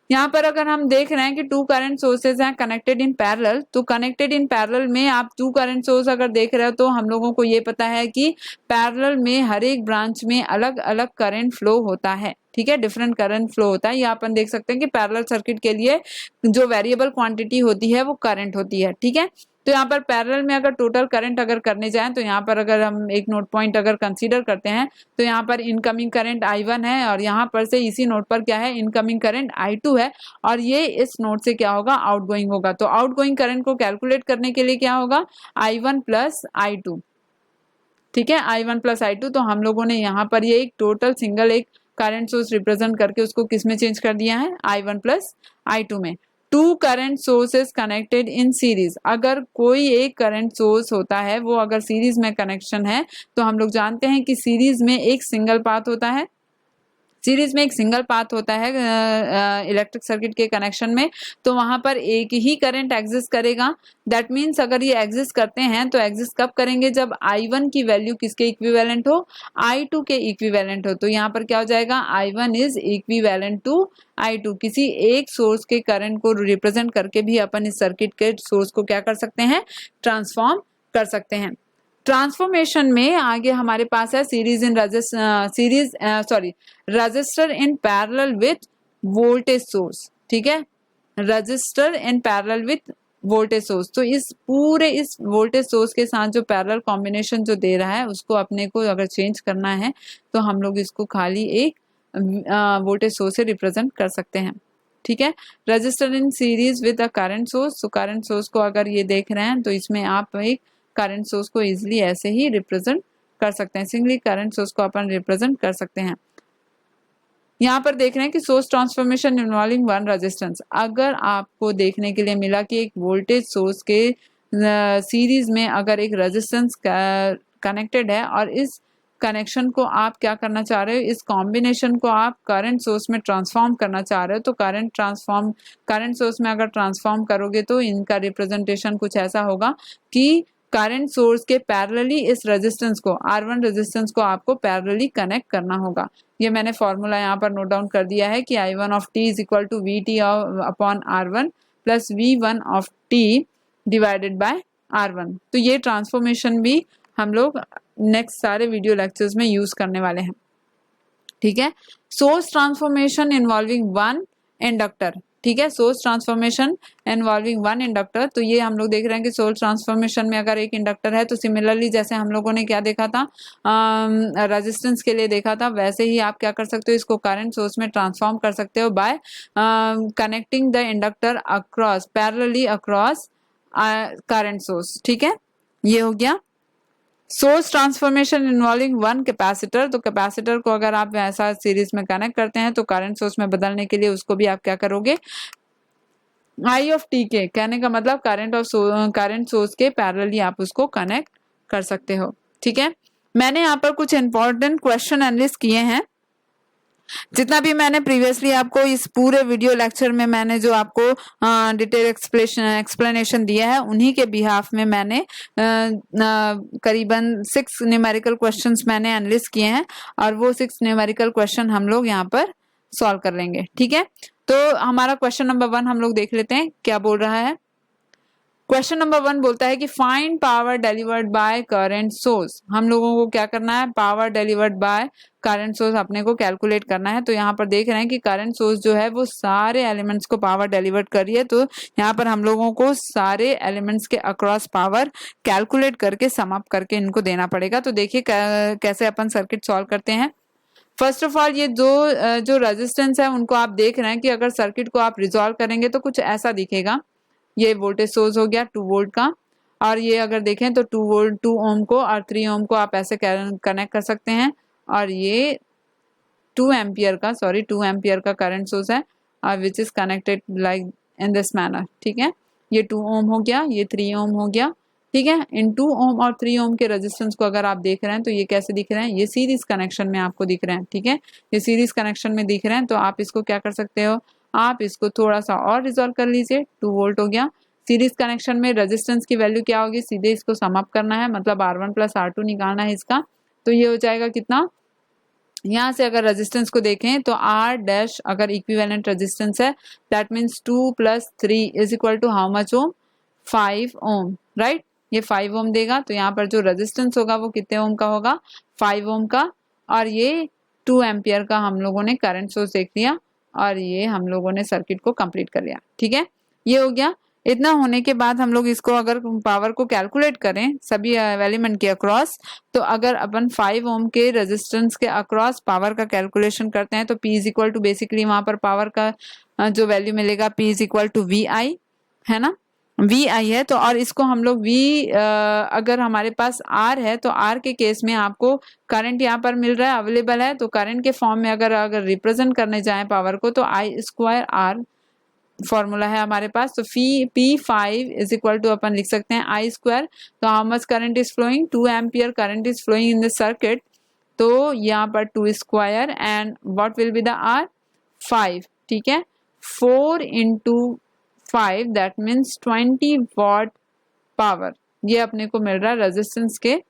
यहाँ पर अगर हम देख रहे हैं कि टू करंट सोर्सेज हैं कनेक्टेड इन पैरेलल, तो कनेक्टेड इन पैरेलल में आप टू करंट सोर्स अगर देख रहे हो तो हम लोगों को ये पता है कि पैरेलल में हर एक ब्रांच में अलग अलग करंट फ्लो होता है। ठीक है, डिफरेंट करंट फ्लो होता है। यहाँ अपन देख सकते हैं कि पैरेलल सर्किट के लिए जो वेरिएबल क्वांटिटी होती है वो करंट होती है। ठीक है, तो यहाँ पर पैरेलल में अगर टोटल करंट अगर करने जाएं तो यहाँ पर अगर हम एक नोट पॉइंट अगर कंसीडर करते हैं तो यहाँ पर इनकमिंग करंट I1 है और यहाँ पर से इसी नोड पर क्या है, इनकमिंग करंट I2 है और ये इस नोड से क्या होगा, आउटगोइंग होगा। तो आउटगोइंग करंट को कैलकुलेट करने के लिए क्या होगा, I1 प्लस I2, ठीक है, I1 प्लस I2। तो हम लोगों ने यहाँ पर ये एक टोटल सिंगल एक करंट सोर्स रिप्रेजेंट करके उसको किस में चेंज कर दिया है, I1 प्लस I2 में। Two current sources connected in series, अगर कोई एक करंट सोर्स होता है वो अगर सीरीज में कनेक्शन है तो हम लोग जानते हैं कि सीरीज में एक सिंगल पाथ होता है, सीरीज में एक सिंगल पाथ होता है इलेक्ट्रिक सर्किट के कनेक्शन में, तो वहां पर एक ही करंट एग्जिस्ट करेगा। दैट मीन्स अगर ये एग्जिस्ट करते हैं तो एग्जिस्ट कब करेंगे, जब I1 की वैल्यू किसके इक्विवेलेंट हो, I2 के इक्विवेलेंट हो। तो यहाँ पर क्या हो जाएगा, I1 is equivalent to I2। किसी एक सोर्स के करंट को रिप्रेजेंट करके भी अपन इस सर्किट के सोर्स को क्या कर सकते हैं, ट्रांसफॉर्म कर सकते हैं। ट्रांसफॉर्मेशन में आगे हमारे पास है register in parallel with voltage source, ठीक है, register in parallel with voltage source. तो इस पूरे इस वोल्टेज सोर्स के साथ जो पैरेलल कॉम्बिनेशन जो दे रहा है उसको अपने को अगर चेंज करना है तो हम लोग इसको खाली एक वोल्टेज सोर्स से रिप्रेजेंट कर सकते हैं, ठीक है। Register in series with a current source, तो करंट सोर्स को अगर ये देख रहे हैं तो इसमें आप एक करंट सोर्स को इजिली ऐसे ही रिप्रेजेंट कर सकते हैं, सिंगली करंट सोर्स को अपन रिप्रेजेंट कर सकते हैं। यहाँ पर देख रहे हैं कि source transformation involving one resistance, अगर आपको देखने के लिए मिला कि एक वोल्टेज सोर्स के सीरीज में अगर एक रेजिस्टेंस कनेक्टेड है और इस कनेक्शन को आप क्या करना चाह रहे हो, इस कॉम्बिनेशन को आप करंट सोर्स में ट्रांसफॉर्म करना चाह रहे हो, तो करंट सोर्स में अगर ट्रांसफॉर्म करोगे तो इनका रिप्रेजेंटेशन कुछ ऐसा होगा कि करंट सोर्स के पैरेलली इस रेजिस्टेंस को R1 रेजिस्टेंस को आपको पैरेलली कनेक्ट करना होगा। ये मैंने फॉर्मूला यहाँ पर नोट डाउन कर दिया है कि I1 of t is equal to VT upon R1 plus V1 of t divided by R1। तो ये ट्रांसफॉर्मेशन भी हम लोग नेक्स्ट सारे वीडियो लेक्चर्स में यूज करने वाले हैं, ठीक है। Source transformation involving one inductor, ठीक है, source transformation involving one inductor. तो ये हम लोग देख रहे हैं कि सोर्स ट्रांसफॉर्मेशन में अगर एक इंडक्टर है तो सिमिलरली जैसे हम लोगों ने क्या देखा था, रेजिस्टेंस के लिए देखा था, वैसे ही आप क्या कर सकते हो, इसको करंट सोर्स में ट्रांसफॉर्म कर सकते हो bye connecting the inductor across parallelly across current source, ठीक है। ये हो गया source transformation involving one capacitor. तो कैपेसिटर को अगर आप ऐसा सीरीज में कनेक्ट करते हैं तो करंट सोर्स में बदलने के लिए उसको भी आप क्या करोगे, I ऑफ t के, कहने का मतलब करंट सोर्स के पैरेलली आप उसको कनेक्ट कर सकते हो, ठीक है। मैंने यहाँ पर कुछ इंपॉर्टेंट क्वेश्चन एनालिस्ट किए हैं, जितना भी मैंने प्रीवियसली आपको इस पूरे वीडियो लेक्चर में मैंने जो आपको डिटेल एक्सप्लेनेशन दिया है उन्हीं के बिहाफ में मैंने करीबन 6 न्यूमेरिकल क्वेश्चंस मैंने एनालिस्ट किए हैं और वो 6 न्यूमेरिकल क्वेश्चन हम लोग यहाँ पर सॉल्व कर लेंगे, ठीक है। तो हमारा क्वेश्चन नंबर 1 हम लोग देख लेते हैं क्या बोल रहा है। क्वेश्चन नंबर 1 बोलता है कि find power delivered by current source. हम लोगों को क्या करना है, power delivered by current source अपने को कैलकुलेट करना है। तो यहाँ पर देख रहे हैं कि करंट सोर्स जो है वो सारे एलिमेंट्स को पावर डिलीवर्ड कर रही है, तो यहाँ पर हम लोगों को सारे एलिमेंट्स के अक्रॉस पावर कैलकुलेट करके सम अप करके इनको देना पड़ेगा। तो देखिए कैसे अपन सर्किट सॉल्व करते हैं। फर्स्ट ऑफ ऑल ये जो रेजिस्टेंस है उनको आप देख रहे हैं कि अगर सर्किट को आप रिजॉल्व करेंगे तो कुछ ऐसा दिखेगा। ये वोल्टेज सोर्स हो गया 2 वोल्ट का, और ये अगर देखें तो 2 ओम को और 3 ओम को आप ऐसे कनेक्ट कर सकते हैं, और ये 2 एम्पियर का करंट सोर्स है और which is connected like in this manner, ठीक है। ये 2 ओम हो गया, ये 3 ओम हो गया, ठीक है। इन 2 ओम और 3 ओम के रेजिस्टेंस को अगर आप देख रहे हैं तो ये कैसे दिख रहे हैं, ये सीरीज कनेक्शन में आपको दिख रहे हैं, ठीक है। ये सीरीज कनेक्शन में दिख रहे हैं, तो आप इसको क्या कर सकते हो, आप इसको थोड़ा सा और रिजॉल्व कर लीजिए। 2 वोल्ट हो गया, सीरीज कनेक्शन में रेजिस्टेंस की वैल्यू क्या होगी, सीधे इसको सम अप करना है, मतलब R1 प्लस R2 निकालना है इसका। तो ये हो जाएगा कितना, यहाँ से अगर रेजिस्टेंस को देखें तो R डैश अगर इक्विवेलेंट रेजिस्टेंस है that means 2 + 3 is equal to how much ohm, 5 ohm, right. ये 5 ओम देगा, तो यहाँ पर जो रेजिस्टेंस होगा वो कितने ओम का होगा, 5 ओम का, और ये 2 एम्पियर का हम लोगों ने करंट सोर्स देख लिया और ये हम लोगों ने सर्किट को कंप्लीट कर लिया, ठीक है। ये हो गया। इतना होने के बाद हम लोग इसको अगर पावर को कैलकुलेट करें सभी एलिमेंट के अक्रॉस, तो अगर अपन 5 ओम के रेजिस्टेंस के अक्रॉस पावर का कैलकुलेशन करते हैं तो P is equal to basically वहां पर पावर का जो वैल्यू मिलेगा P is equal to VI, है ना, VI है। तो और इसको हम लोग अगर हमारे पास R है तो R के केस में आपको करंट यहाँ पर मिल रहा है, अवेलेबल है, तो करंट के फॉर्म में अगर रिप्रेजेंट करने जाए पावर को तो I स्क्वायर R फॉर्मूला है हमारे पास। तो P5 इज इक्वल टू अपन लिख सकते हैं I स्क्वायर। तो how much current is flowing, 2 ampere current is flowing in the circuit, तो यहाँ पर 2 square and what will be the R 5, ठीक है, 4 into 5 that means 20 watt power, ये अपने को मिल रहा है रेजिस्टेंस के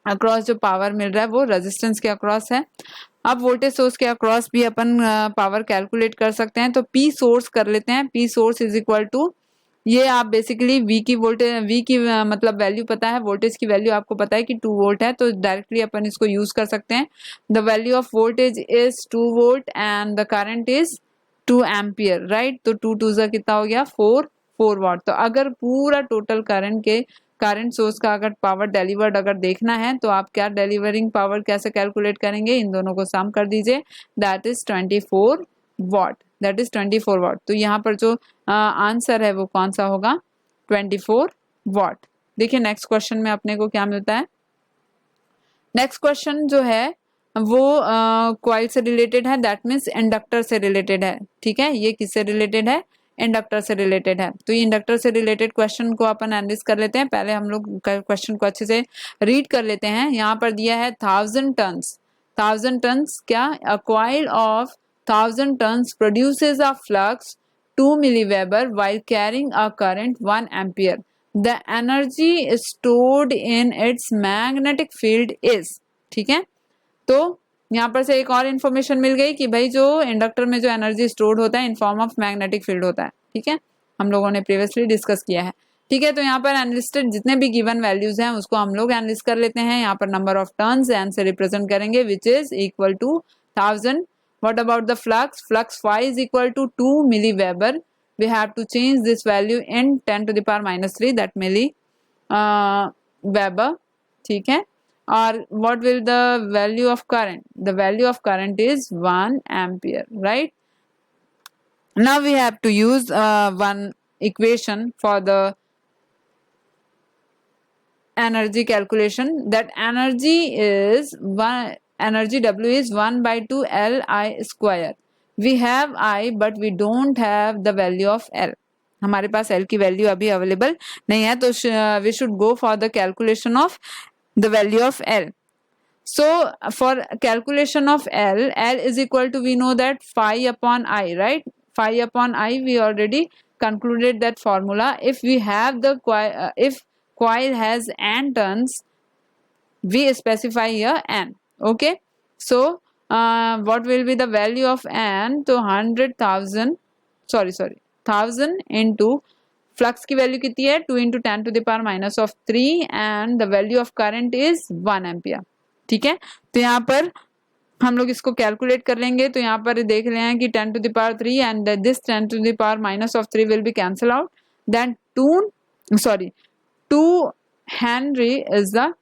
अक्रॉस, जो पावर मिल रहा है वो रेजिस्टेंस के अक्रॉस है। अब वोल्टेज सोर्स के अक्रॉस भी अपन पावर कैलकुलेट कर सकते हैं, तो P सोर्स कर लेते हैं। P source is equal to, ये आप बेसिकली V की वोल्टेज, V की मतलब वैल्यू पता है, वोल्टेज की वैल्यू आपको पता है कि 2 वोल्ट है, तो डायरेक्टली अपन इसको यूज कर सकते हैं। The value of voltage is 2 volt and the current is 2 ampere, right. तो 2 2 कितना हो गया 4 वाट। तो अगर पूरा टोटल करंट सोर्स का अगर पावर डिलीवर्ड अगर देखना है तो आप क्या डिलीवरिंग पावर कैसे कैलकुलेट करेंगे, इन दोनों को सम कर दीजिए, that is 24 watt, that is 24 watt. तो यहाँ पर जो आंसर है वो कौन सा होगा, 24 वाट। देखिए नेक्स्ट क्वेश्चन में अपने को क्या मिलता है। नेक्स्ट क्वेश्चन जो है वो कॉइल से रिलेटेड है, दैट मीन्स इंडक्टर से रिलेटेड है, ठीक है। ये किससे रिलेटेड है, इंडक्टर से रिलेटेड है। तो ये इंडक्टर से रिलेटेड क्वेश्चन को अपन एनालिसिस कर लेते हैं। पहले हम लोग क्वेश्चन को अच्छे से रीड कर लेते हैं। यहाँ पर दिया है 1000 टन्स क्या, a coil of 1000 turns produces a flux 2 milliweber while carrying a current 1 ampere. The energy stored in its magnetic field is, ठीक है। तो यहाँ पर से एक और इन्फॉर्मेशन मिल गई कि भाई जो इंडक्टर में जो एनर्जी स्टोर्ड होता है इन फॉर्म ऑफ मैग्नेटिक फील्ड होता है, ठीक है, हम लोगों ने प्रीवियसली डिस्कस किया है, ठीक है। तो यहाँ पर एनलिस्टेड जितने भी गिवन वैल्यूज हैं उसको हम लोग एनालिसिस कर लेते हैं। यहाँ पर नंबर ऑफ टर्न्स एन से रिप्रेजेंट करेंगे which is equal to 1000। What about the flux, flux phi is equal to 2 milliweber। we have to change this value in 10 to the power minus 3 that milli Weber, ठीक है। और what will the value of current, the value of current is 1 ampere, right। now we have to use one equation for the energy calculation, that energy W is 1 by 2 Li square। we have I but we don't have the value of L, हमारे पास L की value अभी available नहीं है, तो we should go for the calculation of the value of L। so for calculation of L is equal to, we know that phi upon I, right, phi upon I we already concluded that formula। if we have the if coil has n turns, we specify here n, okay। so what will be the value of n, तो 1000 into flux की value कितनी है 2 into 10 to the power minus of 3 and the value of current is 1 ampere, ठीक है। तो यहाँ पर हम लोग इसको कैलकुलेट कर लेंगे। तो यहाँ पर देख रहे हैं कि 10 to the power 3 and this 10 to the power minus of 3 will be cancel out, then 2 Henry is the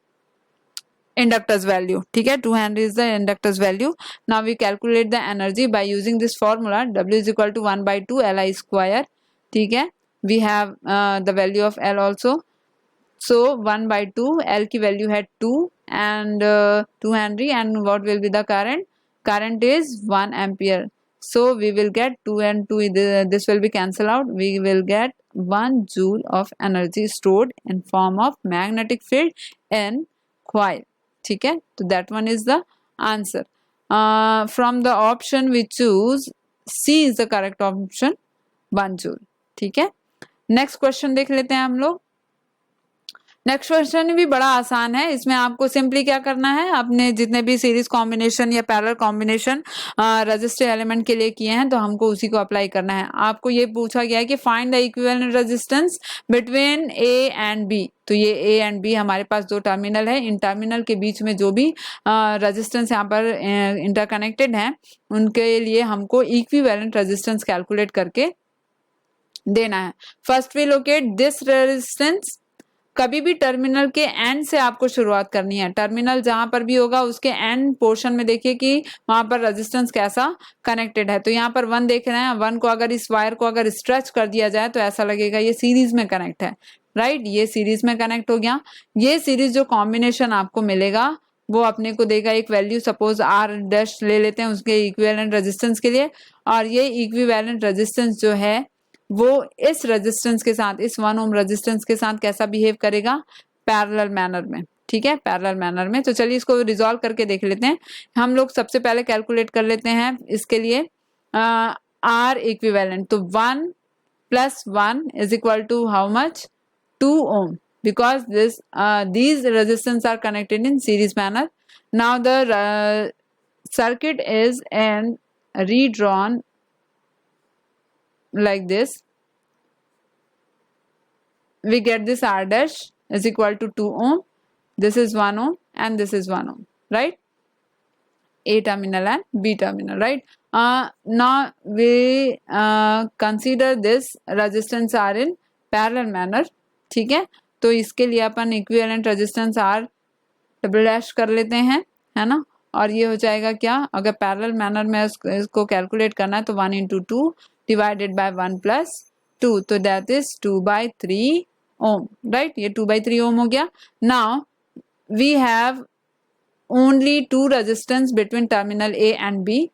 inductor's value, ठीक है, 2 Henry is the inductor's value। now we calculate the energy by using this formula, W is equal to 1 by 2 Li square, ठीक है। we have the value of L also, so 1 by 2 L की value है 2 and 2 Henry, and what will be the current is 1 ampere, so we will get 2 and 2, this will be cancel out, we will get 1 joule of energy stored in form of magnetic field in coil, ठीक है। तो that one is the answer। from the option we choose C is the correct option, 1 joule, ठीक है। Next question देख लेते हैं हम लोग। नेक्स्ट क्वेश्चन भी बड़ा आसान है। इसमें आपको सिंपली क्या करना है, अपने जितने भी सीरीज कॉम्बिनेशन या पैरेलल कॉम्बिनेशन रेजिस्टिव एलिमेंट के लिए किए हैं तो हमको उसी को अप्लाई करना है। आपको ये पूछा गया है कि find the equivalent resistance between A and B. तो ये ए एंड बी हमारे पास 2 टर्मिनल है, इन टर्मिनल के बीच में जो भी रेजिस्टेंस यहाँ पर इंटरकनेक्टेड है उनके लिए हमको इक्विवेलेंट रेजिस्टेंस कैलकुलेट करके देना है। First we locate this resistance, कभी भी टर्मिनल के एंड से आपको शुरुआत करनी है। टर्मिनल जहां पर भी होगा उसके एंड पोर्शन में देखिए कि वहां पर रेजिस्टेंस कैसा कनेक्टेड है। तो यहाँ पर 1 देख रहे हैं, 1 को अगर इस वायर को अगर स्ट्रेच कर दिया जाए तो ऐसा लगेगा ये सीरीज में कनेक्ट है, राइट, ये सीरीज में कनेक्ट हो गया। ये सीरीज जो कॉम्बिनेशन आपको मिलेगा वो अपने को देगा एक वैल्यू, सपोज आर डैश ले लेते हैं उसके इक्विवेलेंट रेजिस्टेंस के लिए, और ये इक्विवेलेंट रेजिस्टेंस जो है वो इस रेजिस्टेंस के साथ, इस 1 ओम रेजिस्टेंस के साथ कैसा बिहेव करेगा, पैरेलल मैनर में, ठीक है, पैरेलल मैनर में। तो चलिए इसको रिजॉल्व करके देख लेते हैं। हम लोग सबसे पहले कैलकुलेट कर लेते हैं इसके लिए आर इक्विवेलेंट। तो 1 + 1 is equal to how much, 2 ohm, because these resistance are connected in series manner. Now the circuit is redrawn like this. We get this R dash is equal to 2 ohm, this is 1 ohm and this is 1 ohm, right? A terminal and B terminal, right? Now we consider this resistance are in parallel manner, ठीक है। तो इसके लिए अपन equivalent resistance R double dash कर लेते हैं, है ना, और ये हो जाएगा क्या, अगर पैरेलल मैनर में इसको कैलकुलेट करना है तो 1 × 2 डिवाइडेड बाय 1 + 2, तो दैट इज 2/3 ओम, राइट, ये 2/3 ओम हो गया। Now we have only 2 resistance between terminal A and B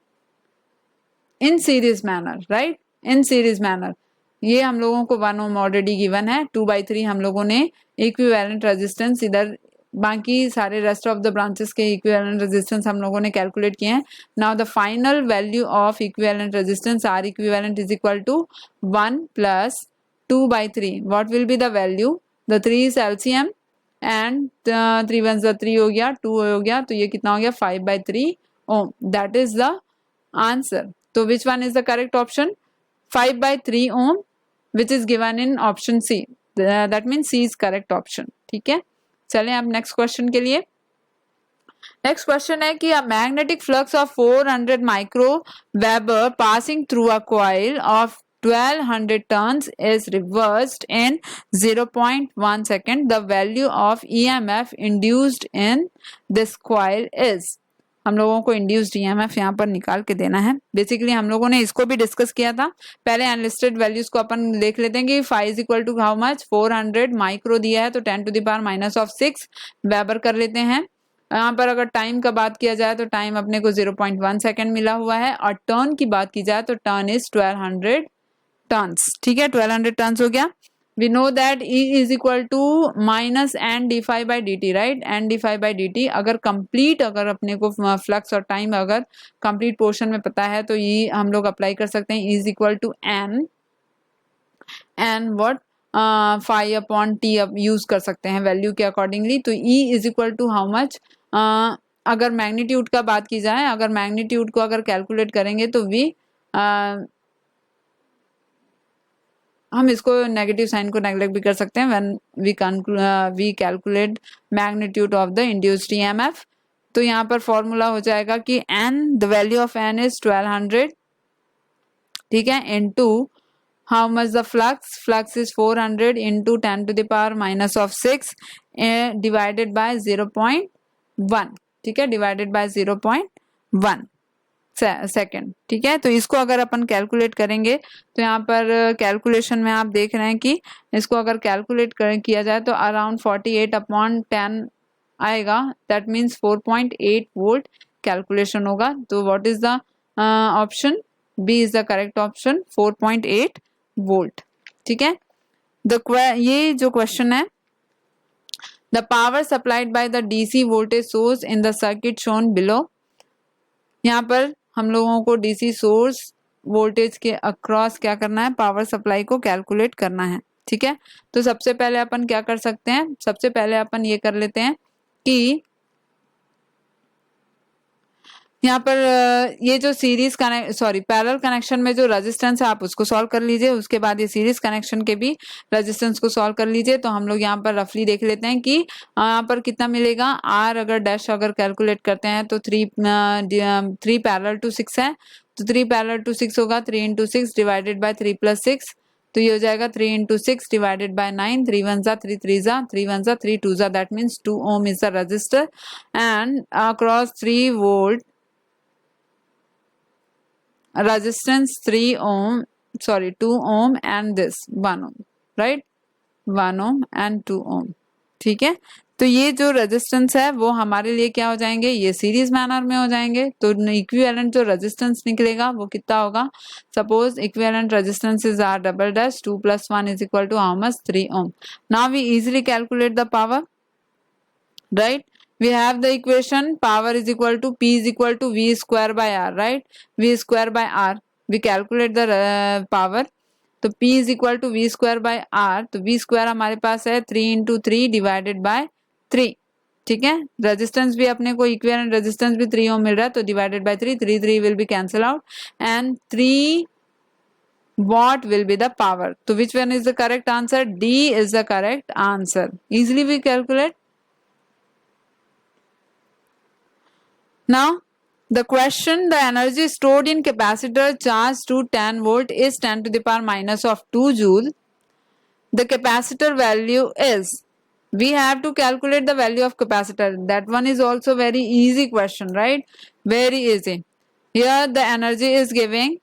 in series manner, right, in series manner. ये हम लोगों को 1 ओम ऑलरेडी गिवन है, 2/3 हम लोगों ने इक्विवेलेंट रेजिस्टेंस इधर, बाकी सारे रेस्ट ऑफ द ब्रांचेस के इक्विवेलेंट रेजिस्टेंस हम लोगों ने कैलकुलेट किए हैं। Now the final value of equivalent resistance R equivalent is equal to 1 + 2/3, what will be the value, the 3 is LCM and 3 1 3 हो गया, 2 हो गया, तो ये कितना हो गया 5/3 ओम, दैट इज द आंसर। तो which one is the correct option, 5/3 ohm, which is given in option C. That means C is correct option, ठीक है। चलें अब नेक्स्ट क्वेश्चन के लिए। नेक्स्ट क्वेश्चन है कि a magnetic flux of 400 microweber passing through a coil of 1200 turns is reversed in 0.1 second. The value of EMF induced in this coil is, हम लोगों को इंड्यूस्ड ईएमएफ यहाँ पर निकाल के देना है। बेसिकली हम लोगों ने इसको भी डिस्कस किया था। पहले अनलिस्टेड वैल्यूज को अपन देख लेते हैं कि phi is equal to how much, 400 micro दिया है तो 10⁻⁻⁶ वेबर कर लेते हैं। यहाँ पर अगर टाइम का बात किया जाए तो टाइम अपने को 0.1 सेकेंड मिला हुआ है, और टर्न की बात की जाए तो टर्न इज 1200 टर्न्स, ठीक है, 1200 टर्न्स हो गया। We know that E is equal to minus n d∅/dt, right, n d∅/dt। अगर कंप्लीट, अगर अपने को फ्लक्स और टाइम अगर कंप्लीट पोर्शन में पता है तो ये हम लोग अप्लाई कर सकते हैं, E is equal to n what phi/t अब यूज कर सकते हैं वैल्यू के अकॉर्डिंगली। तो E is equal to how much, अगर मैग्नीट्यूड का बात की जाए, अगर मैग्नीट्यूड को अगर कैलकुलेट करेंगे तो V हम इसको नेगेटिव साइन को नेगलेक्ट भी कर सकते हैं when we calculate magnitude of the induced EMF. तो यहाँ पर फॉर्मूला हो जाएगा कि n, the value of n is 1200, ठीक है, into how much the flux is 400 into 10⁻⁻⁶ divided by 0.1, ठीक है, डिवाइडेड बाय 0.1 सेकेंड, ठीक है। तो इसको अगर अपन कैलकुलेट करेंगे तो यहाँ पर कैलकुलेशन में आप देख रहे हैं कि इसको अगर कैलकुलेट किया जाए तो अराउंड 48/10 आएगा, दैट मीन्स 4.8 वोल्ट कैलकुलेशन होगा। तो what is the option, B is the correct option, 4.8 volt, ठीक है। ये जो क्वेश्चन है, the power supplied by the DC voltage source in the circuit shown below, यहाँ पर हम लोगों को डीसी सोर्स वोल्टेज के अक्रॉस क्या करना है, पावर सप्लाई को कैलकुलेट करना है, ठीक है। तो सबसे पहले अपन क्या कर सकते हैं, सबसे पहले अपन ये कर लेते हैं कि यहाँ पर ये जो सीरीज पैरेलल कनेक्शन में जो रेजिस्टेंस है आप उसको सॉल्व कर लीजिए, उसके बाद ये सीरीज कनेक्शन के भी रेजिस्टेंस को सॉल्व कर लीजिए। तो हम लोग यहाँ पर रफली देख लेते हैं कि यहाँ पर कितना मिलेगा। आर अगर डैश अगर कैलकुलेट करते हैं तो 3 पैरेलल टू 6 है, तो 3 पैरेलल टू 6 होगा, 3 × 6 डिवाइडेड बाय 3 + 6, तो ये हो जाएगा 3 into 6 divided by 9, 3 1 जा 3 3 जा 3 1 जा 3 2 जा, that means 2 ohm is the resistor, and across 3 volt resistance 3 ohm, sorry 2 ohm and this 1 ohm, right, 1 ohm and 2 ohm, ठीक है। तो ये जो रेजिस्टेंस है वो हमारे लिए क्या हो जाएंगे, ये सीरीज मैनर में हो जाएंगे। तो इक्विवेलेंट जो रेजिस्टेंस निकलेगा वो कितना होगा, suppose equivalent resistance is R double dash 2 + 1 is equal to how much, 3 ohm। Now we easily calculate the power, right? We have the equation power is equal to P is equal to V square by R, right? V square by R, we calculate the power, तो P is equal to V square by R, तो V square हमारे पास है 3 into 3 divided by 3, ठीक है। Resistance भी अपने को equivalent resistance भी 3 ओम मिल रहा है, तो divided by 3, 3 3 will be cancel out and 3 watt will be the power। तो which one is the correct answer? D is the correct answer. Easily we calculate. Now the question, the energy stored in capacitor charged to 10 volt is 10 to the power minus of 2 joule. The capacitor value is, we have to calculate the value of capacitor. That one is also very easy question, right? Very easy. Here the energy is giving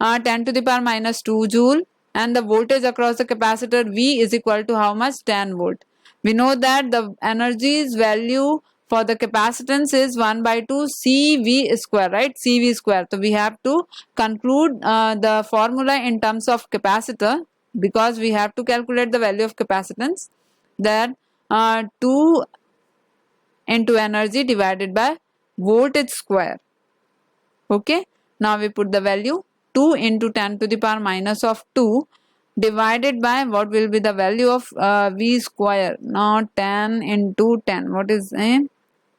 10 to the power minus 2 joule and the voltage across the capacitor V is equal to how much, 10 volt. We know that the energy's value for the capacitance is 1 by 2 CV square, right? CV square. So we have to conclude the formula in terms of capacitor, because we have to calculate the value of capacitance, that 2 into energy divided by voltage square. Okay, now we put the value 2 into 10 to the power minus of 2 divided by what will be the value of V square, not 10 into 10, what is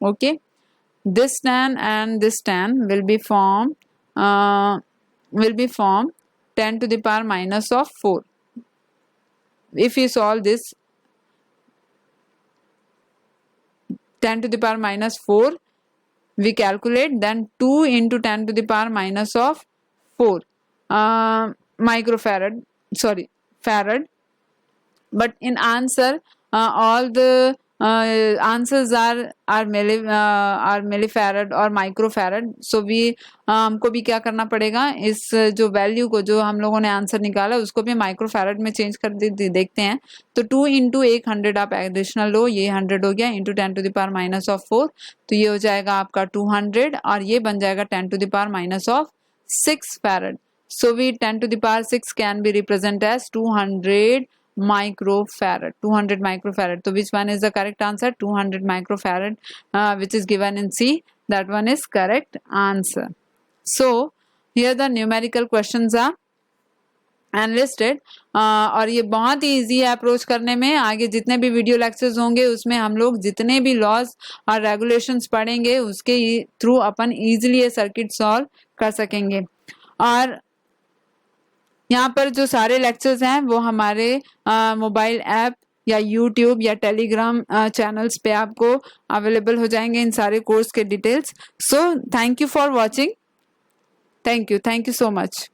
okay, this tan and this tan will be formed 10 to the power minus of 4. If you solve this 10 to the power minus 4, we calculate, then 2 into 10 to the power minus of 4 microfarad, sorry, farad. But in answer all the answers are millifarad or microfarad. So we हमको भी क्या करना पड़ेगा, इस जो value को जो हम लोगों ने आंसर निकाला उसको भी माइक्रोफैरड में चेंज कर देखते हैं। तो 2 into 100 आप एडिशनल लो, ये 100 हो गया, into 10 to the power minus of 4, तो ये हो जाएगा आपका 200 और ये बन जाएगा 10 to the power minus of 6 farad. So we 10 to the power 6 can be represented as 200 microfarad, 200 microfarad. So which one is the correct answer? 200 microfarad, which is given in C. That one is correct answer. So here the numerical questions are enlisted और ये बहुत ही easy है approach करने में। आगे जितने भी video lectures होंगे उसमें हम लोग जितने भी लॉज और रेगुलेशंस पढ़ेंगे उसके थ्रू अपन इजीली ये सर्किट सॉल्व कर सकेंगे। और यहाँ पर जो सारे लेक्चर्स हैं वो हमारे मोबाइल ऐप या यूट्यूब या टेलीग्राम चैनल्स पे आपको अवेलेबल हो जाएंगे इन सारे कोर्स के details. So thank you for watching, thank you so much.